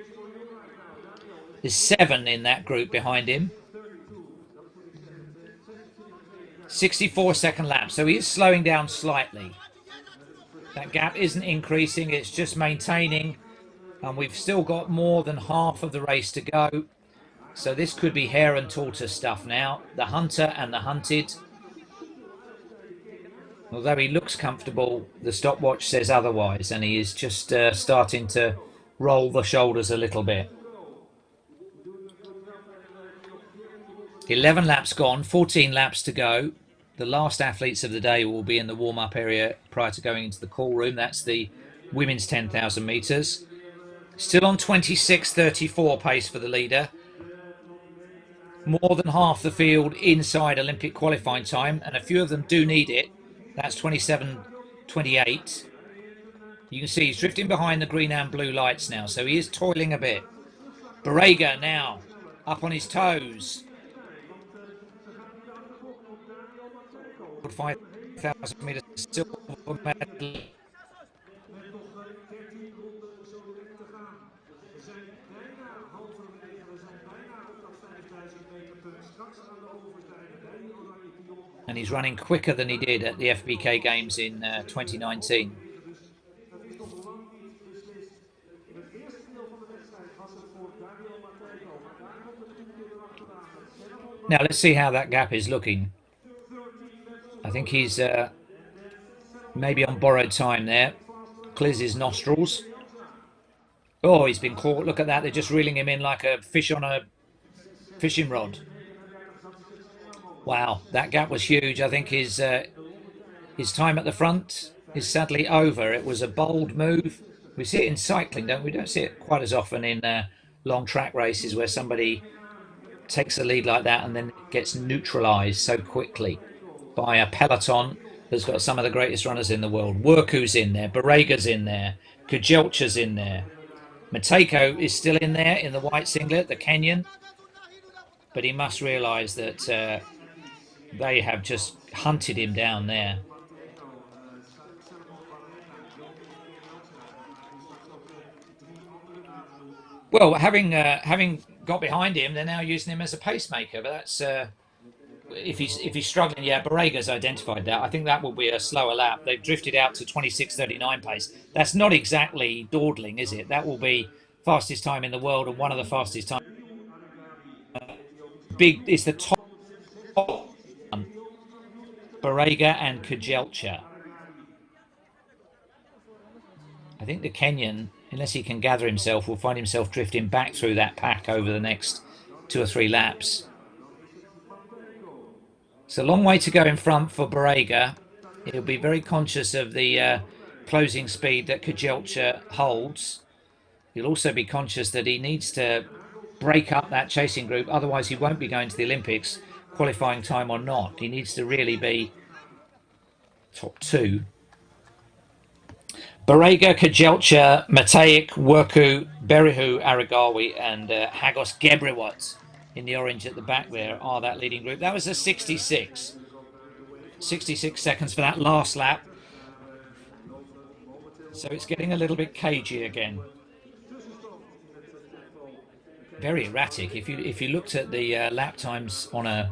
There's 7 in that group behind him. 64-second lap, so he is slowing down slightly. That gap isn't increasing, it's just maintaining, and we've still got more than half of the race to go. So this could be hare and tortoise stuff now. The hunter and the hunted. Although he looks comfortable, the stopwatch says otherwise, and he is just starting to roll the shoulders a little bit. 11 laps gone, 14 laps to go. The last athletes of the day will be in the warm-up area prior to going into the call room. That's the women's 10,000 metres. Still on 26:34 pace for the leader. More than half the field inside Olympic qualifying time, and a few of them do need it. That's 27:28. You can see he's drifting behind the green and blue lights now, so he is toiling a bit. Barrega now up on his toes. 5,000 metres silver medal. And he's running quicker than he did at the FBK Games in 2019. Now let's see how that gap is looking. I think he's maybe on borrowed time there. Clears his nostrils. Oh, he's been caught. Look at that. They're just reeling him in like a fish on a fishing rod. Wow, that gap was huge. I think his time at the front is sadly over. It was a bold move. We see it in cycling, don't we? We don't see it quite as often in long track races where somebody takes the lead like that and then gets neutralised so quickly by a peloton that's got some of the greatest runners in the world. Worku's in there, Barrega's in there, Kajelcha's in there. Mateko is still in there in the white singlet, the Kenyan. But he must realise that they have just hunted him down there. Well, having got behind him, they're now using him as a pacemaker. But that's if he's struggling. Yeah, Borrega's identified that. I think that will be a slower lap. They've drifted out to 26:39 pace. That's not exactly dawdling, is it? That will be fastest time in the world and one of the fastest times. Big. It's the top one. Borrega and Kajelcha. I think the Kenyan, unless he can gather himself, will find himself drifting back through that pack over the next 2 or 3 laps. It's a long way to go in front for Borrega. He'll be very conscious of the closing speed that Kajelcha holds. He'll also be conscious that he needs to break up that chasing group, otherwise he won't be going to the Olympics, qualifying time or not. He needs to really be top 2. Borrega, Kajelcha, Mateic, Worku, Berihu, Aragawi, and Hagos Gebrewot in the orange at the back there are that leading group. That was a 66 seconds for that last lap. So it's getting a little bit cagey again. Very erratic. If you looked at the lap times on a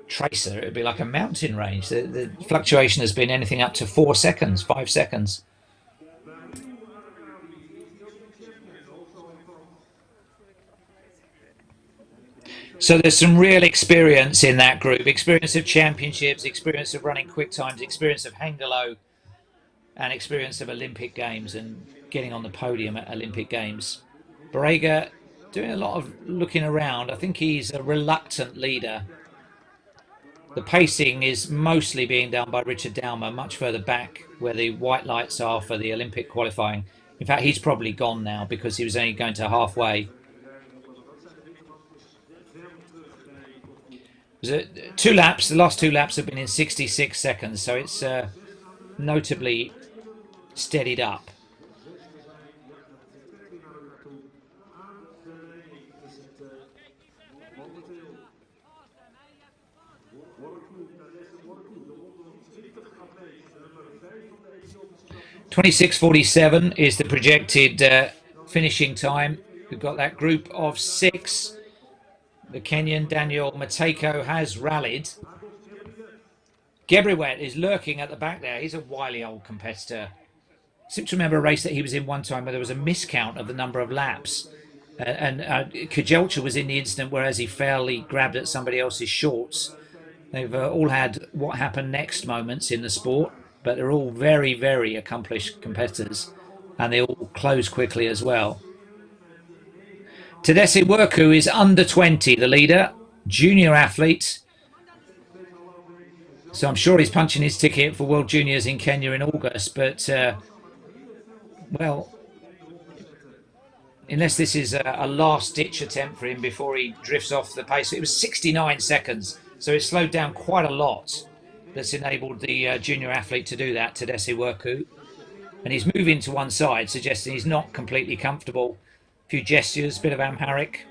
tracer, it'd be like a mountain range. The fluctuation has been anything up to 4 seconds, 5 seconds. So there's some real experience in that group. Experience of championships, experience of running quick times, experience of Hengelo, and experience of Olympic Games and getting on the podium at Olympic Games. Borrega doing a lot of looking around. I think he's a reluctant leader. The pacing is mostly being done by Richard Dalmar, much further back where the white lights are for the Olympic qualifying. In fact, he's probably gone now because he was only going to halfway. The last 2 laps have been in 66 seconds, so it's notably steadied up. .26:47 is the projected finishing time. We've got that group of 6. The Kenyan Daniel Mateko has rallied. Gebrewet is lurking at the back there. He's a wily old competitor. I seem to remember a race that he was in one time where there was a miscount of the number of laps. And Kajelcha was in the incident where as he fell, he grabbed at somebody else's shorts. They've all had what happened next moments in the sport, but they're all very, very accomplished competitors. And they all close quickly as well. Tigges Katima is under 20, the leader, junior athlete. So I'm sure he's punching his ticket for World Juniors in Kenya in August. But, well, unless this is a last-ditch attempt for him before he drifts off the pace. It was 69 seconds, so it slowed down quite a lot. That's enabled the junior athlete to do that, Tigges Katima. And he's moving to one side, suggesting he's not completely comfortable. A few gestures, bit of Amharic.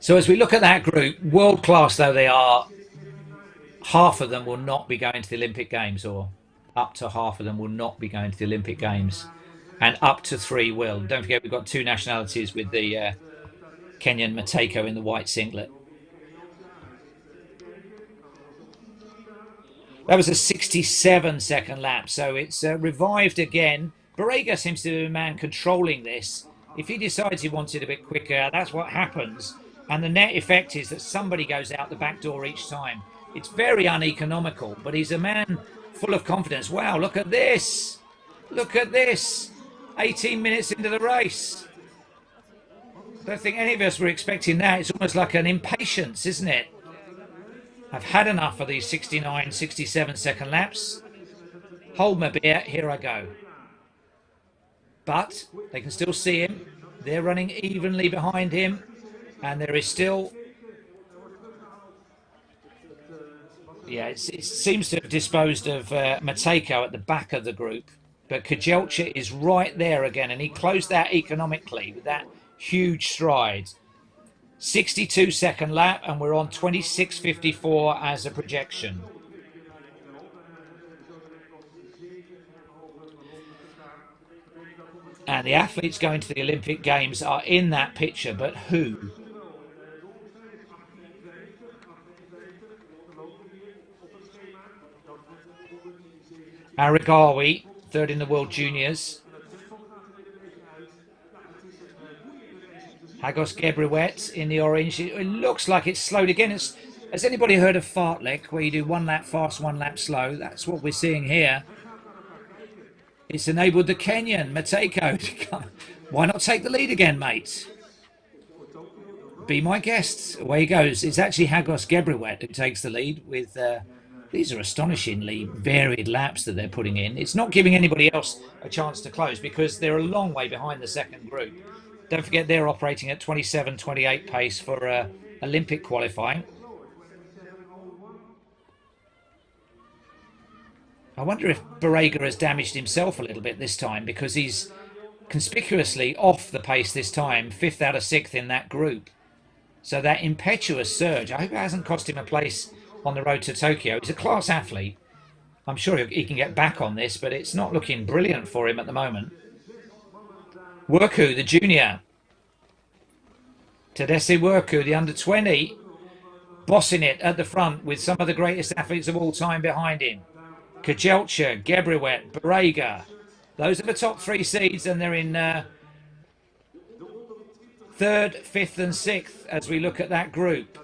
So as we look at that group, world class though they are, half of them will not be going to the Olympic Games, or up to half of them will not be going to the Olympic Games, and up to 3 will. Don't forget we've got 2 nationalities with the Kenyan Mateko in the white singlet. That was a 67-second lap, so it's revived again. Borrega seems to be the man controlling this. If he decides he wants it a bit quicker, that's what happens. And the net effect is that somebody goes out the back door each time. It's very uneconomical, but he's a man full of confidence. Wow, look at this. Look at this. 18 minutes into the race. I don't think any of us were expecting that. It's almost like an impatience, isn't it? I've had enough of these 69, 67-second laps. Hold my beer, here I go. But they can still see him. They're running evenly behind him. And there is still... Yeah, it seems to have disposed of Mateko at the back of the group. But Kajelcha is right there again. And he closed that economically with that huge stride. 62-second lap, and we're on 26:54 as a projection. And the athletes going to the Olympic Games are in that picture, but who? Aragawi, third in the World Juniors. Hagos Gebriwet in the orange. It looks like it's slowed again. Has anybody heard of fartlek, where you do 1 lap fast, 1 lap slow? That's what we're seeing here. It's enabled the Kenyan, Mateko, to come. Why not take the lead again, mate? Be my guest. Away he goes. It's actually Hagos Gebriwet who takes the lead with... these are astonishingly varied laps that they're putting in. It's not giving anybody else a chance to close because they're a long way behind the second group. Don't forget they're operating at 27-28 pace for Olympic qualifying. I wonder if Barega has damaged himself a little bit this time because he's conspicuously off the pace this time, 5th out of 6th in that group. So that impetuous surge, I hope it hasn't cost him a place on the road to Tokyo. He's a class athlete. I'm sure he can get back on this, but it's not looking brilliant for him at the moment. Worku, the junior. Tadesse Worku, the under-20, bossing it at the front with some of the greatest athletes of all time behind him. Kajelcha, Gebriwet, Barega. Those are the top 3 seeds, and they're in 3rd, 5th and 6th as we look at that group.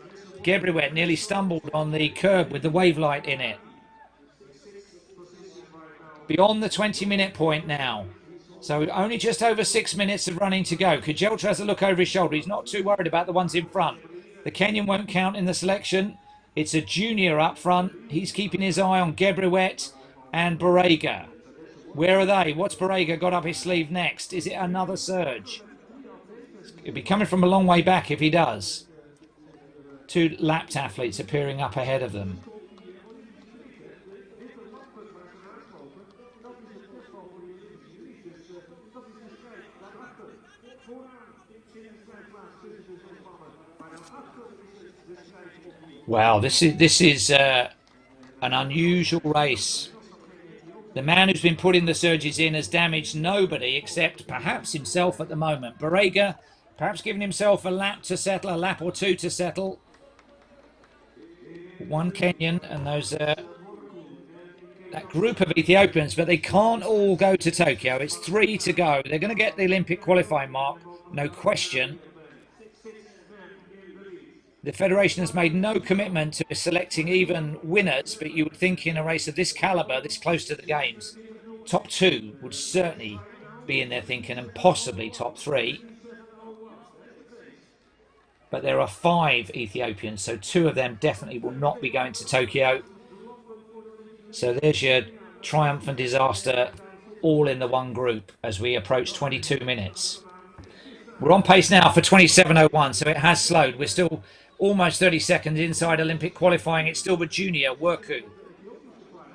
Gebriwet nearly stumbled on the curb with the wave light in it. Beyond the 20-minute point now. So only just over 6 minutes of running to go. Kajelcha has a look over his shoulder. He's not too worried about the ones in front. The Kenyan won't count in the selection. It's a junior up front. He's keeping his eye on Gebriwet and Barega. Where are they? What's Barega got up his sleeve next? Is it another surge? He'll be coming from a long way back if he does. 2 lapped athletes appearing up ahead of them. Wow, this is an unusual race. The man who's been putting the surges in has damaged nobody except perhaps himself at the moment. Barega perhaps giving himself a lap to settle, a lap or 2 to settle. 1 Kenyan and those that group of Ethiopians, but they can't all go to Tokyo. It's 3 to go. They're going to get the Olympic qualifying mark, no question. The Federation has made no commitment to selecting even winners, but you would think in a race of this calibre, this close to the Games, top 2 would certainly be in their thinking, and possibly top 3. But there are 5 Ethiopians, so 2 of them definitely will not be going to Tokyo. So there's your triumph and disaster all in the one group as we approach 22 minutes. We're on pace now for 27:01, so it has slowed. We're still almost 30 seconds inside Olympic qualifying. It's still the junior, Worku,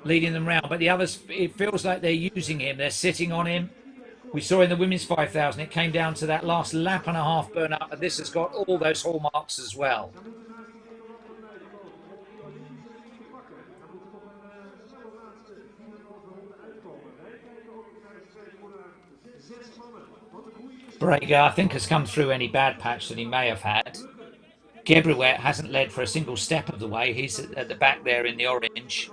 leading them round. But the others, it feels like they're using him. They're sitting on him. We saw in the women's 5,000, it came down to that last lap and a half burn up, and this has got all those hallmarks as well. Barega, I think, has come through any bad patch that he may have had. Gebriwet hasn't led for a single step of the way. He's at the back there in the orange.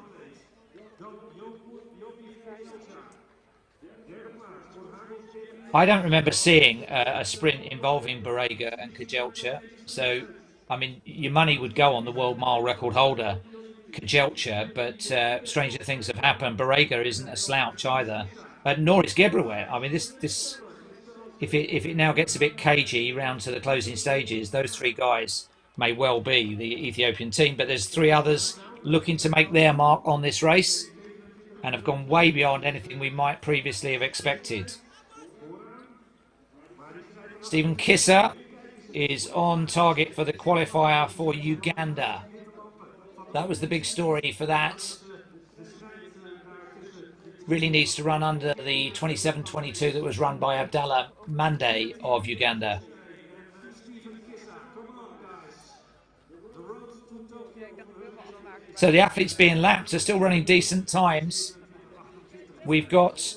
I don't remember seeing a sprint involving Barega and Kajelcha. So, I mean, your money would go on the world mile record holder, Kajelcha, but stranger things have happened. Barega isn't a slouch either, nor is Gebriwet. I mean, this if it now gets a bit cagey round to the closing stages, those 3 guys may well be the Ethiopian team, but there's 3 others looking to make their mark on this race and have gone way beyond anything we might previously have expected. Stephen Kissa is on target for the qualifier for Uganda. That was the big story for that. Really needs to run under the 27:22 that was run by Abdallah Mande of Uganda. So the athletes being lapped are still running decent times. We've got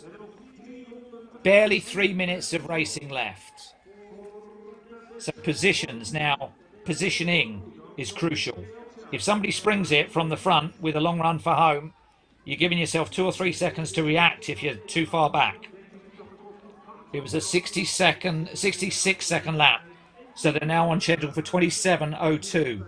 barely 3 minutes of racing left. So positions now, positioning is crucial. If somebody springs it from the front with a long run for home, you're giving yourself 2 or 3 seconds to react if you're too far back. It was a 66-second lap. So they're now on schedule for 27:02.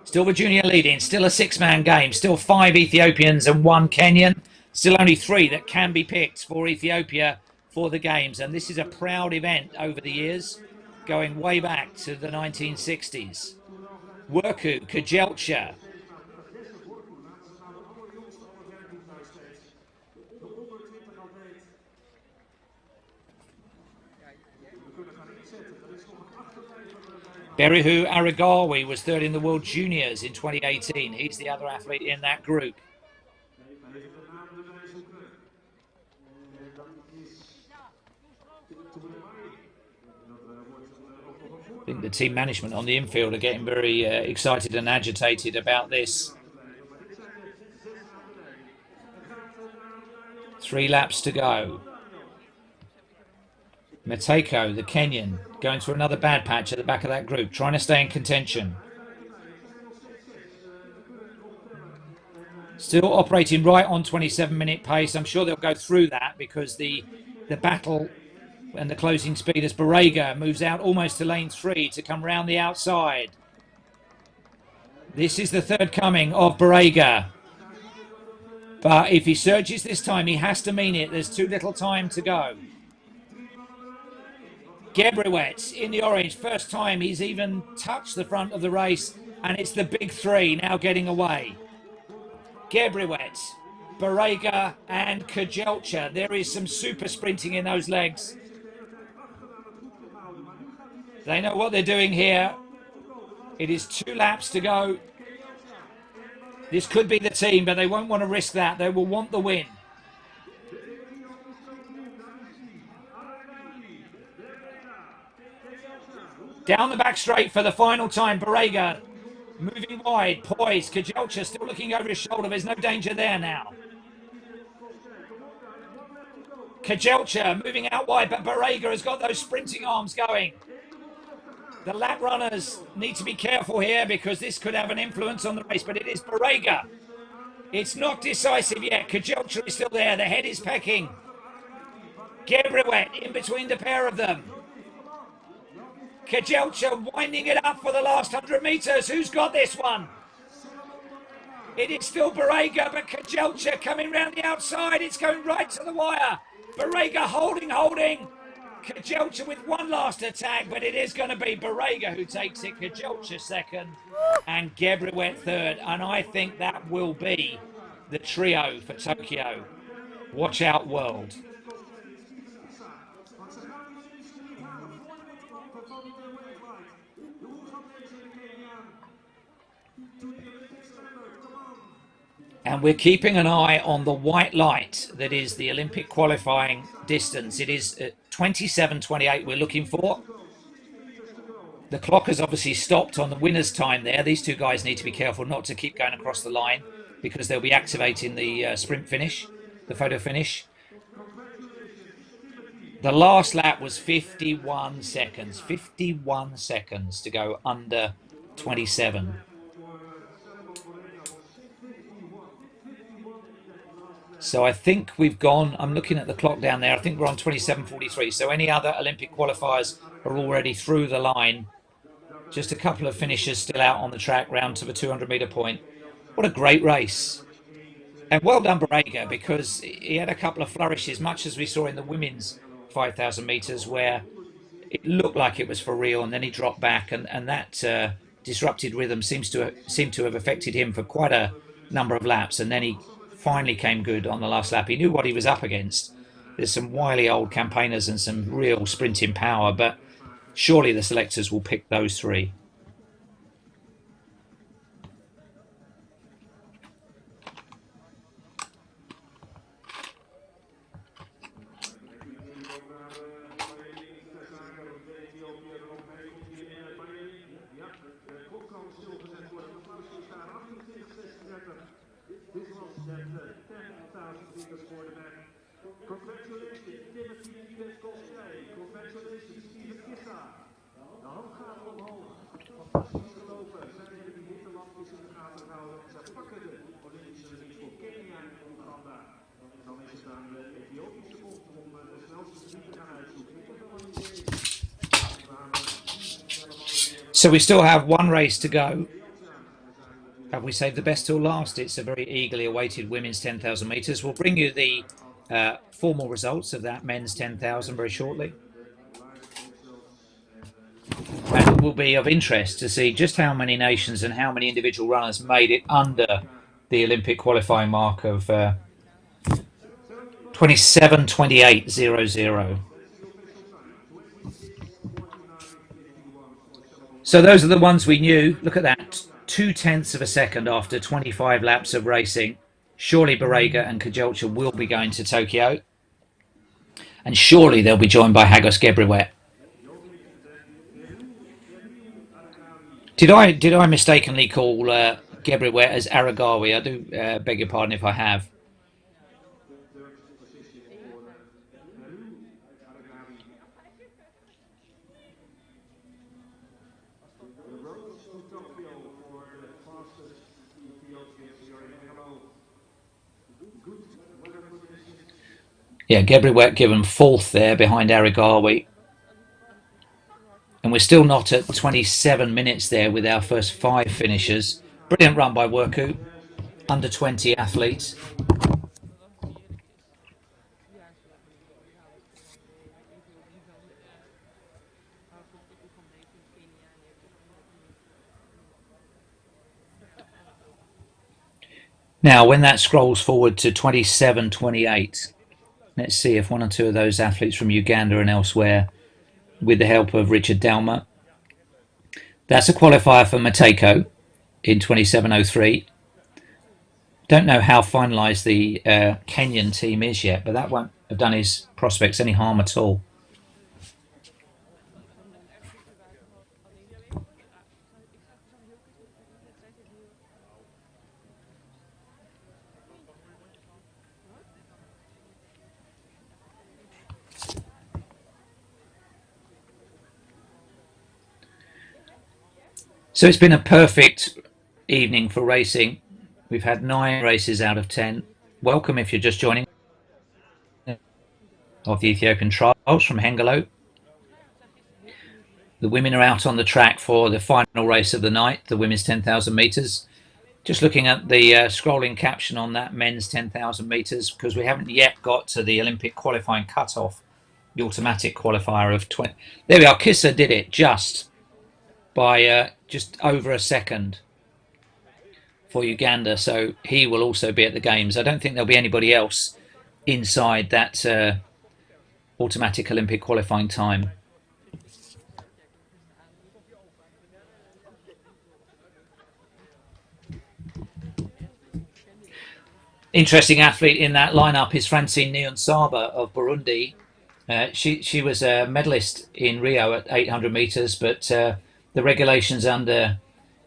Still Virginia leading, still a 6-man game, still 5 Ethiopians and 1 Kenyan. Still only 3 that can be picked for Ethiopia for the Games. And this is a proud event over the years, going way back to the 1960s. Worku, Kajelcha. Berihu Aragawi was 3rd in the World Juniors in 2018. He's the other athlete in that group. I think the team management on the infield are getting very excited and agitated about this. 3 laps to go. Mateko, the Kenyan, going through another bad patch at the back of that group, trying to stay in contention. Still operating right on 27-minute pace. I'm sure they'll go through that because the battle and the closing speed as Barega moves out almost to lane 3 to come round the outside. This is the 3rd coming of Barega. But if he surges this time, he has to mean it. There's too little time to go. Gebriwet in the orange. First time he's even touched the front of the race. And it's the big 3 now getting away. Gebriwet, Barega and Kajelcha. There is some super sprinting in those legs. They know what they're doing here. It is 2 laps to go. This could be the team, but they won't want to risk that. They will want the win. Down the back straight for the final time. Barega moving wide, poised. Kajelcha still looking over his shoulder. There's no danger there now. Kajelcha moving out wide, but Barega has got those sprinting arms going. The lap runners need to be careful here because this could have an influence on the race, but it is Barega. It's not decisive yet. Kajelcha is still there. The head is pecking. Gebriwet in between the pair of them. Kajelcha winding it up for the last 100 metres. Who's got this one? It is still Barega, but Kajelcha coming round the outside. It's going right to the wire. Barega holding. Kajelcha with one last attack, but it is going to be Barega who takes it. Kajelcha 2nd and Gebriwet 3rd. And I think that will be the trio for Tokyo. Watch out, world. And we're keeping an eye on the white light that is the Olympic qualifying distance. It is 27:28 we're looking for. The clock has obviously stopped on the winner's time there. These 2 guys need to be careful not to keep going across the line because they'll be activating the sprint finish, the photo finish. The last lap was 51 seconds. 51 seconds to go under 27. So I think we've gone, I'm looking at the clock down there, I think we're on 27:43. So any other Olympic qualifiers are already through the line. Just a couple of finishers still out on the track round to the 200-metre point. What a great race. And well done, Barega, because he had a couple of flourishes, much as we saw in the women's 5,000 metres, where it looked like it was for real, and then he dropped back, and that disrupted rhythm seemed to have affected him for quite a number of laps, and then he finally came good on the last lap. He knew what he was up against. There's some wily old campaigners and some real sprinting power, but surely the selectors will pick those 3. So we still have one race to go. Have we saved the best till last? It's a very eagerly awaited women's 10,000 metres. We'll bring you the formal results of that men's 10,000 very shortly. And it will be of interest to see just how many nations and how many individual runners made it under the Olympic qualifying mark of 27:28.00. So those are the ones we knew. Look at that. 0.2 of a second after 25 laps of racing. Surely Barega and Kajelcha will be going to Tokyo. And surely they'll be joined by Hagos Gebriwet. Did I mistakenly call Gebriwet as Aragawi? I do beg your pardon if I have. Yeah, Gebriwet given fourth there behind Aragawi. And we're still not at 27 minutes there with our first 5 finishers. Brilliant run by Worku. Under 20 athletes. Now, when that scrolls forward to 27:28, let's see if one or two of those athletes from Uganda and elsewhere, with the help of Richard Dalmar. That's a qualifier for Mateko in 27:03. Don't know how finalised the Kenyan team is yet, but that won't have done his prospects any harm at all. So it's been a perfect evening for racing. We've had 9 races out of 10. Welcome if you're just joining of the Ethiopian Trials from Hengelo. The women are out on the track for the final race of the night, the women's 10,000 metres. Just looking at the scrolling caption on that men's 10,000 metres, because we haven't yet got to the Olympic qualifying cut-off, the automatic qualifier of 20. There we are. Kissa did it just by just over a second for Uganda, so he will also be at the games. I don't think there'll be anybody else inside that automatic Olympic qualifying time. Interesting athlete in that lineup is Francine Niyonsaba of Burundi. She was a medalist in Rio at 800 metres, but the regulations under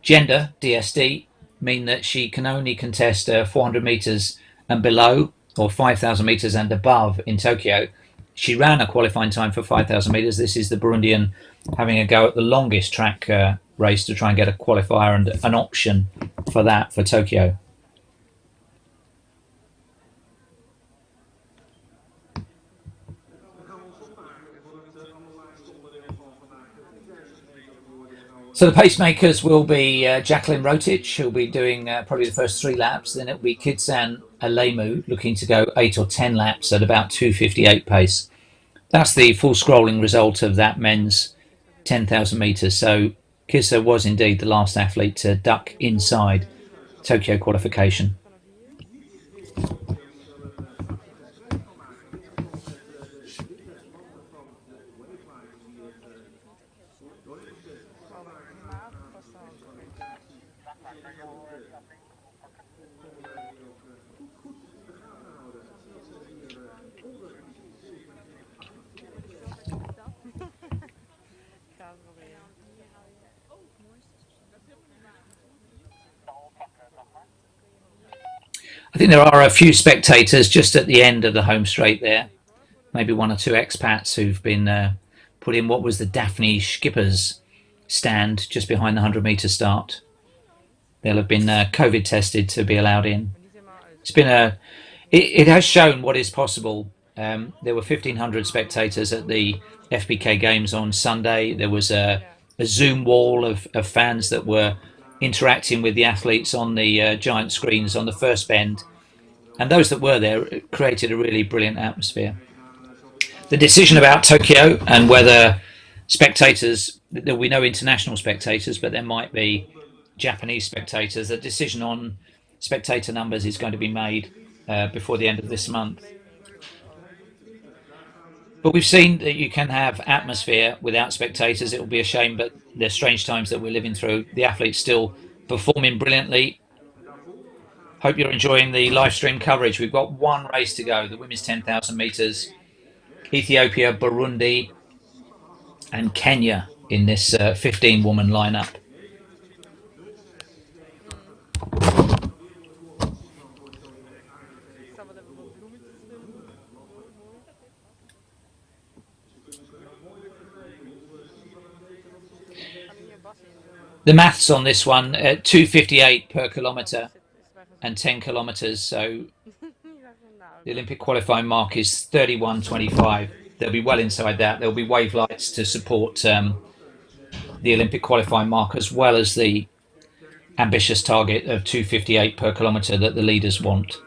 gender, DSD, mean that she can only contest 400 metres and below, or 5,000 metres and above in Tokyo. She ran a qualifying time for 5,000 metres. This is the Burundian having a go at the longest track race to try and get a qualifier and an option for that for Tokyo. So the pacemakers will be Jacqueline Rotich, who'll be doing probably the first 3 laps. Then it'll be Kidsan Alemu, looking to go 8 or 10 laps at about 2:58 pace. That's the full scrolling result of that men's 10,000 metres. So Kissa was indeed the last athlete to duck inside Tokyo qualification. I think there are a few spectators just at the end of the home straight there. Maybe one or two expats who've been put in what was the Daphne Skippers stand just behind the 100-metre start. They'll have been COVID tested to be allowed in. It's been it has shown what is possible. There were 1,500 spectators at the FBK Games on Sunday. There was a Zoom wall of fans that were interacting with the athletes on the giant screens on the first bend. And those that were there created a really brilliant atmosphere. The decision about Tokyo and whether spectators, there will be no international spectators, but there might be Japanese spectators. The decision on spectator numbers is going to be made before the end of this month. But we've seen that you can have atmosphere without spectators. It will be a shame, but they're strange times that we're living through. The athletes still performing brilliantly. Hope you're enjoying the live stream coverage. We've got one race to go, the women's 10,000 metres. Ethiopia, Burundi, and Kenya in this 15-woman lineup. The maths on this one, 2:58 per kilometre and 10 kilometres. So the Olympic qualifying mark is 31:25. They'll be well inside that. There'll be wave lights to support the Olympic qualifying mark, as well as the ambitious target of 2:58 per kilometre that the leaders want.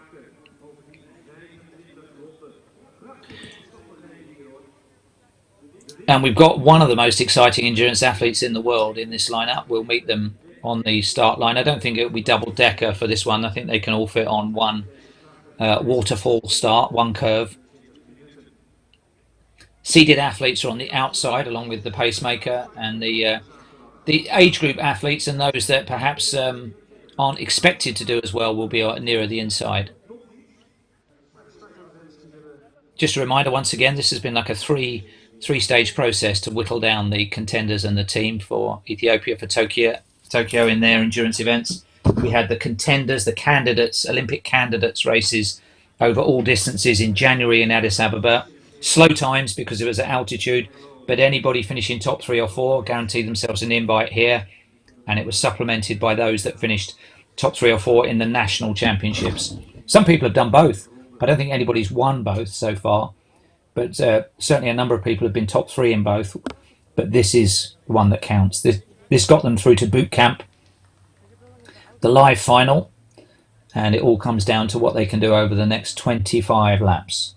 And we've got one of the most exciting endurance athletes in the world in this lineup. We'll meet them on the start line. I don't think it will be double-decker for this one. I think they can all fit on one waterfall start, one curve. Seeded athletes are on the outside along with the pacemaker, and the age group athletes and those that perhaps aren't expected to do as well will be nearer the inside. Just a reminder once again, this has been like a three-stage process to whittle down the contenders and the team for Ethiopia for Tokyo in their endurance events. We had the contenders, the candidates, Olympic candidates races over all distances in January in Addis Ababa. Slow times because it was at altitude, but anybody finishing top 3 or 4 guaranteed themselves an invite here, and it was supplemented by those that finished top 3 or 4 in the national championships. Some people have done both. I don't think anybody's won both so far, but certainly a number of people have been top 3 in both. But this is the one that counts. This got them through to boot camp, the live final, and it all comes down to what they can do over the next 25 laps.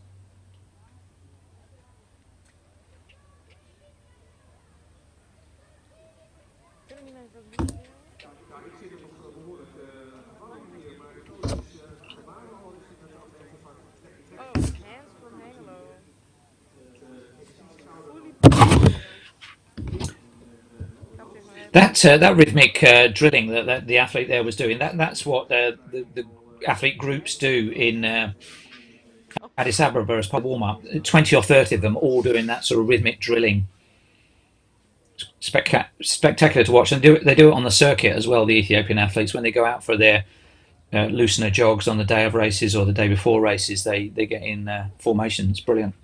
That rhythmic drilling that the athlete there was doing, that's what the athlete groups do in Addis Ababa as part of warm-up. 20 or 30 of them all doing that sort of rhythmic drilling. Spectacular to watch. And they do it on the circuit as well, the Ethiopian athletes. When they go out for their loosener jogs on the day of races or the day before races, they get in formation. It's brilliant.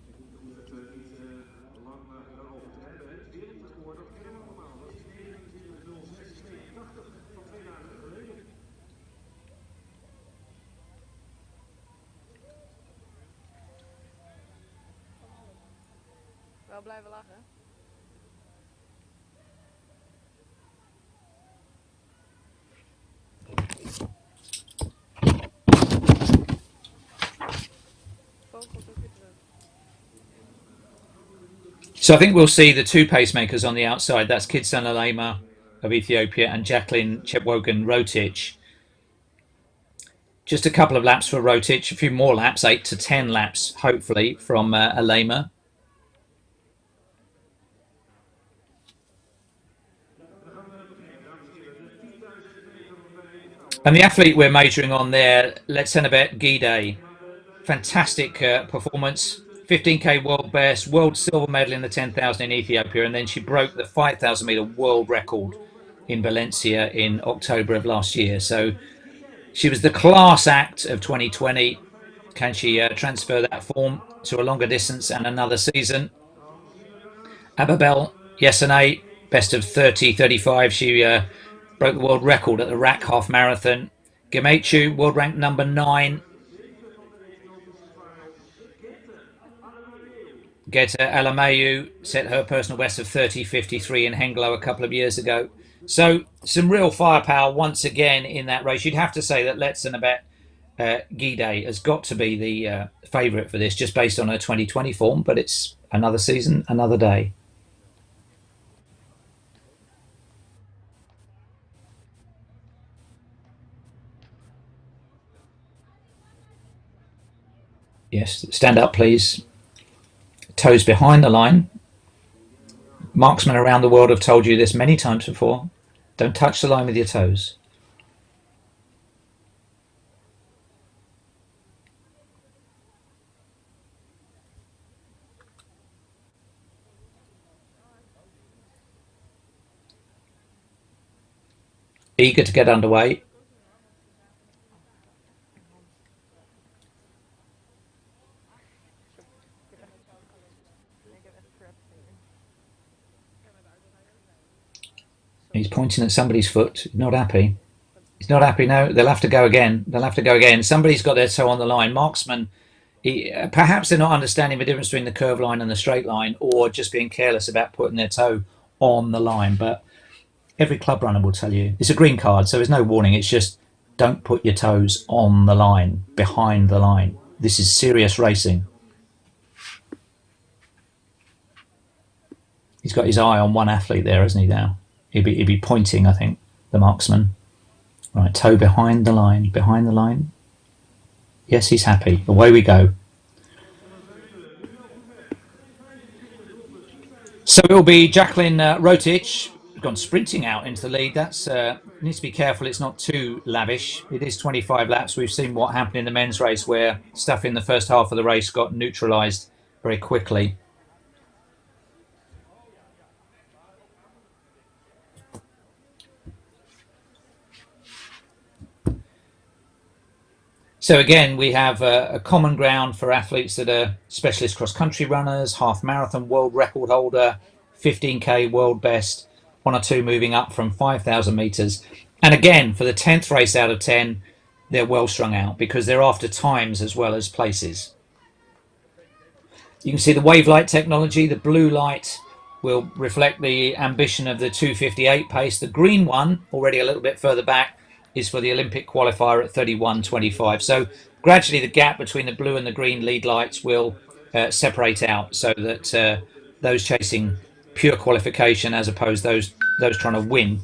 Wel blijven lachen. So I think we'll see the 2 pacemakers on the outside. That's Kidsan Alema of Ethiopia and Jacqueline Chepwogan Rotich. Just a couple of laps for Rotich, a few more laps, 8 to 10 laps, hopefully, from Alema. And the athlete we're majoring on there, Letsenabet Gide, fantastic performance, 15k world best, world silver medal in the 10,000 in Ethiopia, and then she broke the 5,000 meter world record in Valencia in October of last year. So She was the class act of 2020. Can she transfer that form to a longer distance and another season? Ababel Yesene, best of 30:35. She broke the world record at the RAC half marathon. Gemechu, world ranked number 9. Geta Alamayu set her personal best of 30:53 in Hengelo a couple of years ago. So some real firepower once again in that race. You'd have to say that Letzenabet Gide has got to be the favourite for this, just based on her 2020 form. But it's another season, another day. Yes, stand up, please. Toes behind the line. Marksmen around the world have told you this many times before. Don't touch the line with your toes. Eager to get underway. He's pointing at somebody's foot. He's not happy. He's not happy. No, they'll have to go again. They'll have to go again. Somebody's got their toe on the line. Marksman, perhaps they're not understanding the difference between the curved line and the straight line, or just being careless about putting their toe on the line. But every club runner will tell you it's a green card, so there's no warning. It's just don't put your toes on the line, behind the line. This is serious racing. He's got his eye on one athlete there, hasn't he? Now he'd be pointing, I think, the marksman. Right, toe behind the line, behind the line. Yes, he's happy. Away we go. So it'll be Jacqueline Rotich gone sprinting out into the lead. That's needs to be careful. It's not too lavish. It is 25 laps. We've seen what happened in the men's race, where stuff in the first half of the race got neutralised very quickly. So again, we have a common ground for athletes that are specialist cross-country runners, half marathon world record holder, 15k world best, one or two moving up from 5,000 metres. And again, for the 10th race out of 10, they're well strung out because they're after times as well as places. You can see the wave light technology. The blue light will reflect the ambition of the 2:58 pace. The green one, already a little bit further back, is for the Olympic qualifier at 31:25. So gradually the gap between the blue and the green lead lights will separate out, so that those chasing pure qualification, as opposed to those trying to win,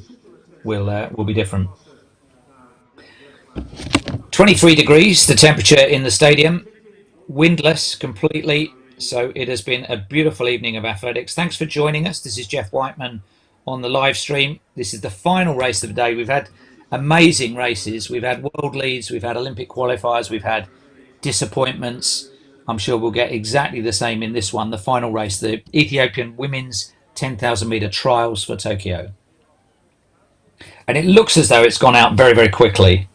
will be different. 23 degrees, the temperature in the stadium, windless completely. So it has been a beautiful evening of athletics. Thanks for joining us. This is Jeff Whiteman on the live stream. This is the final race of the day. We've had amazing races. We've had world leads, we've had Olympic qualifiers, we've had disappointments. I'm sure we'll get exactly the same in this one, the final race, the Ethiopian women's 10,000 meter trials for Tokyo. And it looks as though it's gone out very, very quickly.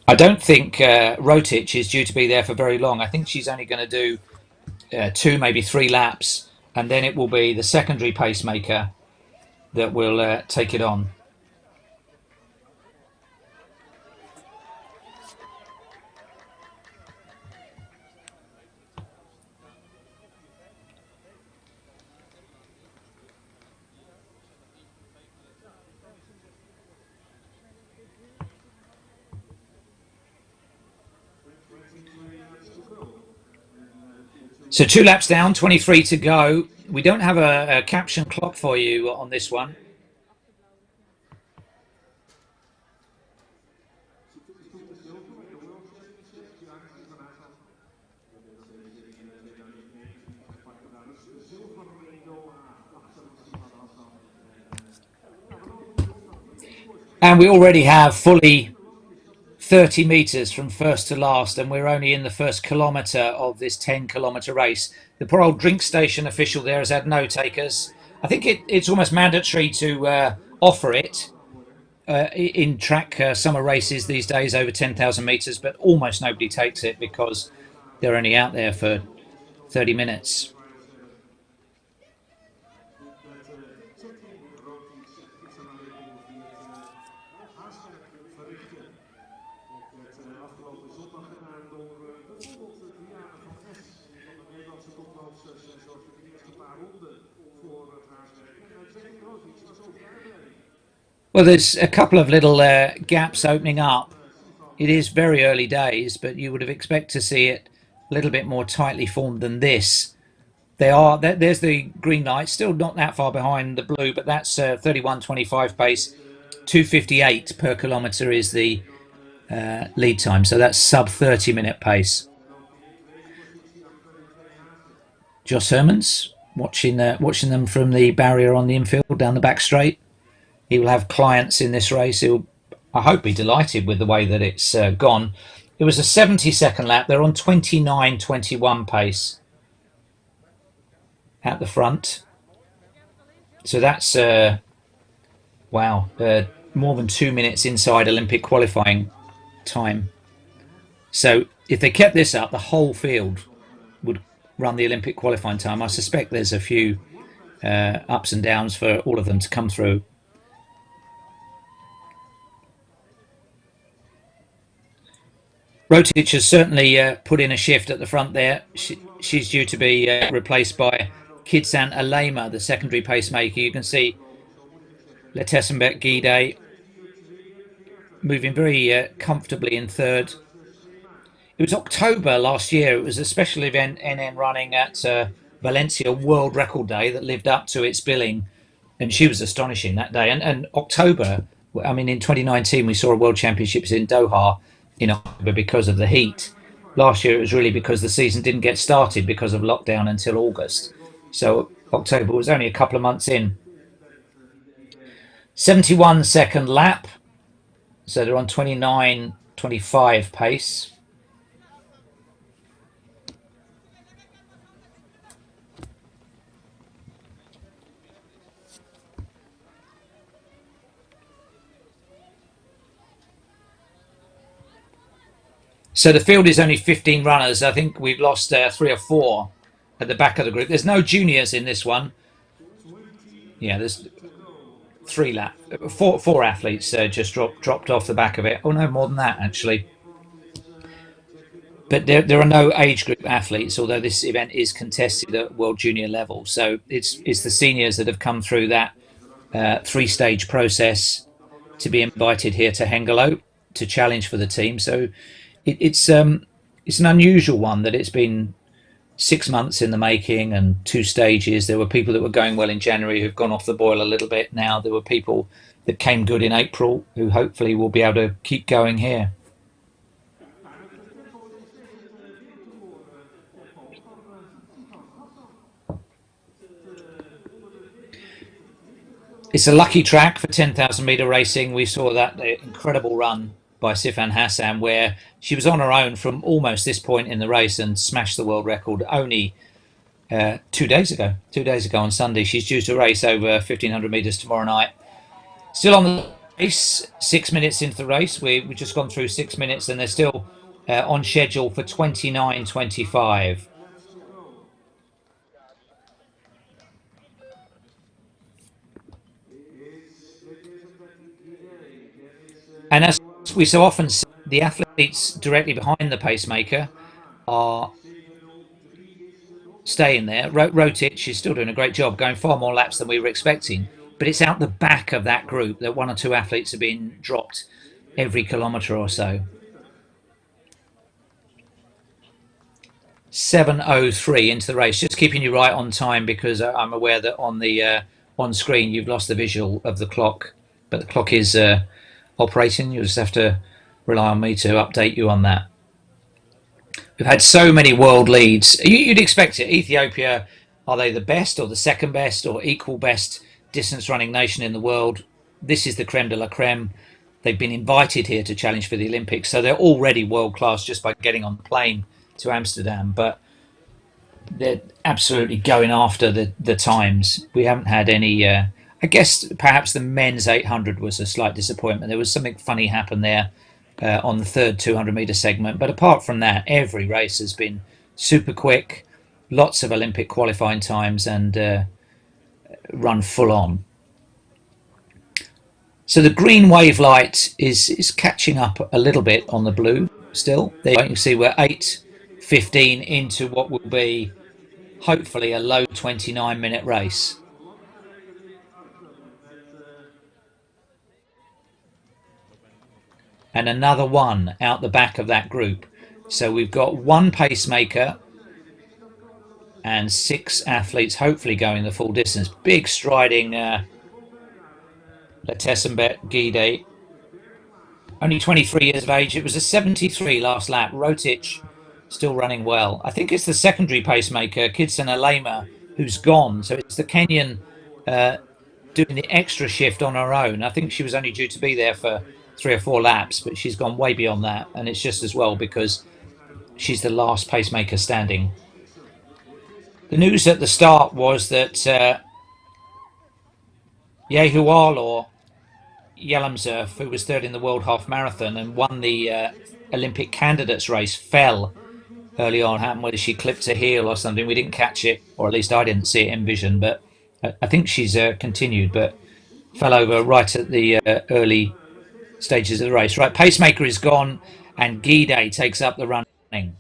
I don't think Rotich is due to be there for very long. I think she's only going to do 2, maybe 3 laps, and then it will be the secondary pacemaker that will take it on. So 2 laps down, 23 to go. We don't have a caption clock for you on this one. And we already have fully 30 metres from first to last, and we're only in the first kilometre of this 10-kilometre race. The poor old drink station official there has had no takers. I think it's almost mandatory to offer it, in track summer races these days over 10,000 meters, but almost nobody takes it because they're only out there for 30 minutes. Well, there's a couple of little gaps opening up. It is very early days, but you would have expected to see it a little bit more tightly formed than this. They are. There's the green light, still not that far behind the blue, but that's 31.25 pace. 2:58 per kilometre is the lead time, so that's sub 30-minute pace. Josh Hermans watching them from the barrier on the infield down the back straight. He will have clients in this race. He'll, I hope, be delighted with the way that it's gone. It was a 70-second lap. They're on 29.21 pace at the front. So that's, wow, more than 2 minutes inside Olympic qualifying time. So if they kept this up, the whole field would run the Olympic qualifying time. I suspect there's a few ups and downs for all of them to come through. Rotic has certainly put in a shift at the front there. She's due to be replaced by Kidsan Alema, the secondary pacemaker. You can see Letessenbeck Guide moving very comfortably in third. It was October last year. It was a special event NN running at Valencia World Record Day that lived up to its billing. And she was astonishing that day. And October, I mean, in 2019, we saw a World Championships in Doha in October because of the heat. Last year, it was really because the season didn't get started because of lockdown until August. So October was only a couple of months in. 71-second lap. So they're on 29.25 pace. So the field is only 15 runners. I think we've lost 3 or 4 at the back of the group. There's no juniors in this one. Yeah, there's 4 athletes just dropped off the back of it. Oh no, more than that actually. But there are no age group athletes, although this event is contested at World Junior level. So it's the seniors that have come through that 3-stage process to be invited here to Hengelo to challenge for the team. So it's an unusual one that it's been 6 months in the making and 2 stages. There were people that were going well in January who've gone off the boil a little bit now. There were people that came good in April who hopefully will be able to keep going here. It's a lucky track for 10,000 metre racing. We saw that incredible run by Sifan Hassan where she was on her own from almost this point in the race and smashed the world record only 2 days ago. 2 days ago on Sunday. She's due to race over 1,500 metres tomorrow night. Still on the race, 6 minutes into the race. We've just gone through 6 minutes and they're still on schedule for 29.25. And as we so often see, the athletes directly behind the pacemaker are staying there. Rotic is still doing a great job, going far more laps than we were expecting. But it's out the back of that group that 1 or 2 athletes are being dropped every kilometre or so. 7:03 into the race. Just keeping you right on time because I'm aware that on the on screen you've lost the visual of the clock, but the clock is operating. You'll just have to rely on me to update you on that. We've had so many world leads. You'd expect it. Ethiopia, are they the best or the second best or equal best distance running nation in the world? This is the creme de la creme. They've been invited here to challenge for the Olympics, so they're already world class just by getting on the plane to Amsterdam. But they're absolutely going after the times. We haven't had any I guess perhaps the men's 800 was a slight disappointment. There was something funny happened there on the third 200-meter segment. But apart from that, every race has been super quick, lots of Olympic qualifying times, and run full on. So the green wave light is catching up a little bit on the blue still. There you can see we're 8:15 into what will be hopefully a low 29-minute race. And another one out the back of that group. So we've got one pacemaker and 6 athletes hopefully going the full distance. Big striding Mulkessa only 23 years of age. It was a 73 last lap. Rotich still running well. I think it's the secondary pacemaker, Kidson Alema, who's gone. So it's the Kenyan doing the extra shift on her own. I think she was only due to be there for 3 or 4 laps, but she's gone way beyond that. And it's just as well because she's the last pacemaker standing. The news at the start was that Yehualo Yelamzurf, who was third in the World Half Marathon and won the Olympic candidates race, fell early on. Happened whether she clipped her heel or something. We didn't catch it, or at least I didn't see it in vision. But I think she's continued, but fell over right at the early stages of the race. Right, pacemaker is gone, and Gide takes up the running.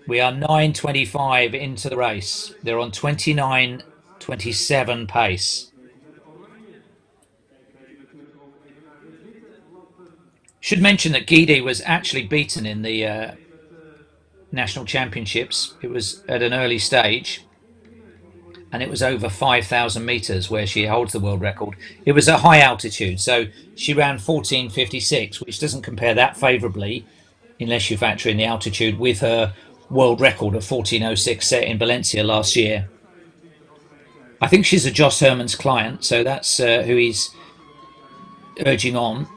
We are 9:25 into the race. They're on 29:27 pace. Should mention that Gide was actually beaten in the national championships. It was at an early stage, and it was over 5,000 meters where she holds the world record. It was at high altitude, so she ran 14:56, which doesn't compare that favorably unless you factor in the altitude with her world record of 14:06 set in Valencia last year. I think she's a Joss Herman's client, so that's who he's urging on.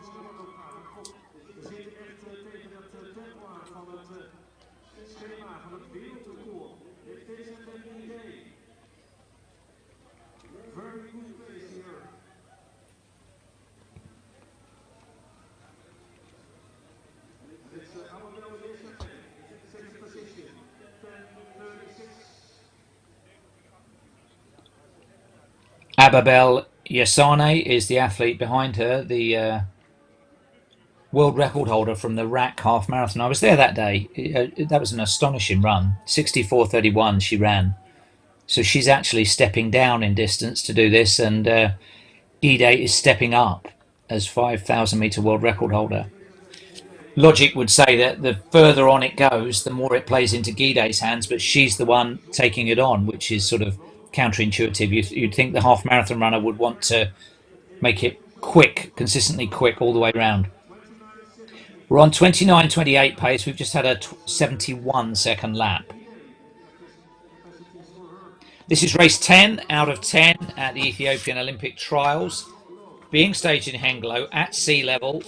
Ababel Yasane is the athlete behind her, the world record holder from the RAC half marathon. I was there that day. That was an astonishing run. 64:31 she ran. So she's actually stepping down in distance to do this, and Gide is stepping up as 5,000 meter world record holder. Logic would say that the further on it goes, the more it plays into Gide's hands, but she's the one taking it on, which is sort of counterintuitive. You'd think the half marathon runner would want to make it quick, consistently quick all the way around. We're on 29:28 pace. We've just had a 71-second lap. This is race 10 out of 10 at the Ethiopian Olympic Trials, being staged in Hengelo at sea level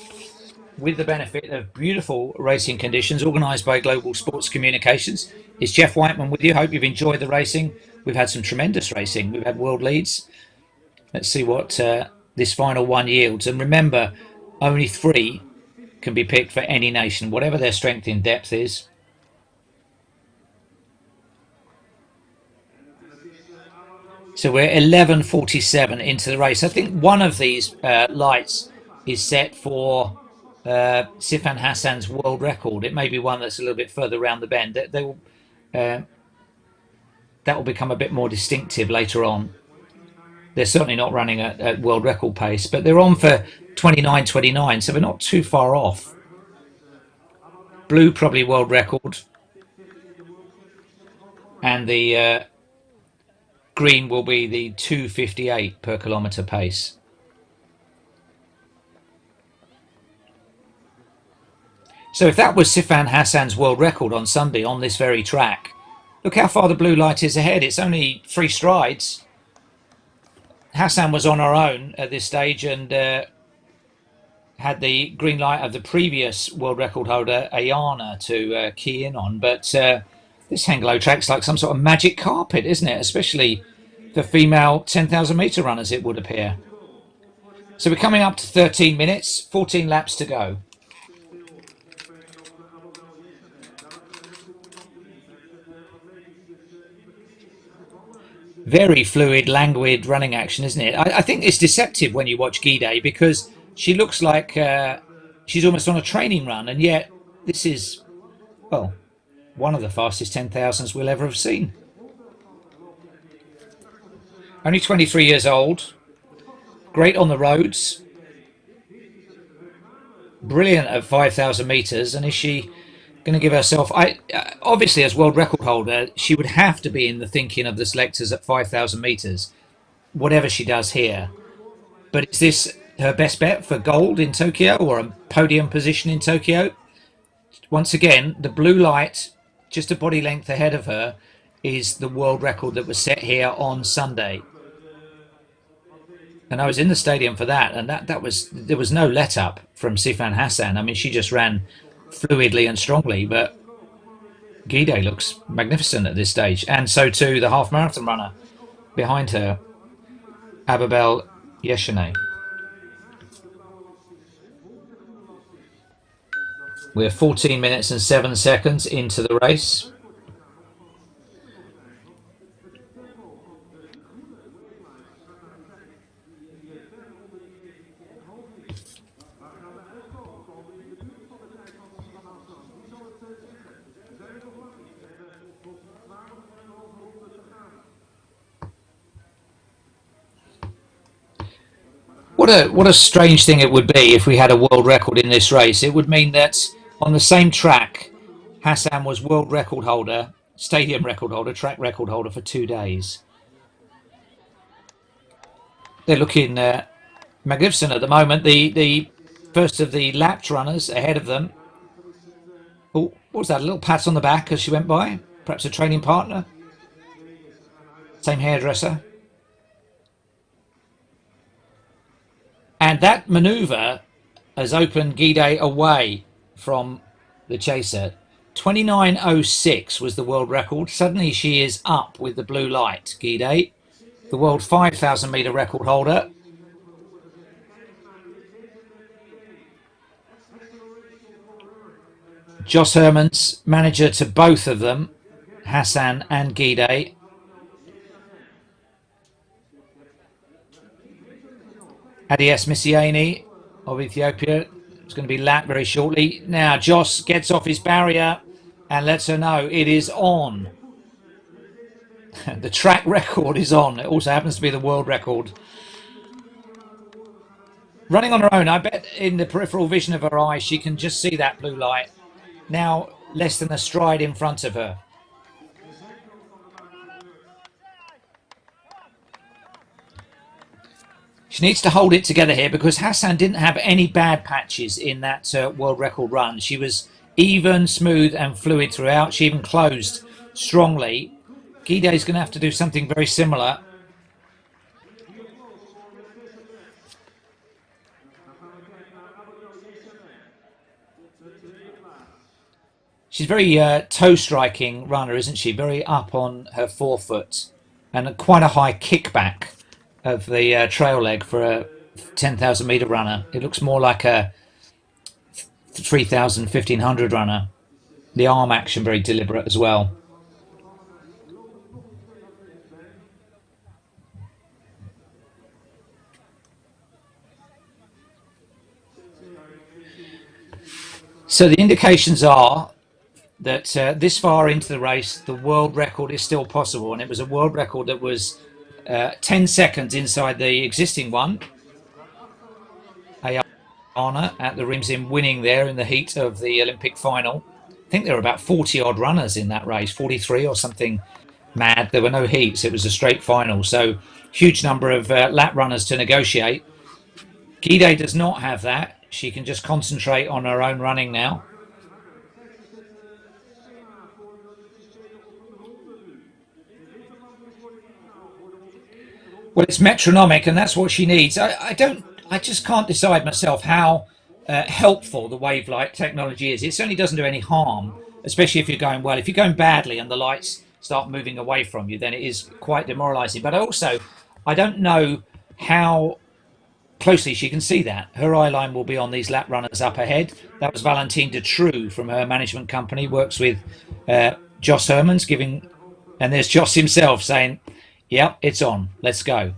with the benefit of beautiful racing conditions organised by Global Sports Communications. It's Jeff Whiteman with you. Hope you've enjoyed the racing. We've had some tremendous racing. We've had world leads. Let's see what this final one yields. And remember, only 3 can be picked for any nation, whatever their strength in depth is. So we're 11:47 into the race. I think one of these lights is set for Sifan Hassan's world record. It may be one that's a little bit further around the bend. That will become a bit more distinctive later on. They're certainly not running at world record pace, but they're on for 29:29, so we're not too far off. Blue probably world record, and the green will be the 2:58 per kilometre pace. So if that was Sifan Hassan's world record on Sunday on this very track, look how far the blue light is ahead. It's only 3 strides. Hassan was on her own at this stage and had the green light of the previous world record holder, Ayana, to key in on. But This Hengelo track's like some sort of magic carpet, isn't it? Especially for female 10,000 metre runners, it would appear. So we're coming up to 13 minutes, 14 laps to go. Very fluid, languid running action, isn't it? I think it's deceptive when you watch Gide, because she looks like she's almost on a training run, and yet this is, well, one of the fastest 10,000s we'll ever have seen. Only 23 years old, great on the roads, brilliant at 5,000 metres, and is she going to give herself... obviously, as world record holder, she would have to be in the thinking of the selectors at 5,000 metres, whatever she does here. But is this her best bet for gold in Tokyo, or a podium position in Tokyo? Once again, the blue light, just a body length ahead of her, is the world record that was set here on Sunday. And I was in the stadium for that, and there was no let up from Sifan Hassan. I mean, she just ran fluidly and strongly, but Gide looks magnificent at this stage, and so too the half marathon runner behind her, Ababel Yeshane. We're 14 minutes and 7 seconds into the race. What a strange thing it would be if we had a world record in this race. It would mean that on the same track, Hassan was world record holder, stadium record holder, track record holder for 2 days. They're looking magnificent at the moment. The first of the lapped runners ahead of them. Oh, what was that? A little pat on the back as she went by? Perhaps a training partner? Same hairdresser? And that manoeuvre has opened Gide away from the chaser. 29.06 was the world record. Suddenly she is up with the blue light, Gide, the world 5,000 metre record holder. Joss Hermans, manager to both of them, Hassan and Gide. Adias Misiani of Ethiopia is going to be lapped very shortly. Now Joss gets off his barrier and lets her know it is on. The track record is on. It also happens to be the world record. Running on her own, I bet in the peripheral vision of her eye she can just see that blue light. Now less than a stride in front of her. She needs to hold it together here, because Hassan didn't have any bad patches in that world record run. She was even, smooth and fluid throughout. She even closed strongly. Gide is going to have to do something very similar. She's very toe-striking runner, isn't she? Very up on her forefoot, and quite a high kickback of the trail leg for a 10,000 metre runner. It looks more like a 3,000, 1,500 runner. The arm action very deliberate as well. So the indications are that this far into the race, the world record is still possible, and it was a world record that was 10 seconds inside the existing one. Ayana at the Rimsim winning there in the heat of the Olympic final. I think there were about 40 odd runners in that race, 43 or something mad. There were no heats, it was a straight final, so huge number of lap runners to negotiate. Gide does not have that. She can just concentrate on her own running now. Well, it's metronomic, and that's what she needs. I just can't decide myself how helpful the wave light technology is. It certainly doesn't do any harm especially if you're going well. If you're going badly and the lights start moving away from you, then it is quite demoralising. But also, I don't know how closely she can see that. Her eye line will be on these lap runners up ahead. That was Valentine de True from her management company, works with Jos Hermans, and there's Jos himself saying, yep, it's on, let's go.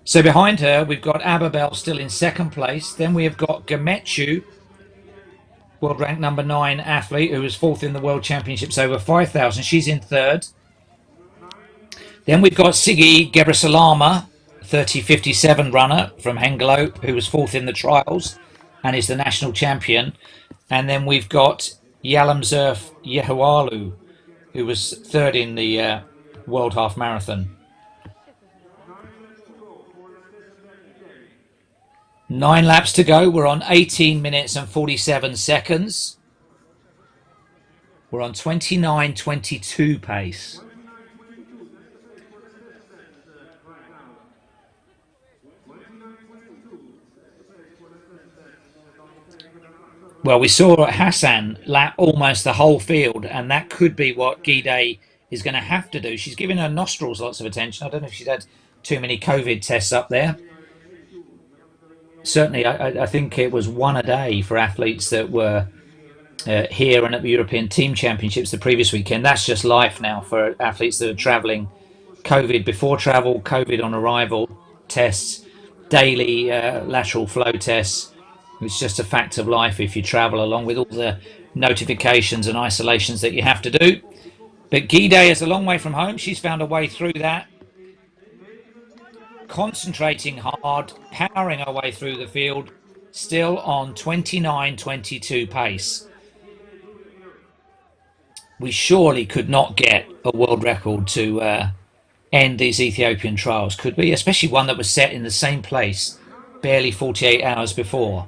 So behind her, we've got Ababel still in second place. Then we have got Gamechu, world rank number 9 athlete, who was fourth in the World Championships over 5,000. She's in third. Then we've got Sigi Gebresalama, 30:57 runner from Hengelo, who was fourth in the trials and is the national champion. And then we've got Yalamzurf Yehualu, who was third in the World Half Marathon. 9 laps to go. We're on 18 minutes and 47 seconds. We're on 29:22 pace. Well, we saw Hassan lap almost the whole field, and that could be what Gide is going to have to do. She's giving her nostrils lots of attention. I don't know if she's had too many COVID tests up there. Certainly, I think it was one a day for athletes that were here and at the European Team Championships the previous weekend. That's just life now for athletes that are travelling. COVID before travel, COVID on arrival, tests, daily lateral flow tests. It's just a fact of life if you travel, along with all the notifications and isolations that you have to do. But Gide is a long way from home. She's found a way through that. Concentrating hard, powering her way through the field, still on 29:22 pace. We surely could not get a world record to end these Ethiopian trials, could we? Especially one that was set in the same place barely 48 hours before.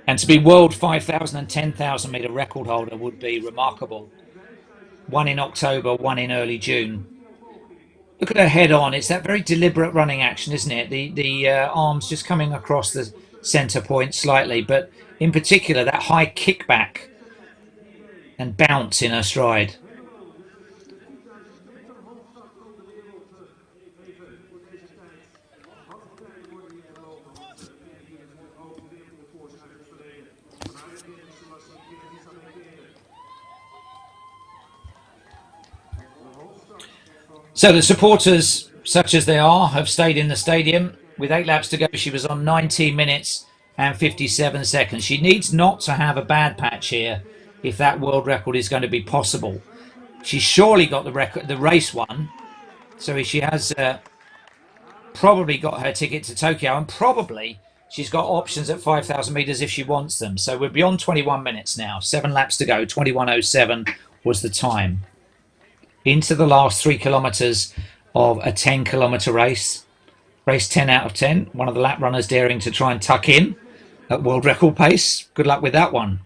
And to be world 5,000 and 10,000 metre record holder would be remarkable. One in October, one in early June. Look at her head on. It's that very deliberate running action, isn't it? The arms just coming across the centre point slightly, but in particular that high kickback and bounce in her stride. So the supporters, such as they are, have stayed in the stadium. With 8 laps to go, she was on 19 minutes and 57 seconds. She needs not to have a bad patch here if that world record is going to be possible. She's surely got the race won, so she has probably got her ticket to Tokyo, and probably she's got options at 5,000 metres if she wants them. So we're beyond 21 minutes now. 7 laps to go. 21:07 was the time. Into the last 3 kilometres of a 10-kilometre race. Race 10 out of 10. One of the lap runners daring to try and tuck in at world record pace. Good luck with that one.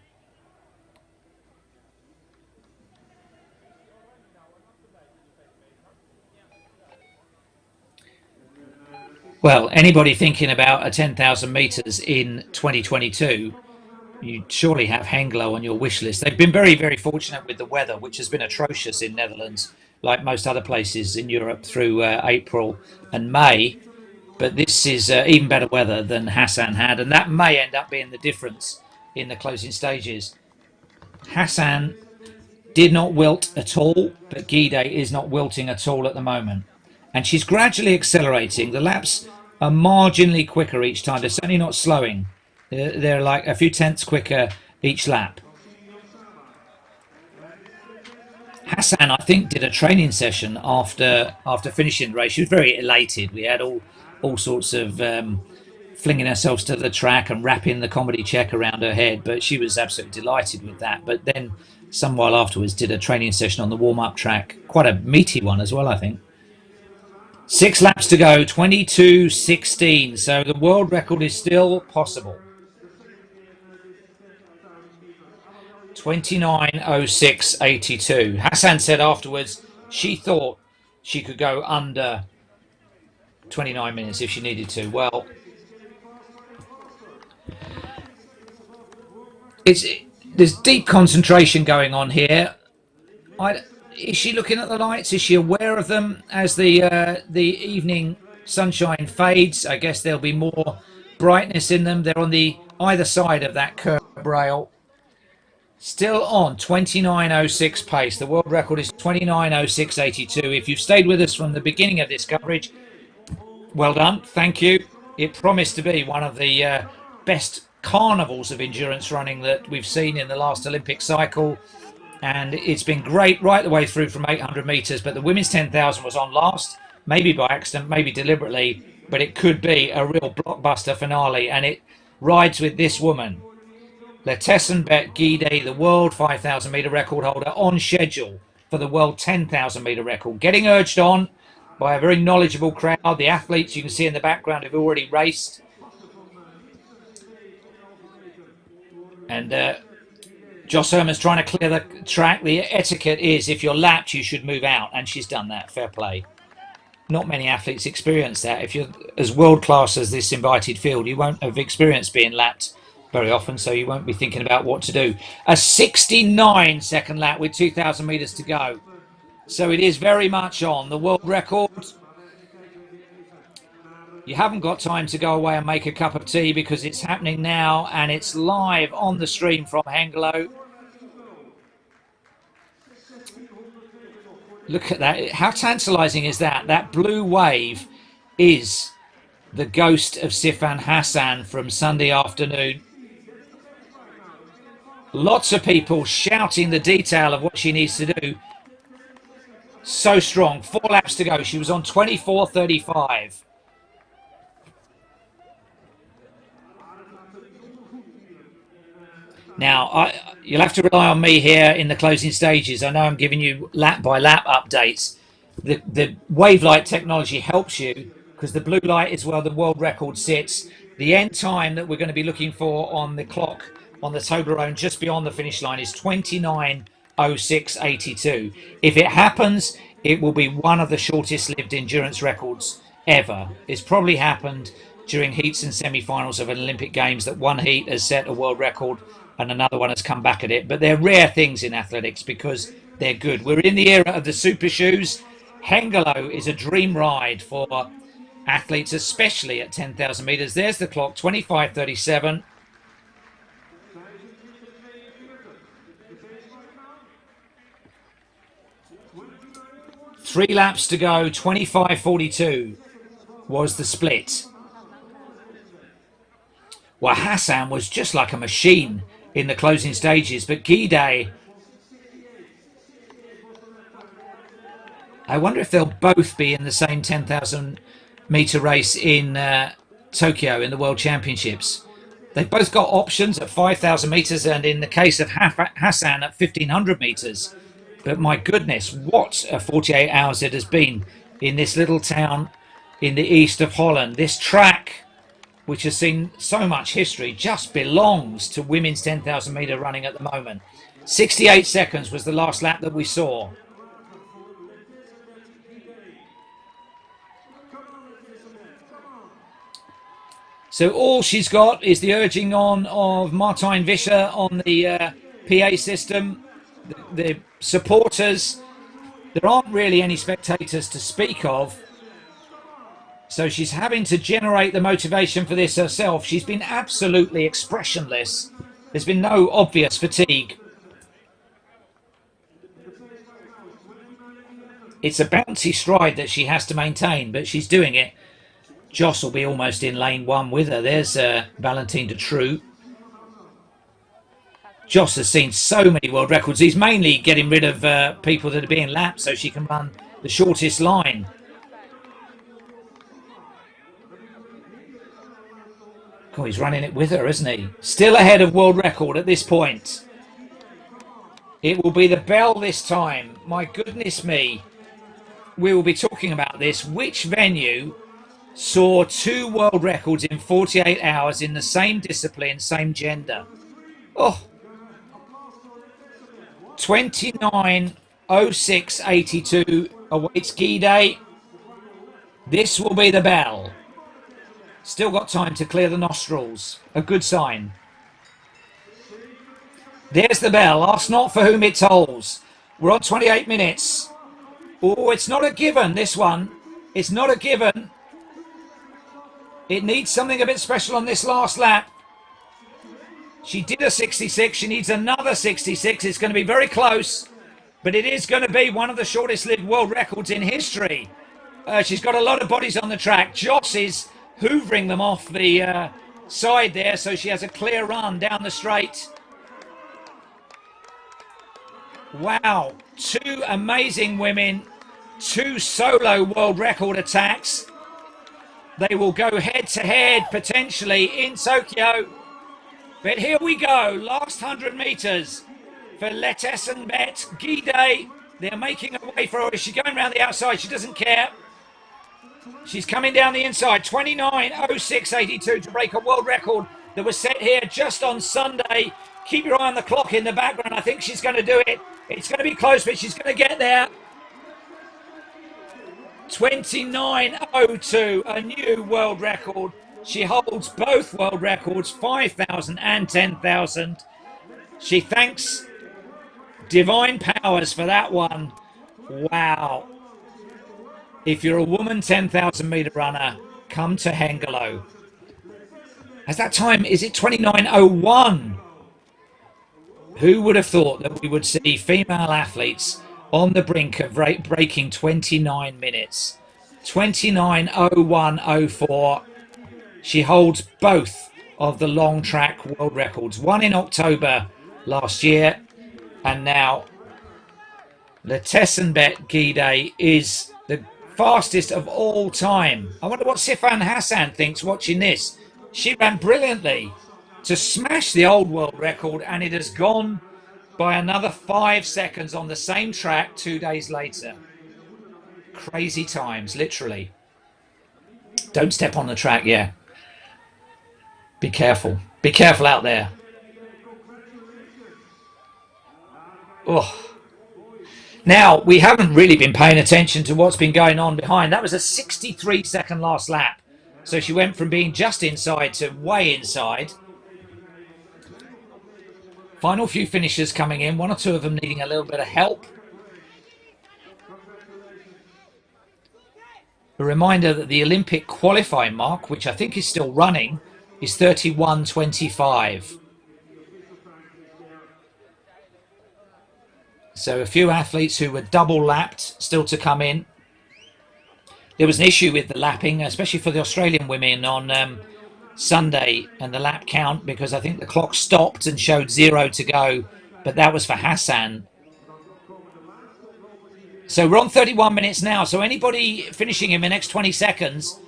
Well, anybody thinking about a 10,000 metres in 2022, you surely have Hengelo on your wish list. They've been very, very fortunate with the weather, which has been atrocious in Netherlands, like most other places in Europe through April and May. But this is even better weather than Hassan had, and that may end up being the difference in the closing stages. Hassan did not wilt at all, but Gide is not wilting at all at the moment. And she's gradually accelerating. The laps are marginally quicker each time. They're certainly not slowing. They're like a few tenths quicker each lap. Hassan, I think, did a training session after finishing the race. She was very elated. We had all sorts of flinging ourselves to the track and wrapping the comedy check around her head, but she was absolutely delighted with that. But then, some while afterwards, did a training session on the warm-up track. Quite a meaty one as well, I think. 6 laps to go, 22:16. So the world record is still possible. 29:06.82. Hassan said afterwards she thought she could go under 29 minutes if she needed to. Well, there's deep concentration going on here. Is she looking at the lights? Is she aware of them as the evening sunshine fades? I guess there'll be more brightness in them. They're on the either side of that curb rail. Still on 29.06 pace. The world record is 29.06.82. If you've stayed with us from the beginning of this coverage, well done. Thank you. It promised to be one of the best carnivals of endurance running that we've seen in the last Olympic cycle. And it's been great right the way through from 800 metres. But the women's 10,000 was on last, maybe by accident, maybe deliberately. But it could be a real blockbuster finale. And it rides with this woman, Letessenbet Gide, the world 5,000 metre record holder, on schedule for the world 10,000 metre record. Getting urged on by a very knowledgeable crowd. The athletes you can see in the background have already raced. And Joss Herman's trying to clear the track. The etiquette is if you're lapped, you should move out. And she's done that. Fair play. Not many athletes experience that. If you're as world-class as this invited field, you won't have experienced being lapped very often, so you won't be thinking about what to do. A 69-second lap with 2,000 metres to go. So it is very much on. The world record. You haven't got time to go away and make a cup of tea because it's happening now and it's live on the stream from Hengelo. Look at that. How tantalising is that? That blue wave is the ghost of Sifan Hassan from Sunday afternoon. Lots of people shouting the detail of what she needs to do. So strong. 4 laps to go. She was on 24.35. Now, you'll have to rely on me here in the closing stages. I know I'm giving you lap by lap updates. The wave light technology helps you because the blue light is where the world record sits. The end time that we're going to be looking for on the clock on the Toblerone just beyond the finish line is 29.06.82. If it happens, it will be one of the shortest lived endurance records ever. It's probably happened during heats and semi-finals of an Olympic Games that one heat has set a world record and another one has come back at it. But they're rare things in athletics because they're good. We're in the era of the super shoes. Hengelo is a dream ride for athletes, especially at 10,000 metres. There's the clock, 25.37. Three laps to go, 25.42 was the split. Well, Hassan was just like a machine in the closing stages, but Gide, I wonder if they'll both be in the same 10,000 metre race in Tokyo in the World Championships. They've both got options at 5,000 metres and in the case of Hassan at 1,500 metres. But my goodness, what a 48 hours it has been in this little town in the east of Holland. This track, which has seen so much history, just belongs to women's 10,000 metre running at the moment. 68 seconds was the last lap that we saw. So all she's got is the urging on of Martijn Visser on the PA system. The supporters, there aren't really any spectators to speak of. So she's having to generate the motivation for this herself. She's been absolutely expressionless. There's been no obvious fatigue. It's a bouncy stride that she has to maintain, but she's doing it. Joss will be almost in lane one with her. There's Valentine de True. Joss has seen so many world records. He's mainly getting rid of people that are being lapped so she can run the shortest line. Oh, he's running it with her, isn't he? Still ahead of world record at this point. It will be the bell this time. My goodness me. We will be talking about this. Which venue saw 2 world records in 48 hours in the same discipline, same gender? Oh. 29.06.82 Awaits Gide. This will be the bell. Still got time to clear the nostrils. A good sign. There's the bell. Ask not for whom it tolls. We're on 28 minutes. Oh, it's not a given, this one. It's not a given. It needs something a bit special on this last lap. She did a 66. She needs another 66. It's going to be very close, but it is going to be one of the shortest lived world records in history. She's got a lot of bodies on the track. Joss is hoovering them off the side there, so she has a clear run down the straight. Wow, two amazing women, two solo world record attacks. They will go head to head potentially in Tokyo. But here we go, last 100 meters for Letesen Bet Gide. They're making a way for her. Is she going around the outside? She doesn't care. She's coming down the inside, 29.06.82 to break a world record that was set here just on Sunday. Keep your eye on the clock in the background. I think she's going to do it. It's going to be close, but she's going to get there. 29.02, a new world record. She holds both world records, 5,000 and 10,000. She thanks divine powers for that one. Wow. If you're a woman 10,000 meter runner, come to Hengelo. At that time, is it 29.01? Who would have thought that we would see female athletes on the brink of breaking 29 minutes? 29.01.04. She holds both of the long track world records. One in October last year, and now Letesen Bet Gide is the fastest of all time. I wonder what Sifan Hassan thinks watching this. She ran brilliantly to smash the old world record, and it has gone by another 5 seconds on the same track 2 days later. Crazy times, literally. Don't step on the track, yeah. Be careful. Be careful out there. Oh. Now, we haven't really been paying attention to what's been going on behind. That was a 63-second last lap. So she went from being just inside to way inside. Final few finishers coming in, one or two of them needing a little bit of help. A reminder that the Olympic qualifying mark, which I think is still running, is 31.25. So a few athletes who were double lapped still to come in. There was an issue with the lapping, especially for the Australian women on Sunday and the lap count, because I think the clock stopped and showed 0 to go, but that was for Hassan. So we're on 31 minutes now. So anybody finishing in the next 20 seconds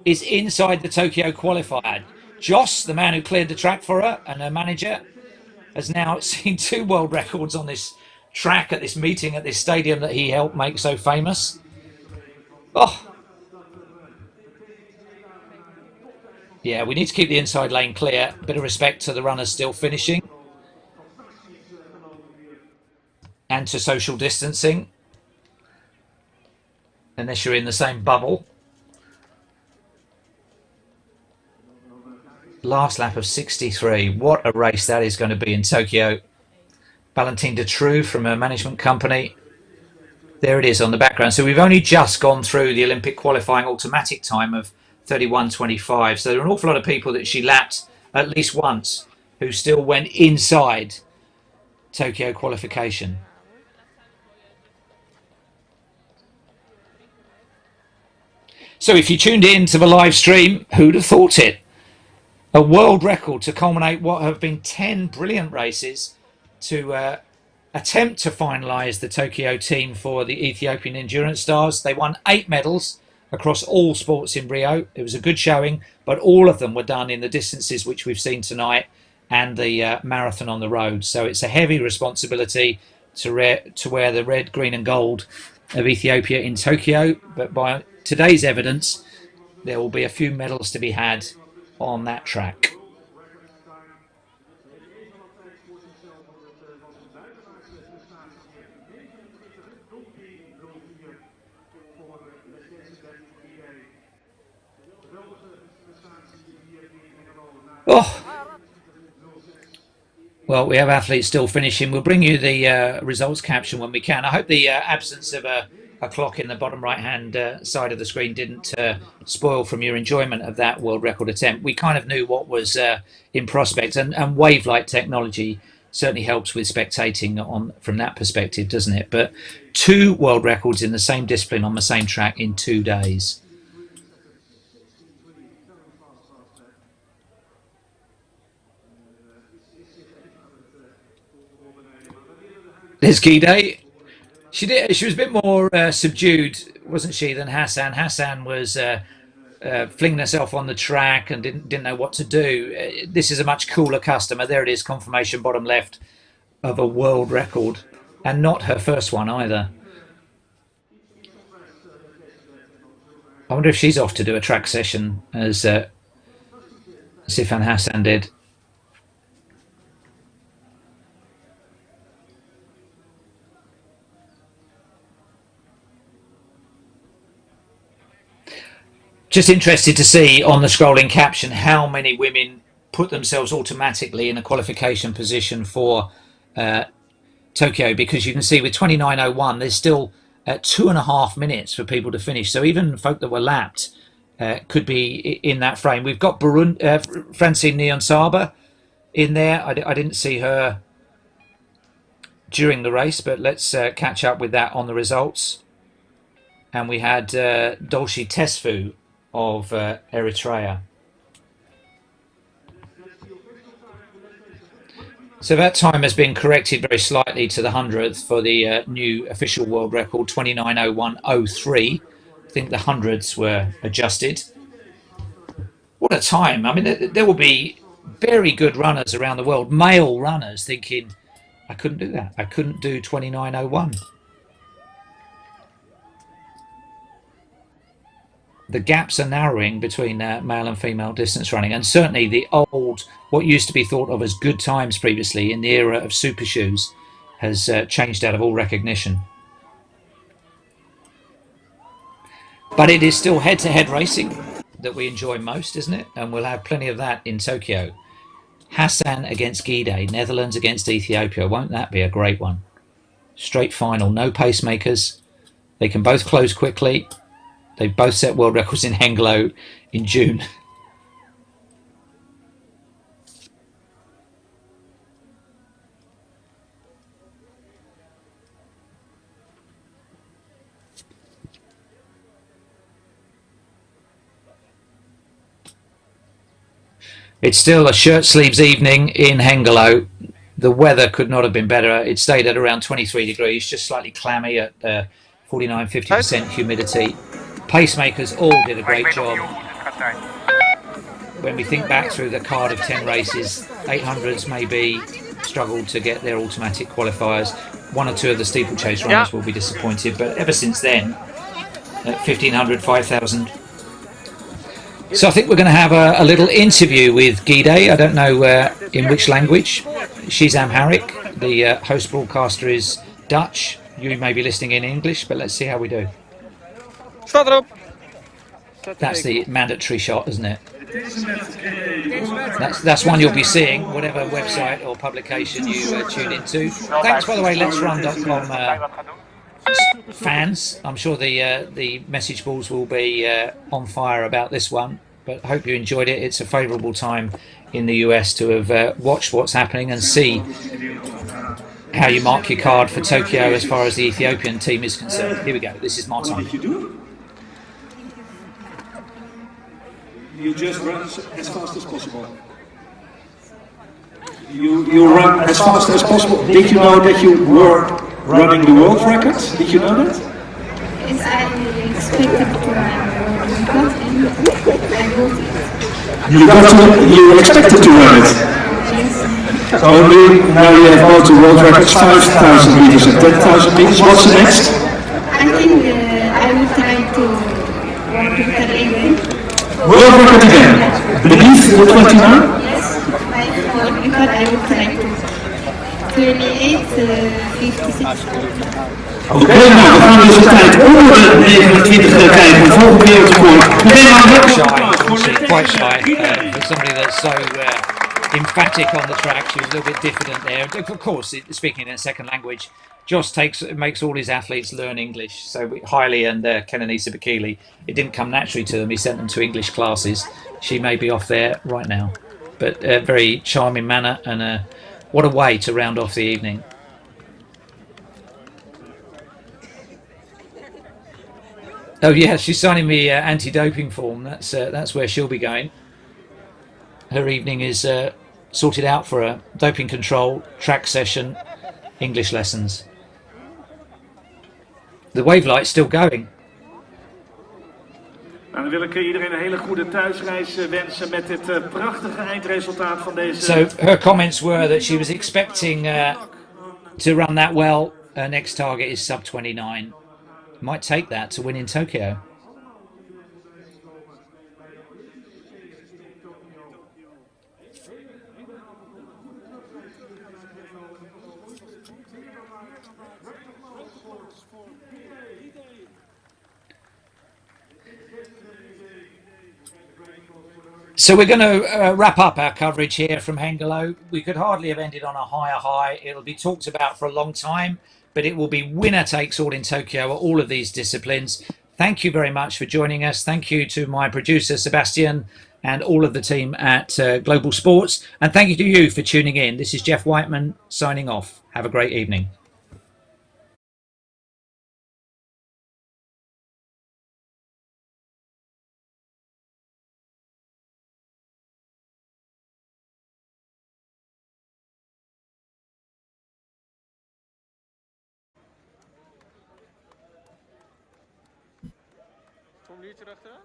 is inside the Tokyo qualifier. Joss, the man who cleared the track for her and her manager, has now seen 2 world records on this track at this meeting at this stadium that he helped make so famous. Oh, yeah, we need to keep the inside lane clear. A bit of respect to the runners still finishing and to social distancing, unless you're in the same bubble. Last lap of 63. What a race that is going to be in Tokyo. Valentine Dutroux from her management company. There it is on the background. So we've only just gone through the Olympic qualifying automatic time of 31.25. So there are an awful lot of people that she lapped at least once who still went inside Tokyo qualification. So if you tuned in to the live stream, who'd have thought it? A world record to culminate what have been 10 brilliant races to attempt to finalise the Tokyo team for the Ethiopian Endurance Stars. They won 8 medals across all sports in Rio. It was a good showing, but all of them were done in the distances which we've seen tonight and the marathon on the road. So it's a heavy responsibility to wear the red, green and gold of Ethiopia in Tokyo. But by today's evidence, there will be a few medals to be had on that track. Oh, well, we have athletes still finishing. We'll bring you the results caption when we can. I hope the absence of a clock in the bottom right-hand side of the screen didn't spoil from your enjoyment of that world record attempt. We kind of knew what was in prospect, and wave-like technology certainly helps with spectating from that perspective, doesn't it? But 2 world records in the same discipline on the same track in 2 days. There's Gide. She was a bit more subdued, wasn't she, than Hassan. Hassan was flinging herself on the track and didn't know what to do. This is a much cooler customer. There it is, confirmation bottom left of a world record, and not her first one either. I wonder if she's off to do a track session as Sifan Hassan did. Just interested to see on the scrolling caption how many women put themselves automatically in a qualification position for Tokyo, because you can see with 29.01 there's still 2.5 minutes for people to finish. So even folk that were lapped could be in that frame. We've got Francine Niyonsaba in there. I didn't see her during the race, but let's catch up with that on the results. And we had Dolce Tesfu of Eritrea. So that time has been corrected very slightly to the 100th for the new official world record, 29.01.03. I think the hundreds were adjusted. What a time. I mean, there will be very good runners around the world, male runners, thinking, I couldn't do that. I couldn't do 29.01. The gaps are narrowing between male and female distance running, and certainly the old, what used to be thought of as good times previously in the era of super shoes, has changed out of all recognition. But it is still head-to-head racing that we enjoy most, isn't it? And we'll have plenty of that in Tokyo. Hassan against Gide, Netherlands against Ethiopia. Won't that be a great one? Straight final, no pacemakers. They can both close quickly. They both set world records in Hengelo in June. It's still a shirt sleeves evening in Hengelo. The weather could not have been better. It stayed at around 23 degrees, just slightly clammy at 49-50% humidity. Pacemakers all did a great job. When we think back through the card of 10 races, 800s maybe struggled to get their automatic qualifiers. 1 or 2 of the steeplechase runners will be disappointed, but ever since then, at 1500, 5000. So I think we're going to have a little interview with Gide. I don't know in which language. She's Amharic. The host broadcaster is Dutch. You may be listening in English, but let's see how we do. That's the mandatory shot, isn't it? That's one you'll be seeing, whatever website or publication you tune into. Thanks, by the way, letsrun.com fans. I'm sure the message boards will be on fire about this one, but I hope you enjoyed it. It's a favourable time in the US to have watched what's happening and see how you mark your card for Tokyo as far as the Ethiopian team is concerned. Here we go. This is my time. You just run as fast as possible. You run as fast as possible. Did you know that you were running the world record? Did you know that? Yes, I expected to run the world record and I wrote it. You expected to run it? Yes. So now you have both the world records, 5,000 meters and 10,000 meters. What's next? I think I will try to run the record again. World record again? Beneath the 29? Yes, my world record I will try to 28:56. Oké, nou, we gaan dus de tijd onder de 29 kijken. De volgende wereldrecord. Quite shy. somebody that's so emphatic on the track. She was a little bit diffident there. Of course, speaking in a second language, Josh makes all his athletes learn English. So Hailey and Kenenisa Bakili, it didn't come naturally to them. He sent them to English classes. She may be off there right now, but a very charming manner, and what a way to round off the evening. Oh yeah, she's signing me anti-doping form. That's where she'll be going. Her evening is sorted out for her. Doping control, track session, English lessons. The wave light's still going. Nou, dan wil ik iedereen een hele goede thuisreis wensen met dit prachtige eindresultaat van deze... So her comments were that she was expecting to run that well. Her next target is sub 29. Might take that to win in Tokyo. So we're going to wrap up our coverage here from Hengelo. We could hardly have ended on a higher high. It'll be talked about for a long time, but it will be winner takes all in Tokyo at all of these disciplines. Thank you very much for joining us. Thank you to my producer, Sebastian, and all of the team at Global Sports. And thank you to you for tuning in. This is Jeff Whiteman signing off. Have a great evening. Een minuutje erachteraan?